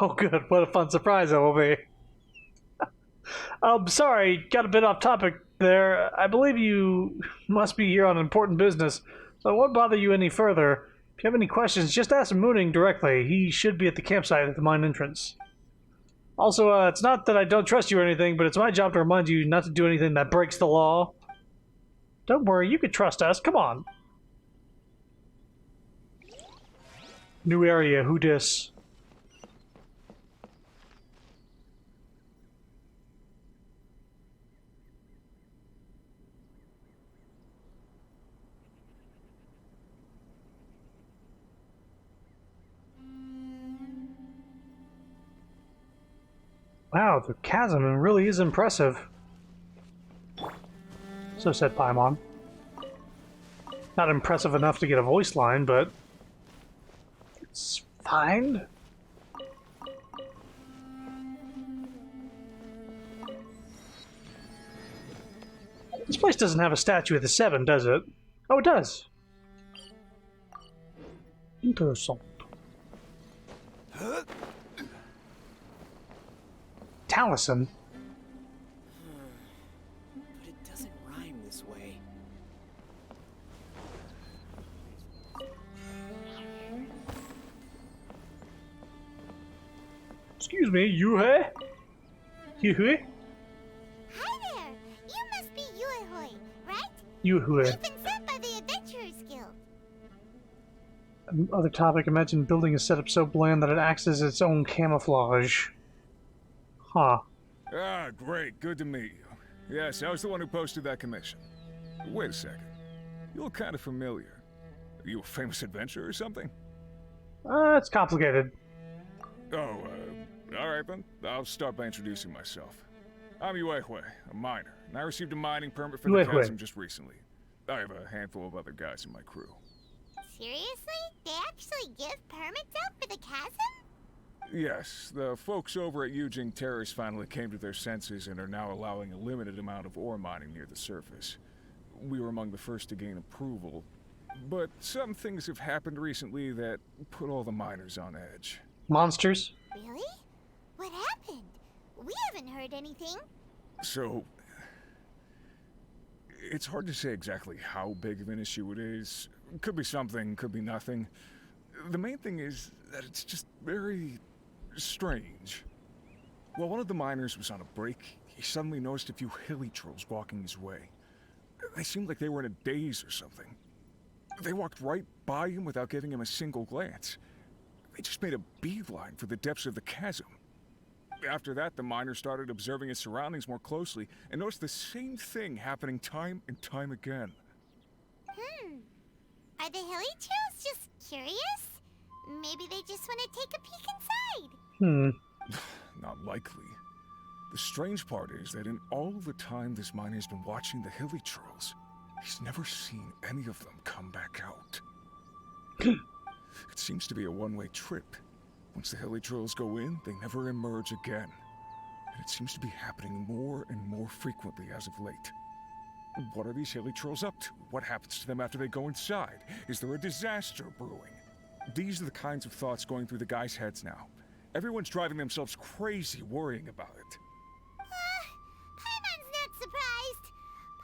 Speaker 1: Oh good, what a fun surprise that will be. Sorry, got a bit off topic there. I believe you must be here on important business, so I won't bother you any further. If you have any questions, just ask Mooning directly. He should be at the campsite at the mine entrance. Also, it's not that I don't trust you or anything, but it's my job to remind you not to do anything that breaks the law. Don't worry, you can trust us. Come on. New area, who dis? Wow, the chasm really is impressive. So said Paimon. Not impressive enough to get a voice line, but it's fine. This place doesn't have a statue of the Seven, does it? Oh, it does. Interesting. Taliesin.
Speaker 10: But it doesn't rhyme this way.
Speaker 1: Excuse me, Yuhe? Yuhe?
Speaker 2: Hi there! You must be Yuehoi, right?
Speaker 1: Yuhe.
Speaker 2: We've been sent by the Adventurers Guild.
Speaker 1: Other topic, imagine building a setup so bland that it acts as its own camouflage. Huh.
Speaker 6: Ah, great. Good to meet you. Yes, I was the one who posted that commission. Wait a second. You look kind of familiar. Are you a famous adventurer or something?
Speaker 1: It's complicated.
Speaker 6: Oh, alright then. I'll start by introducing myself. I'm Yuehue, a miner, and I received a mining permit for the
Speaker 1: Yuehue.
Speaker 6: chasm just recently. I have a handful of other guys in my crew.
Speaker 2: Seriously? They actually give permits out for the chasm?
Speaker 6: Yes, the folks over at Yujing Terrace finally came to their senses and are now allowing a limited amount of ore mining near the surface. We were among the first to gain approval, but some things have happened recently that put all the miners on edge.
Speaker 1: Monsters?
Speaker 2: Really? What happened? We haven't heard anything.
Speaker 6: So, it's hard to say exactly how big of an issue it is. Could be something, could be nothing. The main thing is that it's just very strange. While one of the miners was on a break, he suddenly noticed a few hilly trolls walking his way. They seemed like they were in a daze or something. They walked right by him without giving him a single glance. They just made a beeline for the depths of the chasm. After that, the miner started observing his surroundings more closely and noticed the same thing happening time and time again.
Speaker 2: Are the hilly trolls just curious? Maybe they just want to take a peek inside.
Speaker 6: Not likely. The strange part is that in all the time this miner's been watching the hilly trolls, he's never seen any of them come back out. It seems to be a one-way trip. Once the hilly trolls go in, they never emerge again. And it seems to be happening more and more frequently as of late. What are these hilly trolls up to? What happens to them after they go inside? Is there a disaster brewing? These are the kinds of thoughts going through the guys' heads now. Everyone's driving themselves crazy worrying about it.
Speaker 2: Paimon's not surprised.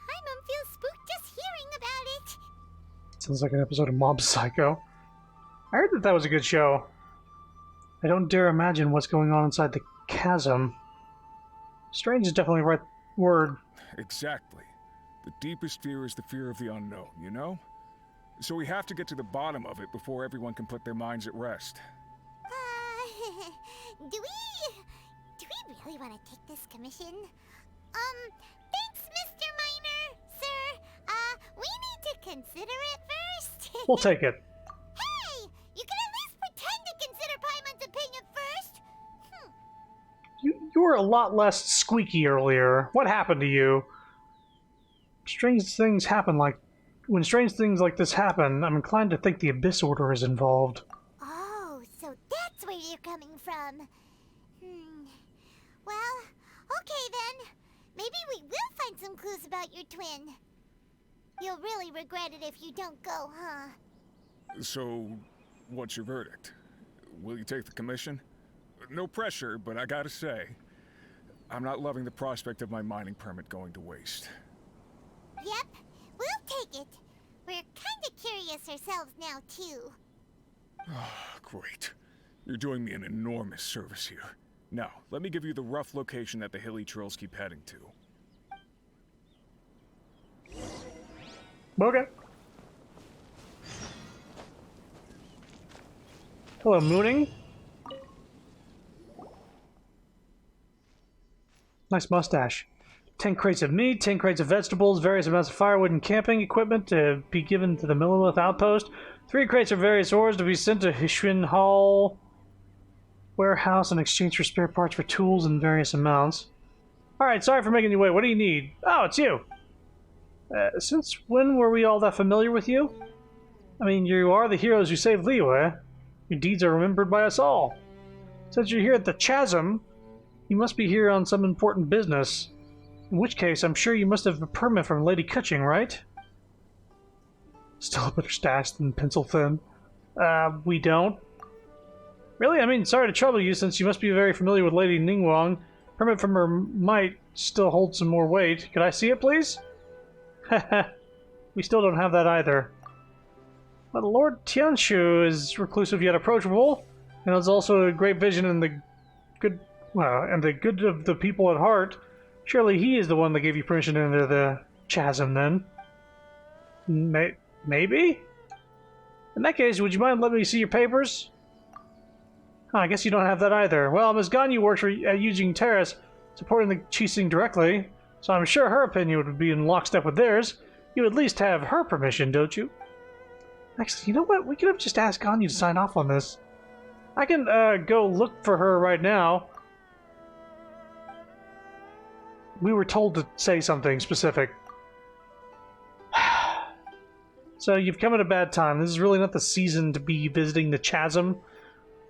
Speaker 2: Paimon feels spooked just hearing about it.
Speaker 1: Sounds like an episode of Mob Psycho. I heard that was a good show. I don't dare imagine what's going on inside the chasm. Strange is definitely the right word.
Speaker 6: Exactly. The deepest fear is the fear of the unknown, you know? So we have to get to the bottom of it before everyone can put their minds at rest.
Speaker 2: Do we really want to take this commission? Thanks, Mr. Miner, sir. We need to consider it first.
Speaker 1: We'll take it.
Speaker 2: Hey, you can at least pretend to consider Paimon's opinion first.
Speaker 1: You were a lot less squeaky earlier. What happened to you? Strange things happen when strange things like this happen, I'm inclined to think the Abyss Order is involved.
Speaker 2: Oh, so that's where you're coming from. Well, okay then. Maybe we will find some clues about your twin. You'll really regret it if you don't go, huh?
Speaker 6: So, what's your verdict? Will you take the commission? No pressure, but I gotta say, I'm not loving the prospect of my mining permit going to waste.
Speaker 2: Yep, we'll take it. We're kinda curious ourselves now, too.
Speaker 6: Great. You're doing me an enormous service here. Now, let me give you the rough location that the hilly trolls keep heading to.
Speaker 1: Okay. Hello, Mooning. Nice mustache. 10 crates of meat, 10 crates of vegetables, various amounts of firewood and camping equipment to be given to the Millilith outpost, 3 crates of various ores to be sent to Hishun Hall warehouse in exchange for spare parts for tools in various amounts. Alright, sorry for making you wait. What do you need? Oh, it's you! Since when were we all that familiar with you? I mean, you are the heroes who saved Liyue. Your deeds are remembered by us all. Since you're here at the Chasm, you must be here on some important business. In which case, I'm sure you must have a permit from Lady Kuching, right? Still a better stash than pencil thin. We don't. Really? I mean, sorry to trouble you, since you must be very familiar with Lady Ningguang. Permit from her might still hold some more weight. Could I see it, please? Haha. We still don't have that either. But Lord Tianshu is reclusive yet approachable, and has also a great vision and the good of the people at heart. Surely he is the one that gave you permission to enter the chasm, then? Maybe? In that case, would you mind letting me see your papers? I guess you don't have that either. Well, Ms. Ganyu works at Yujing Terrace, supporting the Qixing directly, so I'm sure her opinion would be in lockstep with theirs. You at least have her permission, don't you? Actually, you know what? We could have just asked Ganyu to sign off on this. I can go look for her right now. we were told to say something specific. So you've come at a bad time. This is really not the season to be visiting the chasm.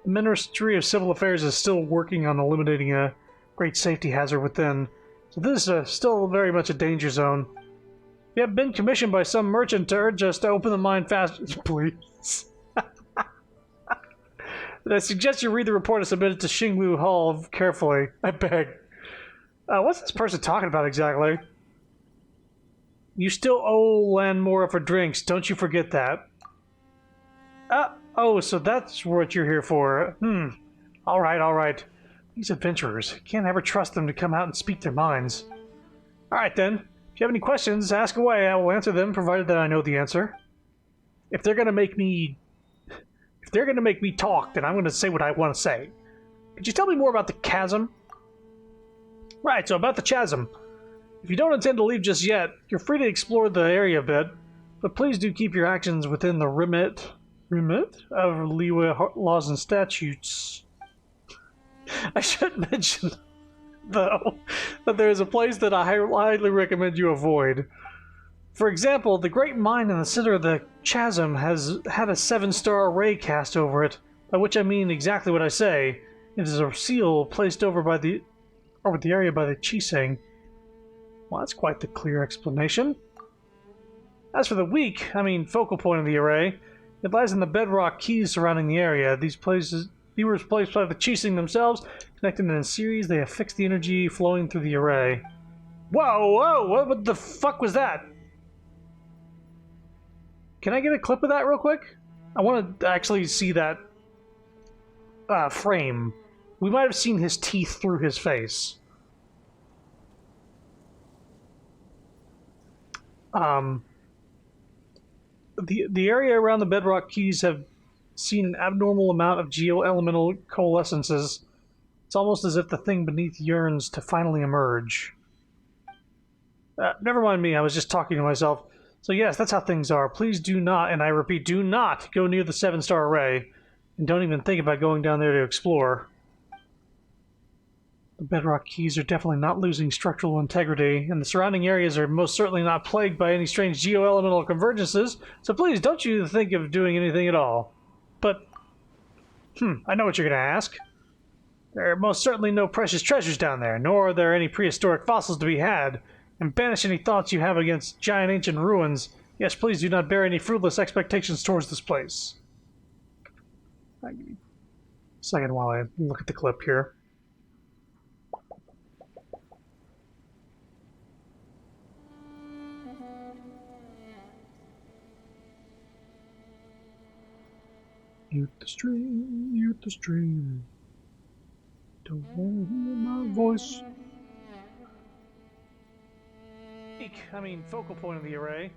Speaker 1: The Ministry of Civil Affairs is still working on eliminating a great safety hazard within. So this is still very much a danger zone. We have been commissioned by some merchant to urge us to open the mine fast. Please. I suggest you read the report and submit it to Xinglu Hall carefully. I beg. What's this person talking about exactly? You still owe Landmora for drinks. Don't you forget that. Oh, so that's what you're here for. Alright, alright. These adventurers. Can't ever trust them to come out and speak their minds. Alright then. If you have any questions, ask away. I will answer them, provided that I know the answer. If they're gonna make me talk, then I'm gonna say what I want to say. Could you tell me more about the chasm? Right, so about the chasm. If you don't intend to leave just yet, you're free to explore the area a bit, but please do keep your actions within the remit of Liyue laws and statutes. I should mention, though, that there is a place that I highly recommend you avoid. For example, the great mine in the center of the chasm has had a 7-star array cast over it, by which I mean exactly what I say. It is a seal placed over the area by the Chiseng. Well, that's quite the clear explanation. As for the focal point of the array, it lies in the bedrock keys surrounding the area. These were placed by the Chiseng themselves, connected in a series. They affix the energy flowing through the array. Whoa, what the fuck was that? Can I get a clip of that real quick? I want to actually see that frame. We might have seen his teeth through his face. The area around the bedrock keys have seen an abnormal amount of geo-elemental coalescences. It's almost as if the thing beneath yearns to finally emerge. Never mind me, I was just talking to myself. So yes, that's how things are. Please do not, and I repeat, do not go near the 7-star array, and don't even think about going down there to explore. The bedrock keys are definitely not losing structural integrity, and the surrounding areas are most certainly not plagued by any strange geo-elemental convergences, so please don't you think of doing anything at all. But, I know what you're going to ask. There are most certainly no precious treasures down there, nor are there any prehistoric fossils to be had, and banish any thoughts you have against giant ancient ruins. Yes, please do not bear any fruitless expectations towards this place. Give me a second while I look at the clip here. Mute the stream. Don't want to hear my voice. Focal point of the array.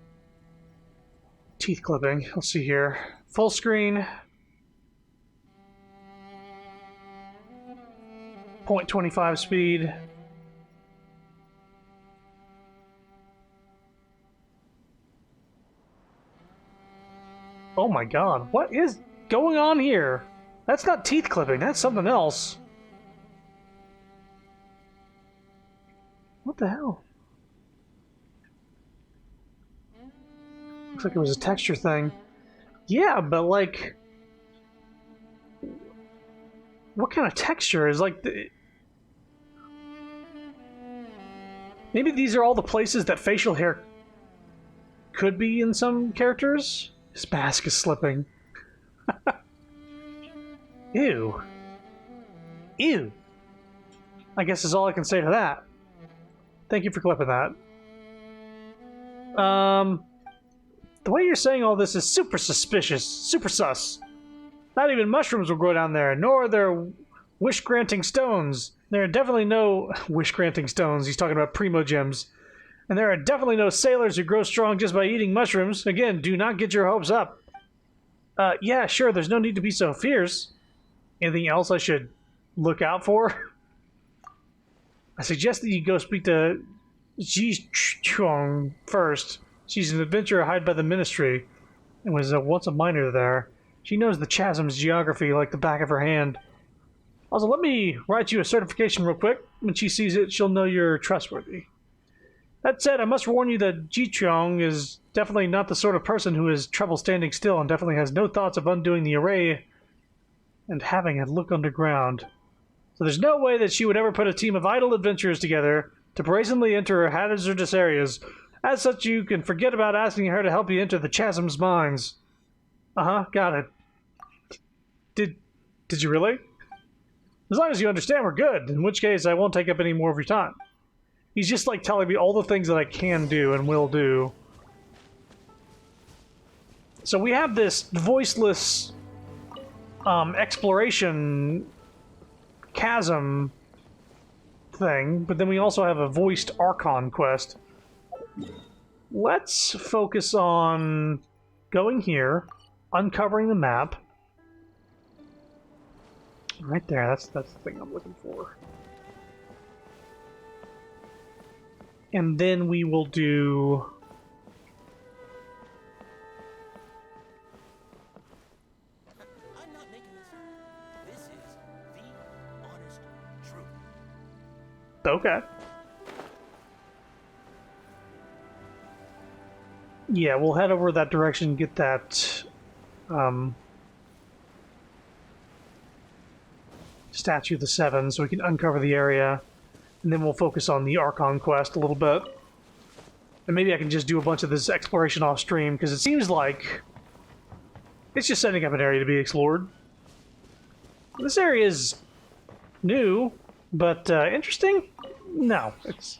Speaker 1: Teeth clipping. Let's see here. Full screen. 0.25 speed. Oh my god, what is going on here? That's not teeth clipping, that's something else. What the hell? Looks like it was a texture thing. Yeah, but like... what kind of texture is like the... Maybe these are all the places that facial hair could be in some characters? His mask is slipping. Ew. Ew. I guess is all I can say to that. Thank you for clipping that. The way you're saying all this is super suspicious. Super sus. Not even mushrooms will grow down there, nor are there wish-granting stones. There are definitely no wish-granting stones. He's talking about primo gems. And there are definitely no sailors who grow strong just by eating mushrooms. Again, do not get your hopes up. Yeah, sure, there's no need to be so fierce. Anything else I should look out for? I suggest that you go speak to Ji Chuang first. She's an adventurer hired by the Ministry, and was once a miner there. She knows the chasm's geography like the back of her hand. Also, let me write you a certification real quick. When she sees it, she'll know you're trustworthy. That said, I must warn you that Jichong is definitely not the sort of person who has trouble standing still and definitely has no thoughts of undoing the array and having it look underground. So there's no way that she would ever put a team of idle adventurers together to brazenly enter hazardous areas. As such, you can forget about asking her to help you enter the Chasm's mines. Uh-huh, got it. Did you really? As long as you understand, we're good, in which case I won't take up any more of your time. He's just like telling me all the things that I can do and will do. So we have this voiceless exploration chasm thing, but then we also have a voiced Archon quest. Let's focus on going here, uncovering the map. Right there, that's the thing I'm looking for. And then we will do...
Speaker 18: I'm not making this up. This is the honest truth.
Speaker 1: Okay. Yeah, we'll head over that direction, get that Statue of the Seven so we can uncover the area. And then we'll focus on the Archon quest a little bit. And maybe I can just do a bunch of this exploration off stream, because it seems like it's just setting up an area to be explored. This area is new, but interesting? No, it's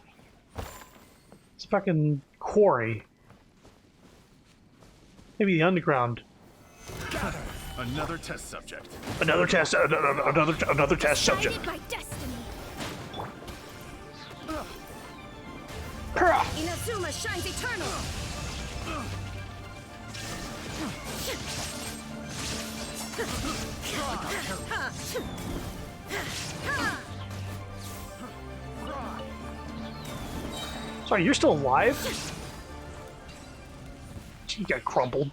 Speaker 1: a fucking quarry. Maybe the underground.
Speaker 6: Another test subject.
Speaker 1: Another test subject.
Speaker 20: Guided by destiny.
Speaker 13: Inazuma shines eternal.
Speaker 1: Sorry, you're still alive? You got crumpled.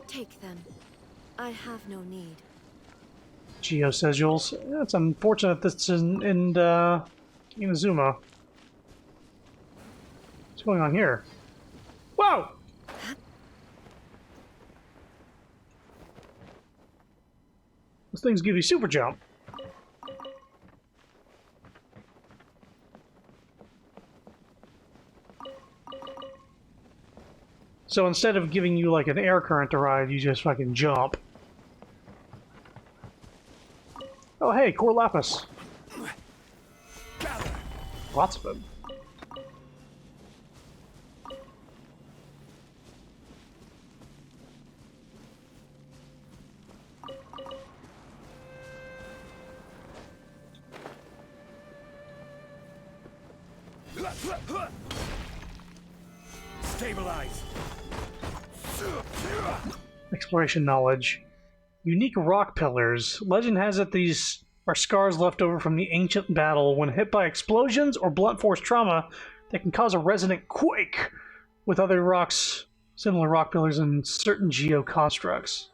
Speaker 13: Take them. I have no need.
Speaker 1: Geosigils. Yeah, it's unfortunate that's in Inazuma. What's going on here? Whoa! Those things give you super jump. So instead of giving you like an air current to ride, you just fucking jump. Oh hey, Core Lapis. Lots of them.
Speaker 14: Stabilize.
Speaker 1: Exploration knowledge. Unique rock pillars. Legend has it these are scars left over from the ancient battle. When hit by explosions or blunt force trauma, they can cause a resonant quake with other rocks, similar rock pillars, and certain geoconstructs.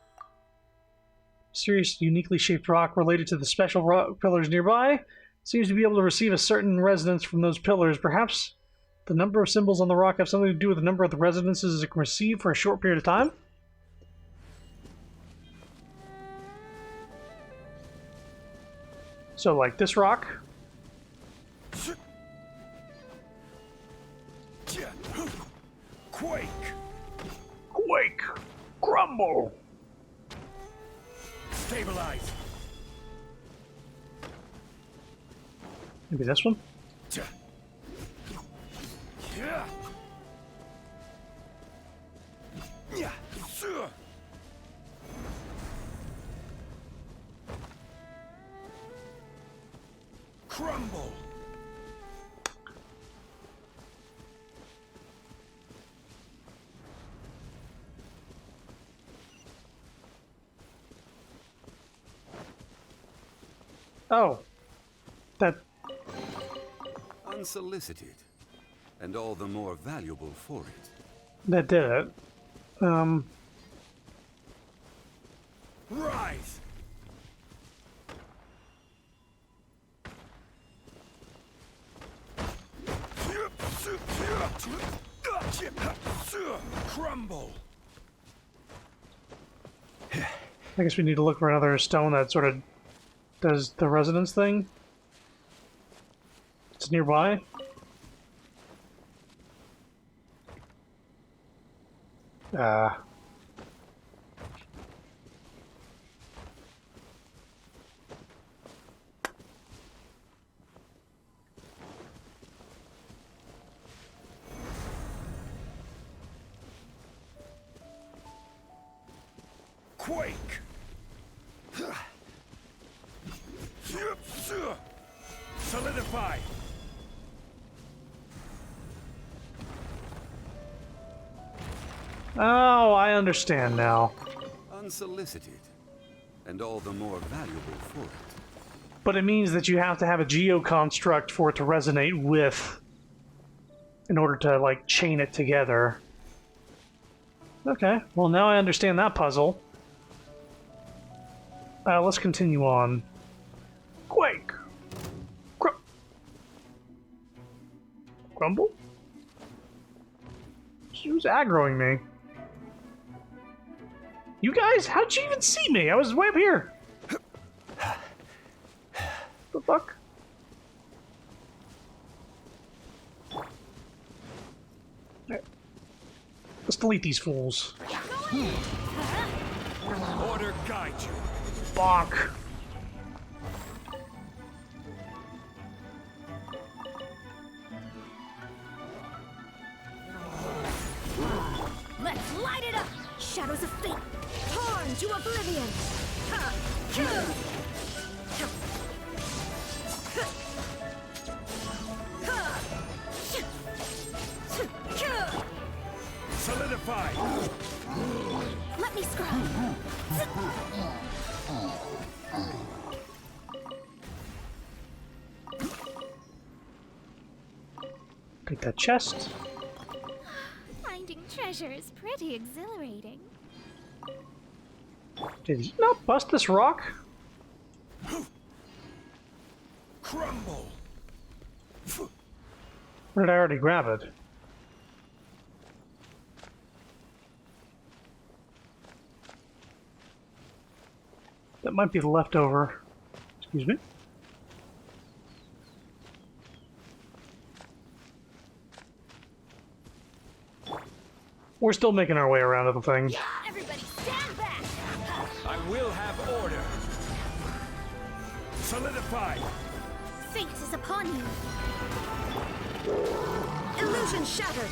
Speaker 1: Mysterious, uniquely shaped rock related to the special rock pillars nearby seems to be able to receive a certain resonance from those pillars. Perhaps the number of symbols on the rock have something to do with the number of the resonances it can receive for a short period of time? So, like this rock.
Speaker 14: Quake!
Speaker 1: Quake! Crumble!
Speaker 14: Stabilize!
Speaker 1: Maybe this one?
Speaker 14: Crumble!
Speaker 1: Oh. That...
Speaker 4: Unsolicited, and all the more valuable for it.
Speaker 1: That did it.
Speaker 14: Rise! Crumble!
Speaker 1: I guess we need to look for another stone that sort of does the resonance thing. It's nearby.
Speaker 14: Quake! Solidify!
Speaker 1: Oh, I understand now.
Speaker 4: Unsolicited, and all the more valuable for it.
Speaker 1: But it means that you have to have a geoconstruct for it to resonate with in order to, like, chain it together. Okay, well now I understand that puzzle. Let's continue on. Quake! Crumble? Who's aggroing me? You guys? How'd you even see me? I was way up here. The fuck? Right. Let's delete these fools.
Speaker 14: Order guide you.
Speaker 1: Bonk.
Speaker 13: Let's light it up! Shadows of fate, torn to oblivion! Ha! Kill!
Speaker 14: Solidify!
Speaker 13: Let me scry!
Speaker 1: Take that chest.
Speaker 20: Finding treasure is pretty exhilarating.
Speaker 1: Did he not bust this rock?
Speaker 14: Crumble!
Speaker 1: Or did I already grab it? That might be the leftover. Excuse me. We're still making our way around to the thing.
Speaker 13: Everybody stand back!
Speaker 14: I will have order. Solidify!
Speaker 13: Fate is upon you! Illusion shattered!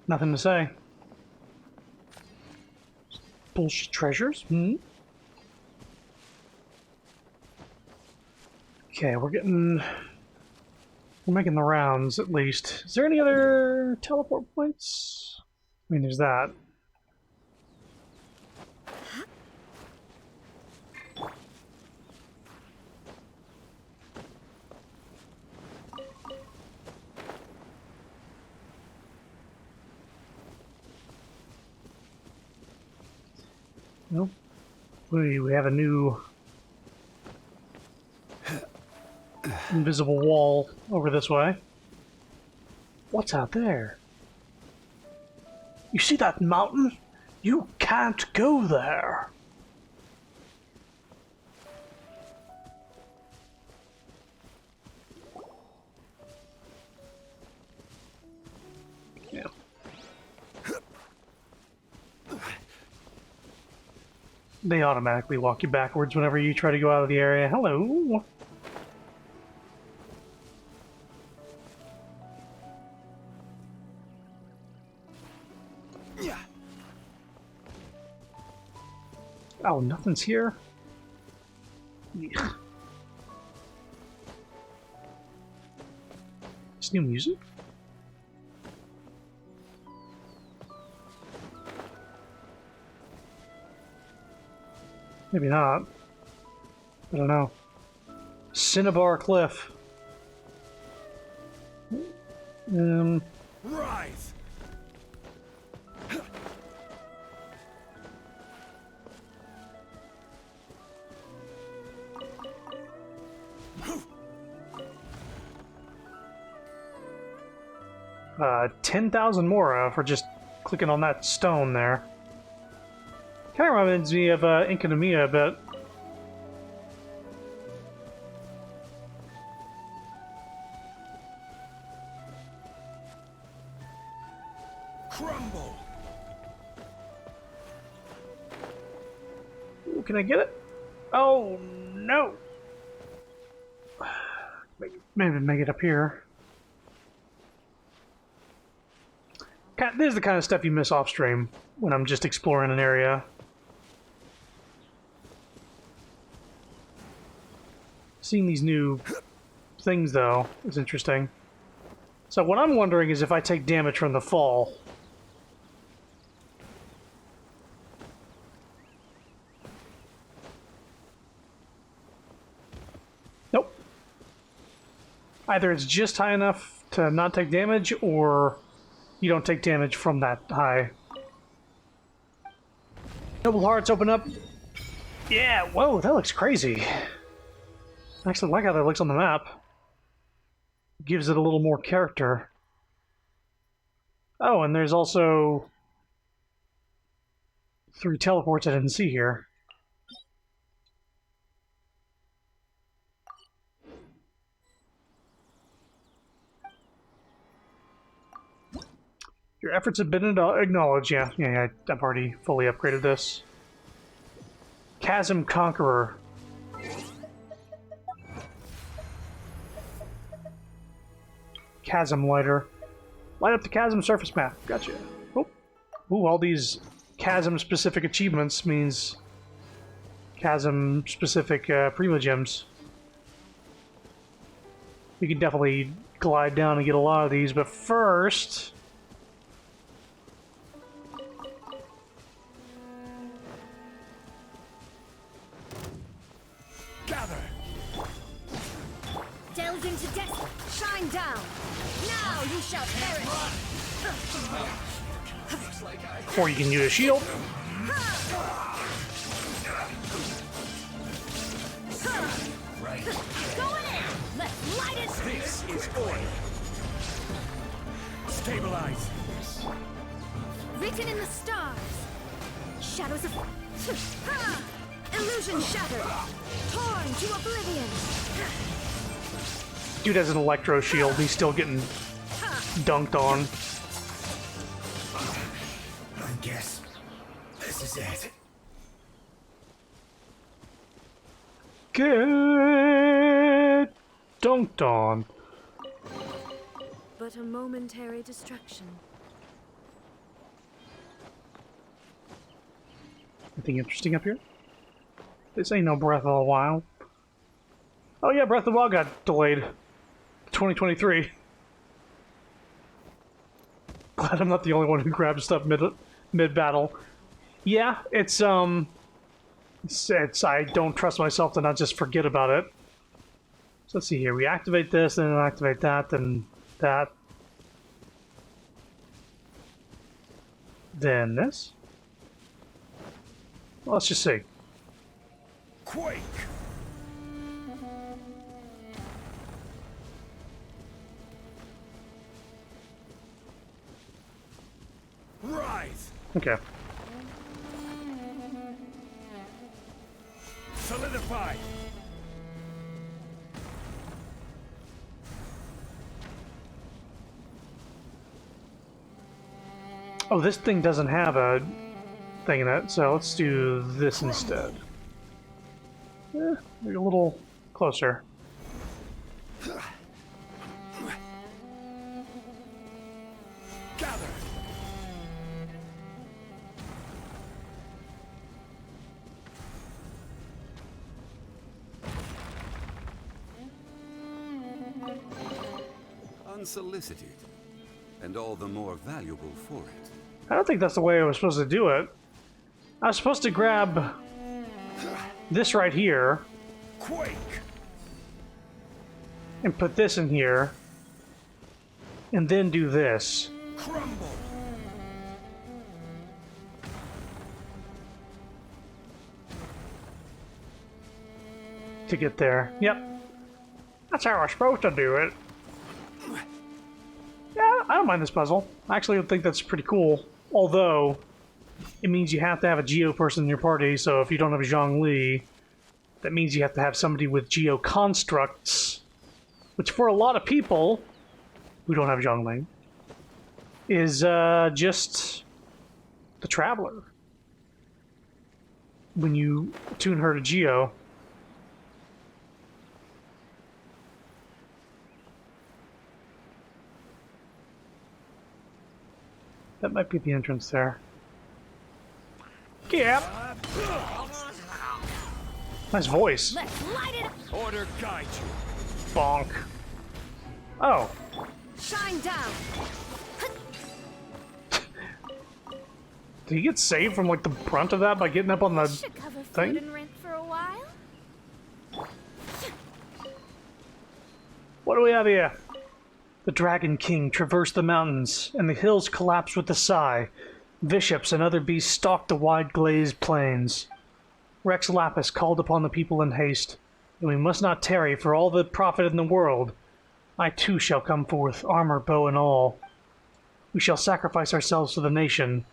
Speaker 1: Nothing to say. Bullshit treasures? Okay, we're making the rounds at least. Is there any other teleport points? I mean, there's that. Nope. We have a new invisible wall over this way. What's out there? You see that mountain? You can't go there. Yeah. They automatically walk you backwards whenever you try to go out of the area. Hello. Oh, nothing's here? Yeah. It's new music? Maybe not. I don't know. Cinnabar Cliff.
Speaker 6: Rise!
Speaker 1: Uh, 10,000 more for just clicking on that stone there. Kind of reminds me of Inkanomiya a bit.
Speaker 6: Crumble!
Speaker 1: Ooh, can I get it? Oh, no! Maybe make it up here. This is the kind of stuff you miss off stream when I'm just exploring an area. Seeing these new things, though, is interesting. So what I'm wondering is if I take damage from the fall. Nope. Either it's just high enough to not take damage, or you don't take damage from that high. Noble Hearts open up. Yeah, whoa, that looks crazy. I actually like how that looks on the map. Gives it a little more character. Oh, and there's also 3 teleports I didn't see here. Your efforts have been acknowledged. Yeah, I've already fully upgraded this. Chasm Conqueror. Chasm Lighter. Light up the chasm surface map. Gotcha. Oh. Ooh, all these chasm-specific achievements means chasm-specific primogems. We can definitely glide down and get a lot of these, but first...
Speaker 6: Gather!
Speaker 13: Delve into death! Shine down! Now you shall perish!
Speaker 1: Or you can use a shield.
Speaker 13: Going in! Let's light it!
Speaker 6: This is order. Stabilize.
Speaker 13: Written in the stars. Shadows of... Illusion shattered. Torn to oblivion.
Speaker 1: Dude has an electro shield. He's still getting dunked on.
Speaker 15: I guess this is it.
Speaker 1: Get dunked on.
Speaker 13: But a momentary distraction.
Speaker 1: Anything interesting up here? This ain't no Breath of the Wild. Oh yeah, Breath of the Wild got delayed. 2023. Glad I'm not the only one who grabs stuff mid-battle. Yeah, it's I don't trust myself to not just forget about it. So let's see here. We activate this, then activate that, then that. Then this. Well, let's just see.
Speaker 6: Quake! Rise!
Speaker 1: Okay.
Speaker 6: Solidify!
Speaker 1: Oh, this thing doesn't have a thing in it, so let's do this instead. Maybe a little closer.
Speaker 6: Gather!
Speaker 4: Unsolicited, and all the more valuable for it.
Speaker 1: I don't think that's the way I was supposed to do it. I was supposed to grab this right here.
Speaker 6: Quake!
Speaker 1: And put this in here. And then do this.
Speaker 6: Crumble!
Speaker 1: To get there. Yep. That's how we're supposed to do it. Yeah, I don't mind this puzzle. I actually think that's pretty cool. Although, it means you have to have a Geo person in your party, so if you don't have a Zhongli, that means you have to have somebody with Geo constructs, which for a lot of people who don't have Zhongli, is just the Traveler. When you tune her to Geo. That might be the entrance there. Yep. Nice voice.
Speaker 20: Let's light it up.
Speaker 6: Order guide you.
Speaker 1: Bonk. Oh.
Speaker 20: Shine down.
Speaker 1: Did he get saved from like the brunt of that by getting up on the
Speaker 20: Should cover food
Speaker 1: thing?
Speaker 20: and rent for a while.
Speaker 1: What do we have here? The Dragon King traversed the mountains, and the hills collapsed with a sigh. Bishops and other beasts stalked the wide glazed plains. Rex Lapis called upon the people in haste, and we must not tarry for all the profit in the world. I too shall come forth, armor, bow, and all. We shall sacrifice ourselves to the nation.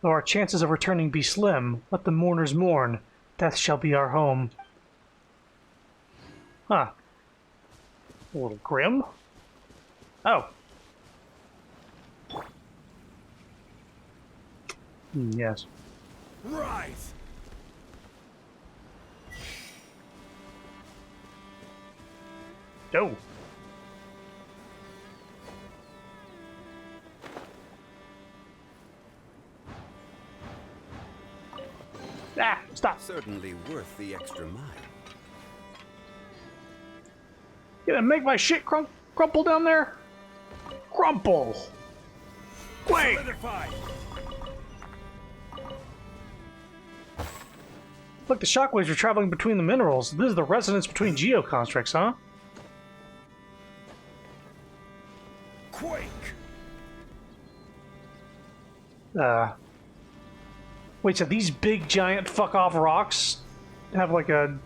Speaker 1: Though our chances of returning be slim, let the mourners mourn. Death shall be our home. Huh. A little grim? Oh. Yes.
Speaker 6: Rise!
Speaker 1: Go. Ah, stop.
Speaker 4: Certainly worth the extra mile.
Speaker 1: You gonna make my shit crumple down there? Crumple! Wait!
Speaker 6: Solidify.
Speaker 1: Look, the shockwaves are traveling between the minerals. This is the resonance between geoconstructs, huh?
Speaker 6: Quake!
Speaker 1: Wait, so these big, giant, fuck-off rocks have like a...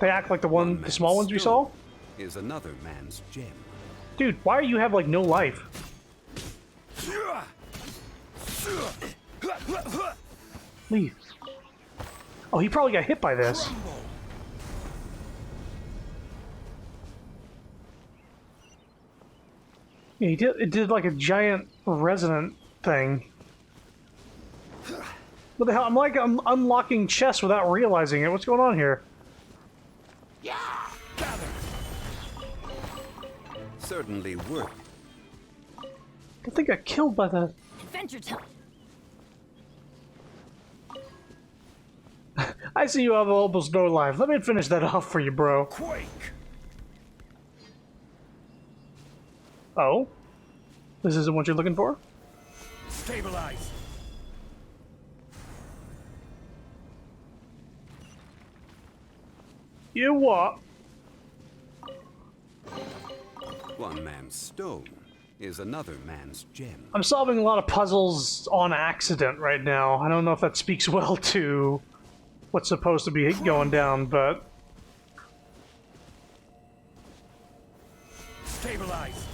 Speaker 1: They act like the small ones we saw?
Speaker 4: Is another man's gem.
Speaker 1: Dude, why do you have, like, no life? Leave. Oh, he probably got hit by this. Yeah, he did. It did like a giant resonant thing. What the hell? I'm unlocking chests without realizing it. What's going on here?
Speaker 4: Certainly worth.
Speaker 1: I think I got killed by the...
Speaker 20: Adventure time.
Speaker 1: I see you have almost no life. Let me finish that off for you, bro.
Speaker 6: Quake!
Speaker 1: Oh? This isn't what you're looking for?
Speaker 6: Stabilize!
Speaker 1: You what?
Speaker 4: One man's stone is another man's gem.
Speaker 1: I'm solving a lot of puzzles on accident right now. I don't know if that speaks well to what's supposed to be going down, but...
Speaker 6: Stabilize!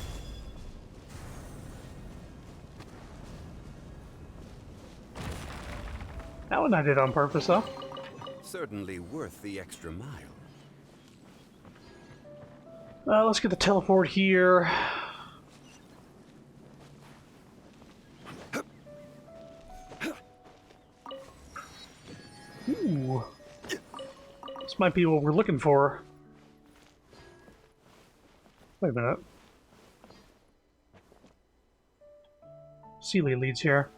Speaker 1: That one I did on purpose, though.
Speaker 4: Certainly worth the extra mile.
Speaker 1: Let's get the teleport here. Ooh. This might be what we're looking for. Wait a minute. Sealy leads here.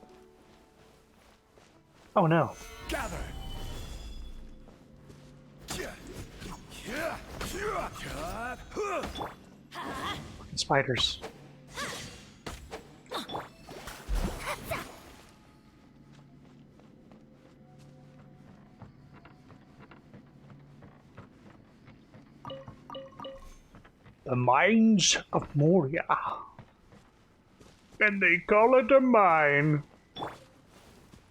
Speaker 1: Oh no.
Speaker 6: Gather!
Speaker 1: Fucking spiders. The Mines of Moria. And they call it a mine.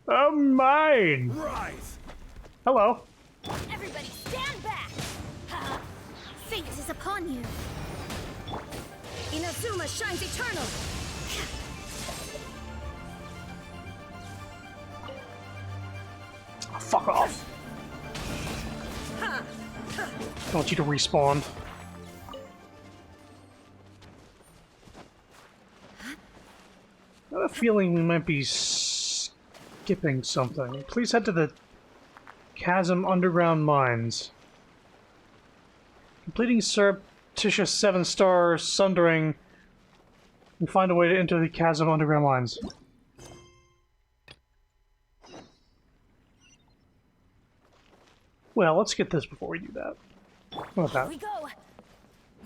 Speaker 1: A mine!
Speaker 15: Rise!
Speaker 1: Hello.
Speaker 20: Everybody stand back! Fate is upon you. Inazuma shines eternal.
Speaker 1: Fuck off. I want you to respawn. I have a feeling we might be skipping something. Please head to the Chasm Underground Mines. Completing surreptitious 7-star sundering and find a way to enter the Chasm Underground Mines. Well, let's get this before we do that. What about that?
Speaker 20: Here we go.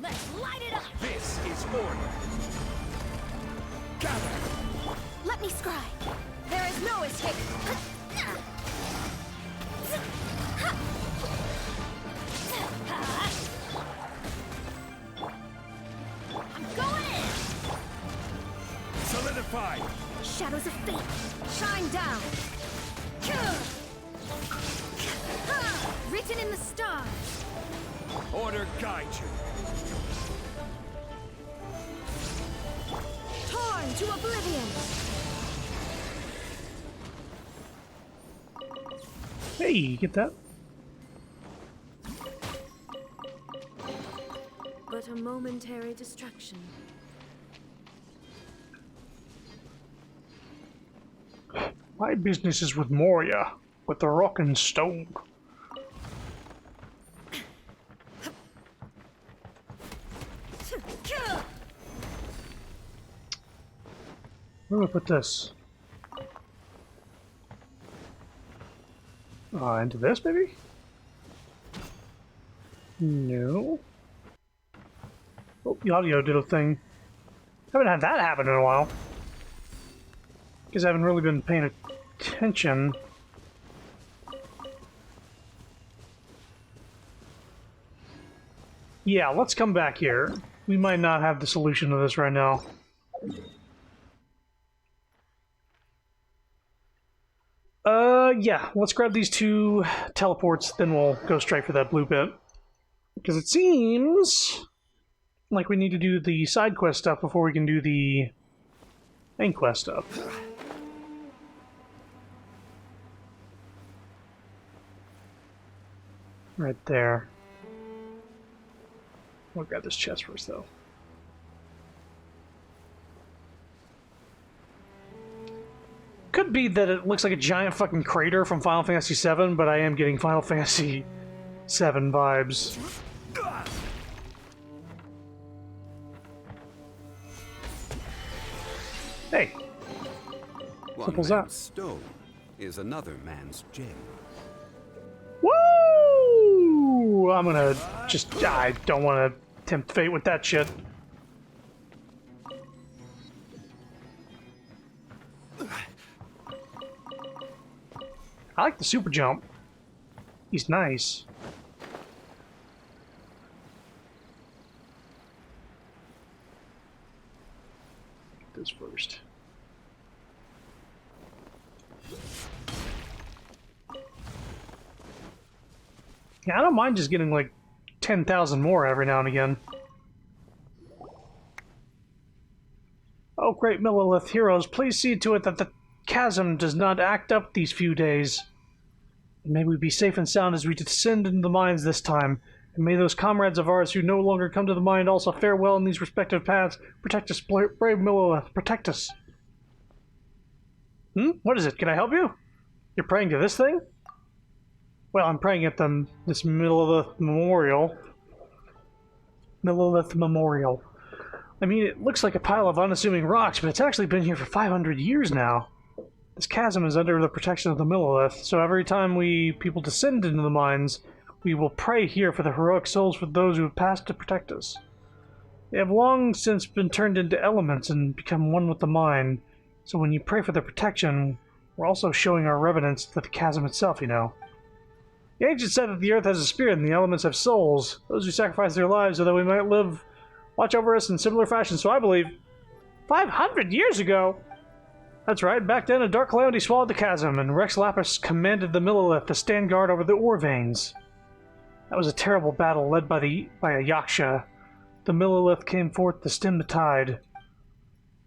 Speaker 20: Let's light it up.
Speaker 15: This is order. Gather.
Speaker 20: Let me scry. There is no escape. I'm going in.
Speaker 15: Solidify.
Speaker 20: Shadows of fate, shine down. Written in the stars.
Speaker 15: Order guide you.
Speaker 20: Torn to oblivion.
Speaker 1: Hey, you get that?
Speaker 13: But a momentary distraction.
Speaker 1: My business is with Moria, with the rock and stone. Where do I put this? Into this, maybe? No. Oh, the audio did a thing. Haven't had that happen in a while. Because I haven't really been paying attention. Yeah, let's come back here. We might not have the solution to this right now. Yeah, let's grab these 2 teleports, then we'll go straight for that blue bit. Because it seems like we need to do the side quest stuff before we can do the main quest stuff. Right there. We'll grab this chest first, though. Could be that it looks like a giant fucking crater from Final Fantasy VII, but I am getting Final Fantasy VII vibes. Hey!
Speaker 4: One
Speaker 1: Simple as
Speaker 4: man's
Speaker 1: that.
Speaker 4: stone is another man's gem.
Speaker 1: Woo! I'm gonna just... I don't want to tempt fate with that shit. I like the super jump. He's nice. Get this first. Yeah, I don't mind just getting like 10,000 more every now and again. Oh, great Millilith heroes, please see to it that the chasm does not act up these few days. And may we be safe and sound as we descend into the mines this time. And may those comrades of ours who no longer come to the mine also fare well in these respective paths. Protect us, brave Millilith, protect us. What is it? Can I help you? You're praying to this thing? Well, I'm praying at this Millilith Memorial. Millilith Memorial. I mean, it looks like a pile of unassuming rocks, but it's actually been here for 500 years now. This chasm is under the protection of the Millilith, so every time people descend into the mines, we will pray here for the heroic souls for those who have passed to protect us. They have long since been turned into elements and become one with the mine, so when you pray for their protection, we're also showing our reverence to the chasm itself, you know. The ancients said that the earth has a spirit and the elements have souls. Those who sacrifice their lives so that we might live watch over us in similar fashion, so I believe 500 years ago. That's right, back then a dark calamity swallowed the chasm, and Rex Lapis commanded the Millilith to stand guard over the ore veins. That was a terrible battle led by a Yaksha. The Millilith came forth to stem the tide.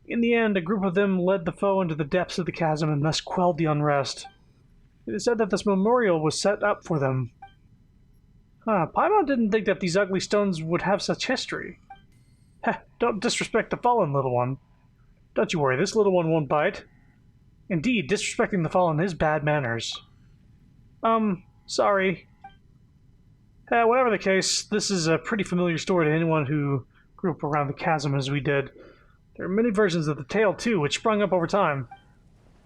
Speaker 1: In the end, a group of them led the foe into the depths of the chasm and thus quelled the unrest. It is said that this memorial was set up for them. Paimon didn't think that these ugly stones would have such history. Heh, don't disrespect the fallen, little one. Don't you worry, this little one won't bite. Indeed, disrespecting the fallen is bad manners. Sorry. Whatever the case, this is a pretty familiar story to anyone who grew up around the chasm as we did. There are many versions of the tale, too, which sprung up over time.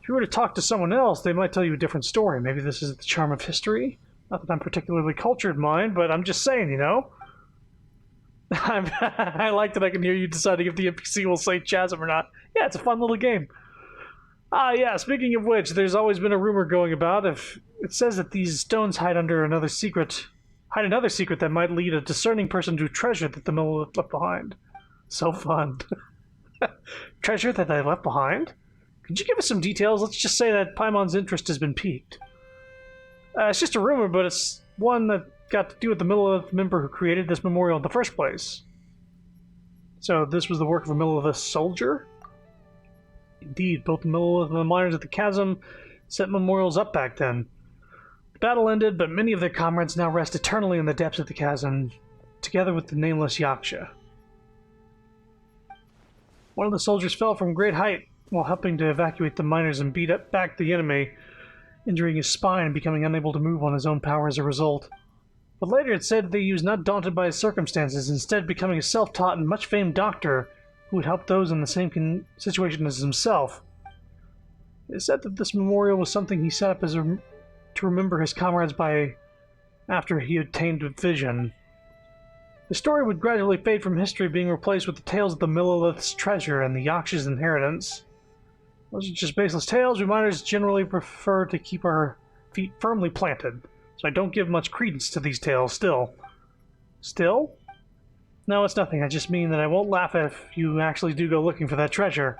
Speaker 1: If you were to talk to someone else, they might tell you a different story. Maybe this is the charm of history? Not that I'm particularly cultured, mind, but I'm just saying, you know? I like that I can hear you deciding if the NPC will say chasm or not. Yeah, it's a fun little game. Yeah, speaking of which, there's always been a rumor going about. If it says that these stones hide another secret that might lead a discerning person to treasure that the Millilith left behind. So fun. Treasure that they left behind? Could you give us some details? Let's just say that Paimon's interest has been piqued. It's just a rumor, but it's one that got to do with the Millilith member who created this memorial in the first place. So this was the work of a Millilith soldier? Indeed, both the Millilith and the miners at the chasm set memorials up back then. The battle ended, but many of their comrades now rest eternally in the depths of the chasm, together with the nameless Yaksha. One of the soldiers fell from great height while helping to evacuate the miners and beat back the enemy, injuring his spine and becoming unable to move on his own power as a result. But later it said that he was not daunted by his circumstances, instead becoming a self-taught and much-famed doctor who would help those in the same situation as himself. It is said that this memorial was something he set up to remember his comrades by after he obtained vision. The story would gradually fade from history, being replaced with the tales of the Millilith's treasure and the Yaksha's inheritance. Those are just baseless tales. We miners generally prefer to keep our feet firmly planted, so I don't give much credence to these tales still. Still? No, it's nothing. I just mean that I won't laugh if you actually do go looking for that treasure.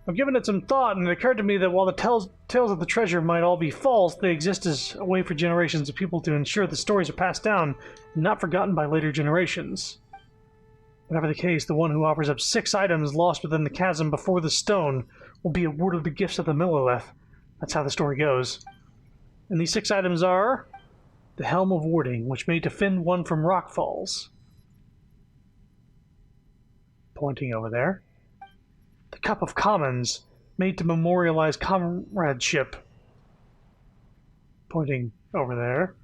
Speaker 1: I've given it some thought, and it occurred to me that while the tales of the treasure might all be false, they exist as a way for generations of people to ensure the stories are passed down and not forgotten by later generations. Whatever the case, the one who offers up 6 items lost within the chasm before the stone will be awarded the gifts of the Millilith. That's how the story goes. And these 6 items are the Helm of Warding, which may defend one from rock falls. Pointing over there. The Cup of Commons, made to memorialize comradeship. Pointing over there.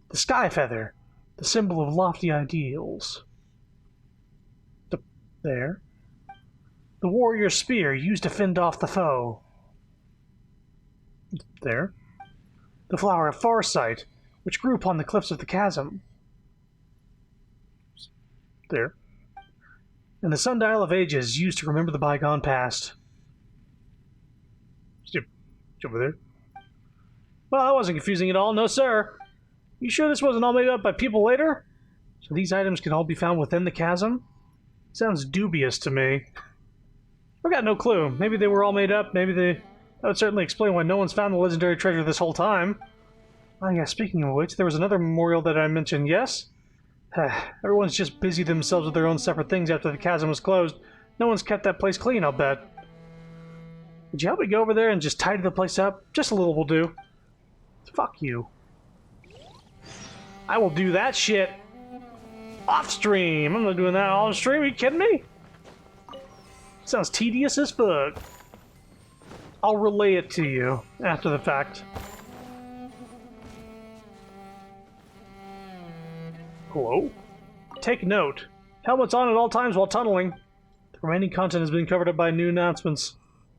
Speaker 1: The Sky Feather, the symbol of lofty ideals. There. The Warrior Spear, used to fend off the foe. There. The Flower of Farsight, which grew upon the cliffs of the chasm. There. And the Sundial of Ages, used to remember the bygone past. Over there. Well, that wasn't confusing at all, no sir. You sure this wasn't all made up by people later? So these items can all be found within the chasm? Sounds dubious to me. I've got no clue. Maybe they were all made up, that would certainly explain why no one's found the legendary treasure this whole time. Oh yeah, speaking of which, there was another memorial that I mentioned, yes? Everyone's just busy themselves with their own separate things after the chasm was closed. No one's kept that place clean, I'll bet. Would you help me go over there and just tidy the place up? Just a little will do. Fuck you. I will do that shit off stream. I'm not doing that on stream. Are you kidding me? Sounds tedious as fuck. I'll relay it to you after the fact. Hello? Take note. Helmets on at all times while tunneling. The remaining content has been covered up by new announcements.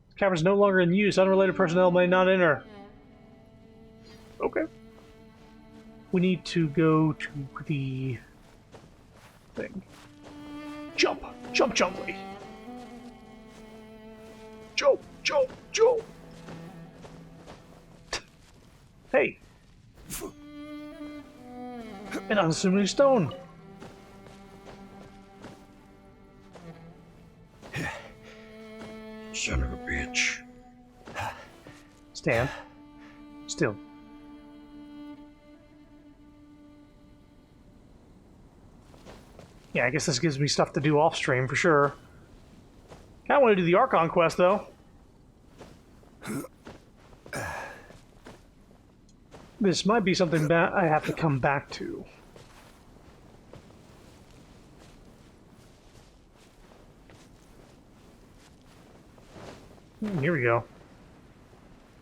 Speaker 1: The cavern is no longer in use. Unrelated personnel may not enter. Okay. We need to go to the thing. Jump! Jump, jumply! Jump! Jump! Jump! Hey! An unassuming stone! Stand. Still. Yeah, I guess this gives me stuff to do off stream for sure. I want to do the Archon quest though. This might be something that I have to come back to. Here we go.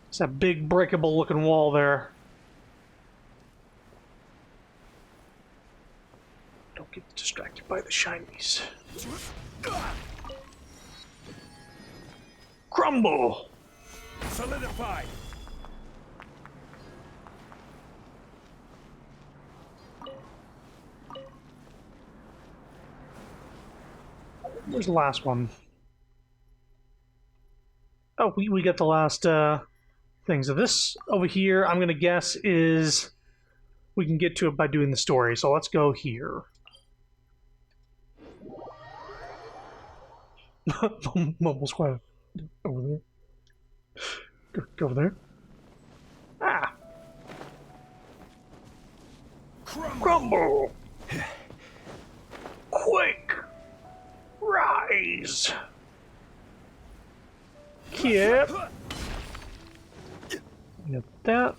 Speaker 1: It's that big breakable looking wall there. Don't get distracted by the shinies. Crumble!
Speaker 6: Solidify!
Speaker 1: Where's the last one? Oh, we got the last thing. So this over here, I'm going to guess, is we can get to it by doing the story. So let's go here. Mumble's quiet. Over there. Go over there. Ah! Crumble! Quake! Rise! Yep. Get that.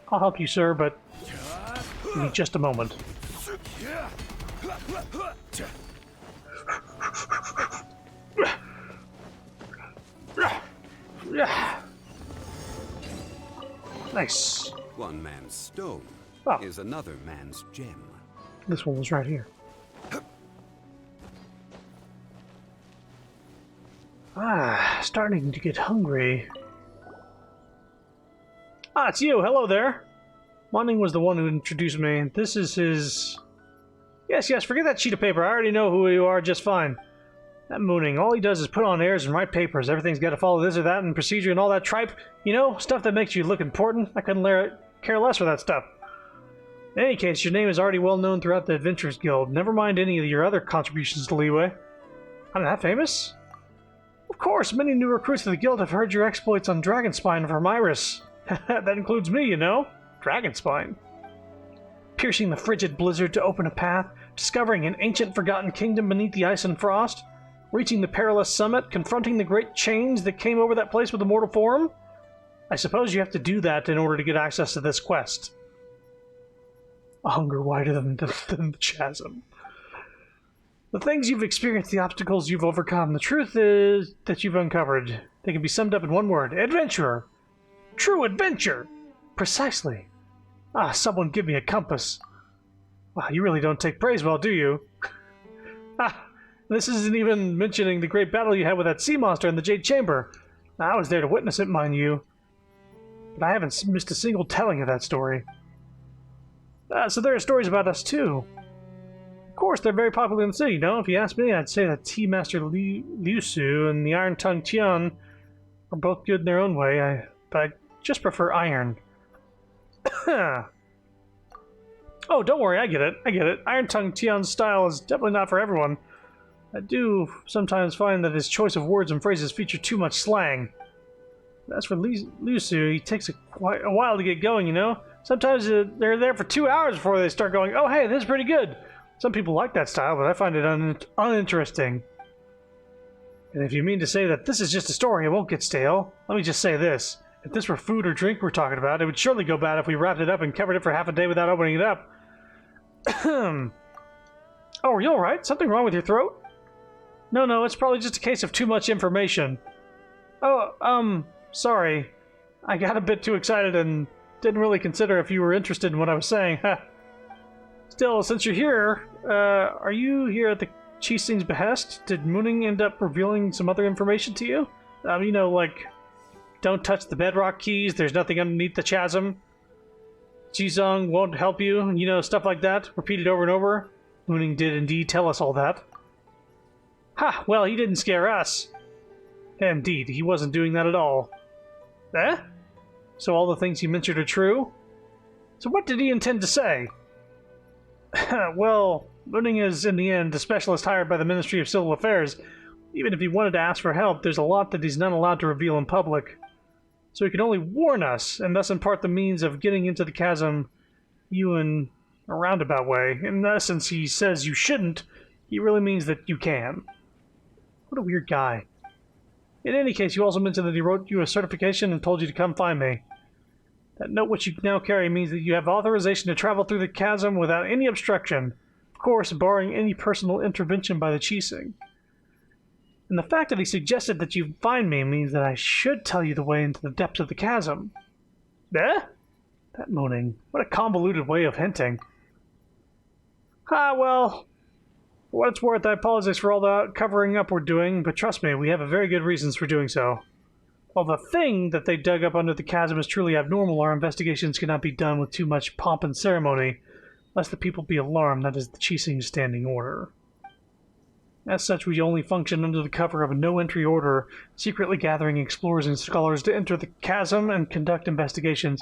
Speaker 1: I'll help you, sir, but give me just a moment. Nice.
Speaker 4: One man's stone is another man's gem.
Speaker 1: This one was right here. Ah, starting to get hungry. Ah, it's you. Hello there. Moning was the one who introduced me. This is his... Yes, forget that sheet of paper. I already know who you are just fine. That Mooning, all he does is put on airs and write papers. Everything's got to follow this or that and procedure and all that tripe. You know, stuff that makes you look important. I couldn't care less for that stuff. In any case, your name is already well known throughout the Adventurers Guild. Never mind any of your other contributions to Leeway. I'm that famous? Of course, many new recruits to the guild have heard your exploits on Dragonspine from Iris. That includes me, you know. Dragonspine. Piercing the frigid blizzard to open a path, discovering an ancient forgotten kingdom beneath the ice and frost, reaching the perilous summit, confronting the great chains that came over that place with the mortal form? I suppose you have to do that in order to get access to this quest. A hunger wider than the chasm. The things you've experienced, the obstacles you've overcome, the truth is that you've uncovered. They can be summed up in one word. Adventurer. True adventure. Precisely. Ah, someone give me a compass. Wow, you really don't take praise well, do you? Ah, this isn't even mentioning the great battle you had with that sea monster in the Jade Chamber. I was there to witness it, mind you. But I haven't missed a single telling of that story. So there are stories about us, too. Of course, they're very popular in the city, you know? If you ask me, I'd say that Tea Master Liu Su and the Iron Tongue Tian are both good in their own way, but I just prefer Iron. Oh, don't worry, I get it. Iron Tongue Tian's style is definitely not for everyone. I do sometimes find that his choice of words and phrases feature too much slang. As for Liu Su, he takes quite a while to get going, you know? Sometimes they're there for 2 hours before they start going, oh hey, this is pretty good. Some people like that style, but I find it uninteresting. And if you mean to say that this is just a story, it won't get stale. Let me just say this. If this were food or drink we're talking about, it would surely go bad if we wrapped it up and covered it for half a day without opening it up. Oh, are you alright? Something wrong with your throat? No, it's probably just a case of too much information. Oh, sorry. I got a bit too excited and didn't really consider if you were interested in what I was saying. Still, since you're here, are you here at the Qixing's behest? Did Mooning end up revealing some other information to you? You know, like, don't touch the bedrock keys, there's nothing underneath the chasm. Jizong won't help you, you know, stuff like that, repeated over and over. Mooning did indeed tell us all that. Ha! Well, he didn't scare us. Indeed, he wasn't doing that at all. Eh? So all the things he mentioned are true? So what did he intend to say? Well, Mooning is, in the end, the specialist hired by the Ministry of Civil Affairs. Even if he wanted to ask for help, there's a lot that he's not allowed to reveal in public. So he can only warn us, and thus impart the means of getting into the chasm you in a roundabout way. In essence, he says you shouldn't. He really means that you can. What a weird guy. In any case, you also mentioned that he wrote you a certification and told you to come find me. That note which you now carry means that you have authorization to travel through the chasm without any obstruction. Of course, barring any personal intervention by the Qixing. And the fact that he suggested that you find me means that I should tell you the way into the depths of the chasm. Eh? That moaning. What a convoluted way of hinting. Ah, well, for what it's worth, I apologize for all the covering up we're doing, but trust me, we have a very good reasons for doing so. While the thing that they dug up under the chasm is truly abnormal, our investigations cannot be done with too much pomp and ceremony, lest the people be alarmed. That is the Qixing's standing order. As such, we only function under the cover of a no-entry order, secretly gathering explorers and scholars to enter the chasm and conduct investigations.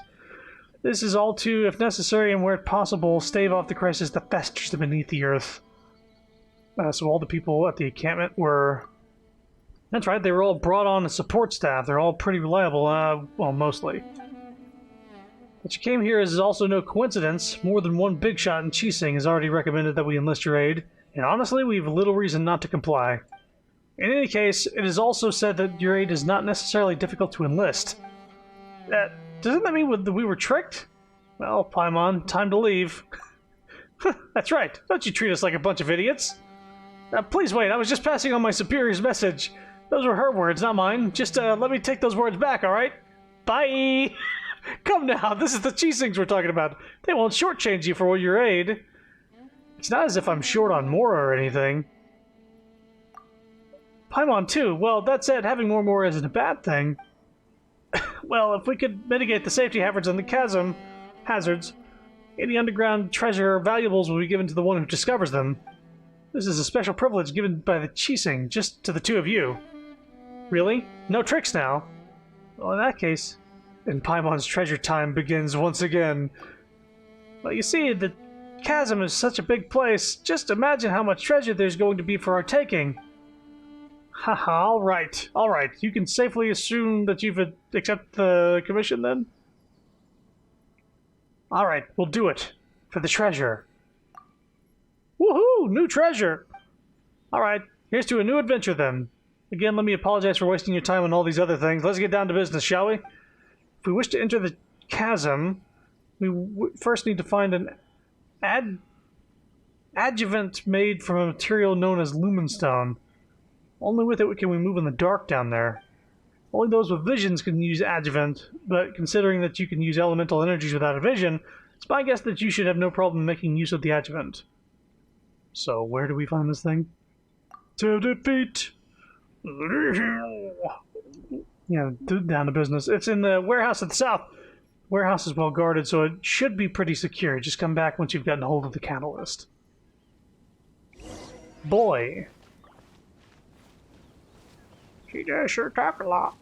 Speaker 1: This is all to, if necessary and where possible, stave off the crisis that festers beneath the earth. So all the people at the encampment were... That's right, they were all brought on as support staff. They're all pretty reliable, well, mostly. That you came here is also no coincidence. More than one big shot in Qixing has already recommended that we enlist your aid. And honestly, we have little reason not to comply. In any case, it is also said that your aid is not necessarily difficult to enlist. Doesn't that mean that we were tricked? Well, Paimon, time to leave. That's right. Don't you treat us like a bunch of idiots. Please wait, I was just passing on my superior's message. Those were her words, not mine. Just let me take those words back, alright? Bye! Come now, this is the Qixings we're talking about. They won't shortchange you for your aid. It's not as if I'm short on more or anything. Paimon too. Well, that said, having more isn't a bad thing. Well, if we could mitigate the safety hazards on the chasm, any underground treasure or valuables will be given to the one who discovers them. This is a special privilege given by the Qixing, just to the two of you. Really? No tricks now? Well, in that case, then Paimon's treasure time begins once again. Well, you see, the chasm is such a big place. Just imagine how much treasure there's going to be for our taking. Haha, alright. You can safely assume that you've accepted the commission, then? Alright, we'll do it. For the treasure. Woohoo! New treasure! Alright, here's to a new adventure, then. Again, let me apologize for wasting your time on all these other things. Let's get down to business, shall we? If we wish to enter the chasm, we first need to find an adjuvant made from a material known as lumenstone. Only with it can we move in the dark down there. Only those with visions can use adjuvant, but considering that you can use elemental energies without a vision, it's my guess that you should have no problem making use of the adjuvant. So, where do we find this thing? To defeat... Yeah, down to business. It's in the warehouse at the south. Warehouse is well guarded, so it should be pretty secure. Just come back once you've gotten hold of the catalyst. Boy. She does sure talk a lot.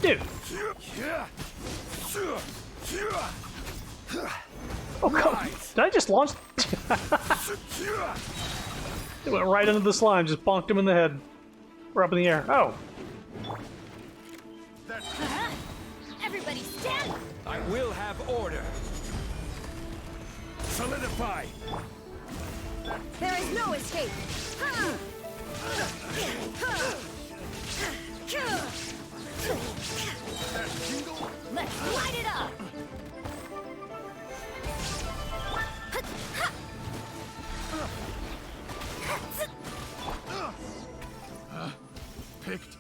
Speaker 1: Dude. Oh, God. Did I just launch? It went right into the slime, just bonked him in the head. We're up in the air. Oh.
Speaker 2: Everybody stand!
Speaker 15: I will have order. Solidify.
Speaker 13: There is no escape.
Speaker 2: Let's light it up!
Speaker 12: Picked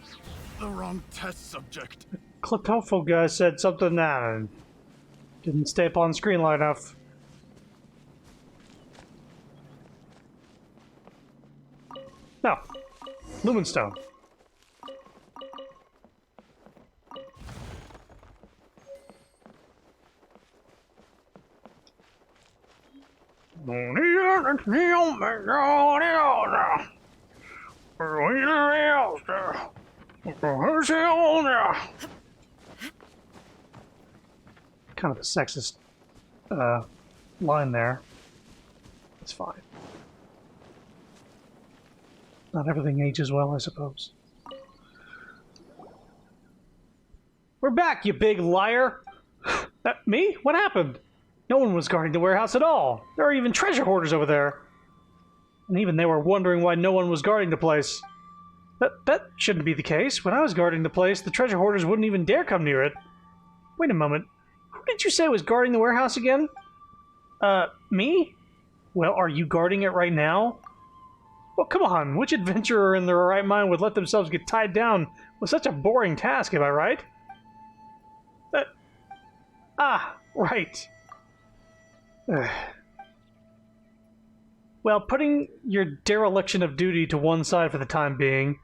Speaker 12: the wrong test subject.
Speaker 1: Clitophil guy said something and didn't stay up on screen long enough. No. Lumenstone. kind of a sexist line there. It's fine. Not everything ages well, I suppose. We're back, you big liar! Me? What happened? No one was guarding the warehouse at all. There are even treasure hoarders over there. And even they were wondering why no one was guarding the place. That shouldn't be the case. When I was guarding the place, the treasure hoarders wouldn't even dare come near it. Wait a moment. Who did you say was guarding the warehouse again? Me? Well, are you guarding it right now? Well, come on. Which adventurer in their right mind would let themselves get tied down with such a boring task, am I right? Right. Well, putting your dereliction of duty to one side for the time being,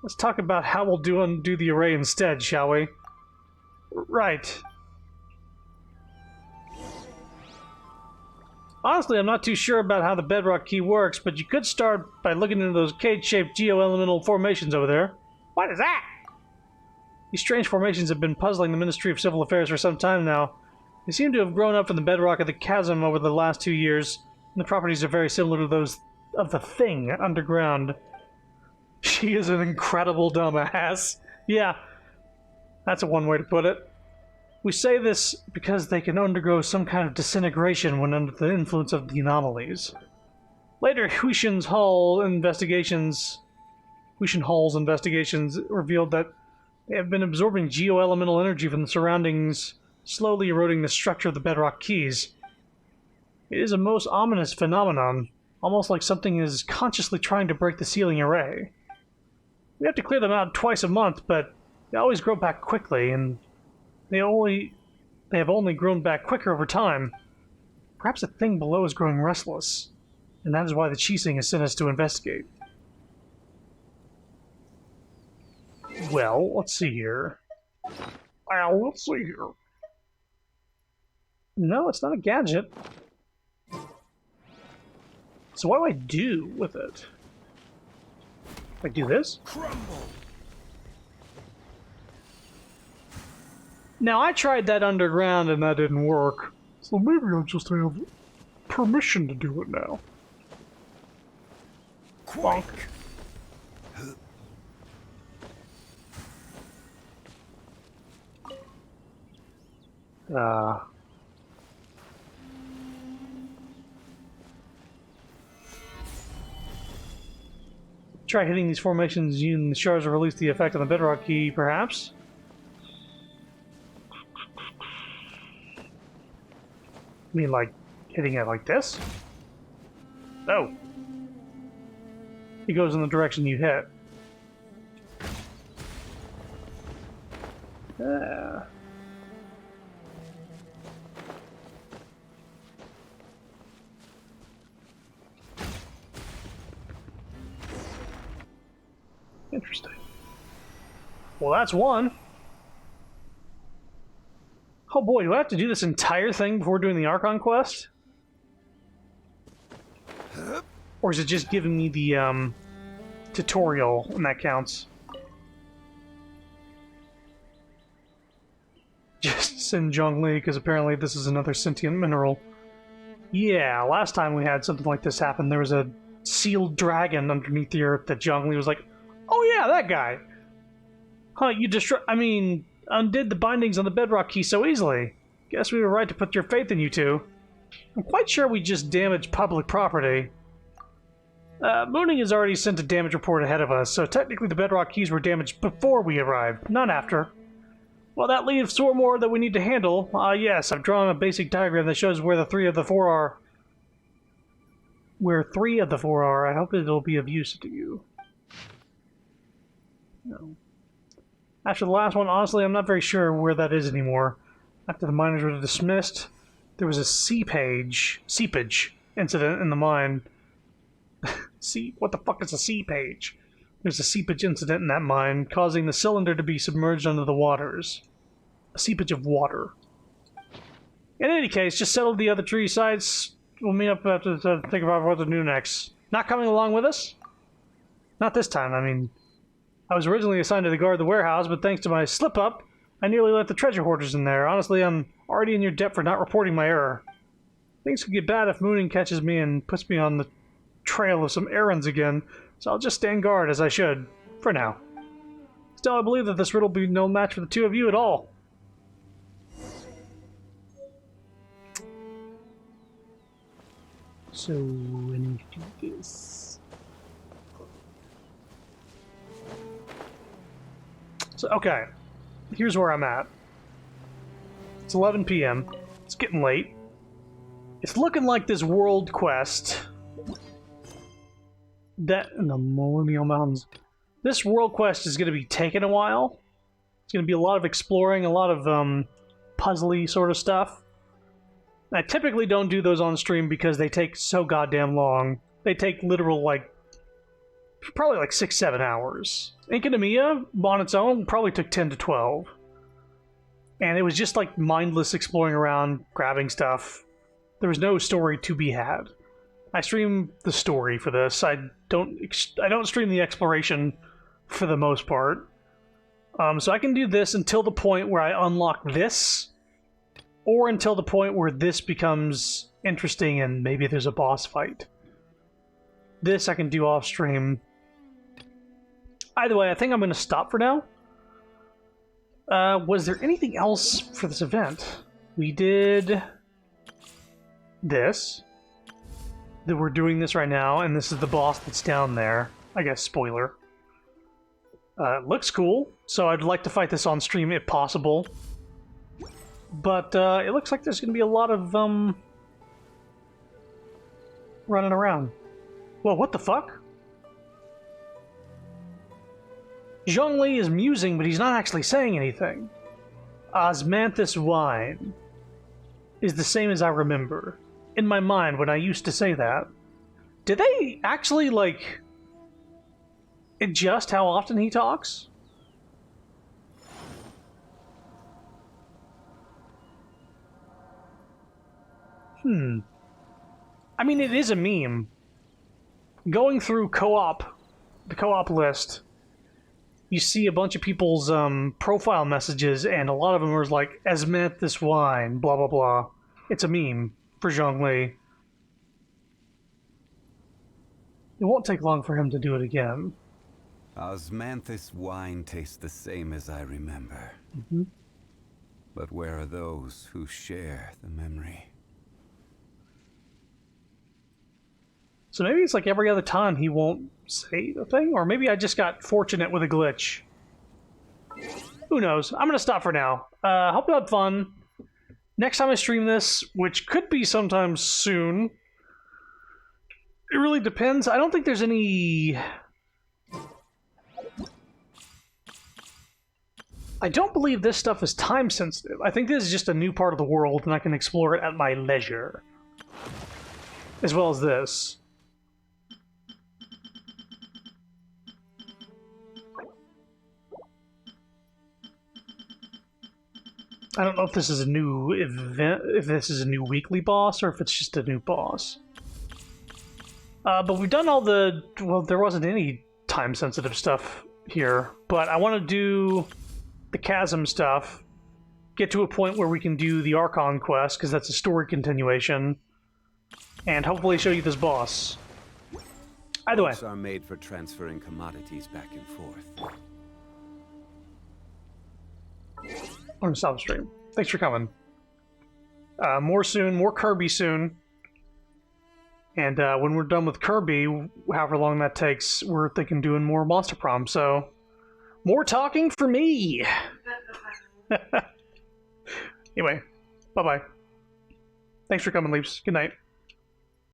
Speaker 1: let's talk about how we'll undo the array instead, shall we? Right. Honestly, I'm not too sure about how the bedrock key works, but you could start by looking into those cage-shaped geo-elemental formations over there. What is that? These strange formations have been puzzling the Ministry of Civil Affairs for some time now. They seem to have grown up from the bedrock of the chasm over the last 2 years, and the properties are very similar to those of the thing underground. She is an incredible dumbass. Yeah, that's one way to put it. We say this because they can undergo some kind of disintegration when under the influence of the anomalies. Later, Huishin Hall's investigations revealed that they have been absorbing geo-elemental energy from the surroundings, slowly eroding the structure of the bedrock keys. It is a most ominous phenomenon, almost like something is consciously trying to break the sealing array. We have to clear them out twice a month, but they always grow back quickly, and they have only grown back quicker over time. Perhaps the thing below is growing restless, and that is why the Qixing has sent us to investigate. Well, let's see here. No, it's not a gadget. So what do I do with it? I do this?
Speaker 12: Crumble.
Speaker 1: Now, I tried that underground and that didn't work. So maybe I just have permission to do it now.
Speaker 12: Quake.
Speaker 1: Try hitting these formations using the shards to release the effect on the bedrock key, perhaps? I mean, like, hitting it like this? No. It goes in the direction you hit. Interesting. Well, that's one. Oh boy, do I have to do this entire thing before doing the Archon quest? Or is it just giving me the tutorial and that counts? Just send Zhongli, because apparently this is another sentient mineral. Yeah, last time we had something like this happen, there was a sealed dragon underneath the earth that Zhongli was like, oh yeah, that guy! Huh, you undid the bindings on the bedrock key so easily. Guess we were right to put your faith in you two. I'm quite sure we just damaged public property. Mooning has already sent a damage report ahead of us, so technically the bedrock keys were damaged before we arrived, not after. Well, that leaves four more that we need to handle. Yes, I've drawn a basic diagram that shows where three of the four are. I hope it'll be of use to you. No. After the last one, honestly, I'm not very sure where that is anymore. After the miners were dismissed, there was a seepage incident in the mine. What the fuck is a seepage? There's a seepage incident in that mine, causing the cylinder to be submerged under the waters. A seepage of water. In any case, just settle the other three sides. We'll meet up to think about what to do next. Not coming along with us? Not this time, I mean. I was originally assigned to guard the warehouse, but thanks to my slip-up, I nearly let the treasure hoarders in there. Honestly, I'm already in your debt for not reporting my error. Things could get bad if Mooning catches me and puts me on the trail of some errands again, so I'll just stand guard as I should, for now. Still, I believe that this riddle will be no match for the two of you at all. So, I need to do this. So, okay. Here's where I'm at. It's 11 p.m. It's getting late. It's looking like this world quest that in the Millennial Mountains. This world quest is going to be taking a while. It's going to be a lot of exploring, a lot of puzzly sort of stuff. I typically don't do those on stream because they take so goddamn long. They take literal, probably 6-7 hours. Inkanamiya, on its own, probably took 10 to 12. And it was just mindless exploring around, grabbing stuff. There was no story to be had. I stream the story for this. I don't stream the exploration for the most part. So I can do this until the point where I unlock this, or until the point where this becomes interesting and maybe there's a boss fight. This I can do off stream. Either way, I think I'm going to stop for now. Was there anything else for this event? We did this. That we're doing this right now, and this is the boss that's down there. I guess spoiler. It looks cool, so I'd like to fight this on stream if possible. But it looks like there's going to be a lot of running around. Well, what the fuck? Zhongli is musing, but he's not actually saying anything. Osmanthus wine is the same as I remember. In my mind, when I used to say that. Did they actually, adjust how often he talks? I mean, it is a meme. Going through the co-op list, you see a bunch of people's profile messages, and a lot of them are Osmanthus wine, blah blah blah. It's a meme for Zhongli. It won't take long for him to do it again.
Speaker 4: Osmanthus wine tastes the same as I remember. But where are those who share the memory?
Speaker 1: So maybe it's every other time he won't say the thing? Or maybe I just got fortunate with a glitch. Who knows? I'm going to stop for now. Hope you had fun. Next time I stream this, which could be sometime soon, it really depends. I don't think there's any... I don't believe this stuff is time sensitive. I think this is just a new part of the world and I can explore it at my leisure. As well as this. I don't know if this is a new event, if this is a new weekly boss, or if it's just a new boss. But we've done all the... Well, there wasn't any time-sensitive stuff here, but I want to do the Chasm stuff, get to a point where we can do the Archon quest, because that's a story continuation, and hopefully show you this boss. Either way.
Speaker 4: Boats are made for transferring commodities back and forth.
Speaker 1: I'm gonna stop the stream. Thanks for coming. More soon, more Kirby soon. And when we're done with Kirby, however long that takes, we're thinking doing more Monster Prom, so... More talking for me! Anyway, bye-bye. Thanks for coming, Leaps. Good night.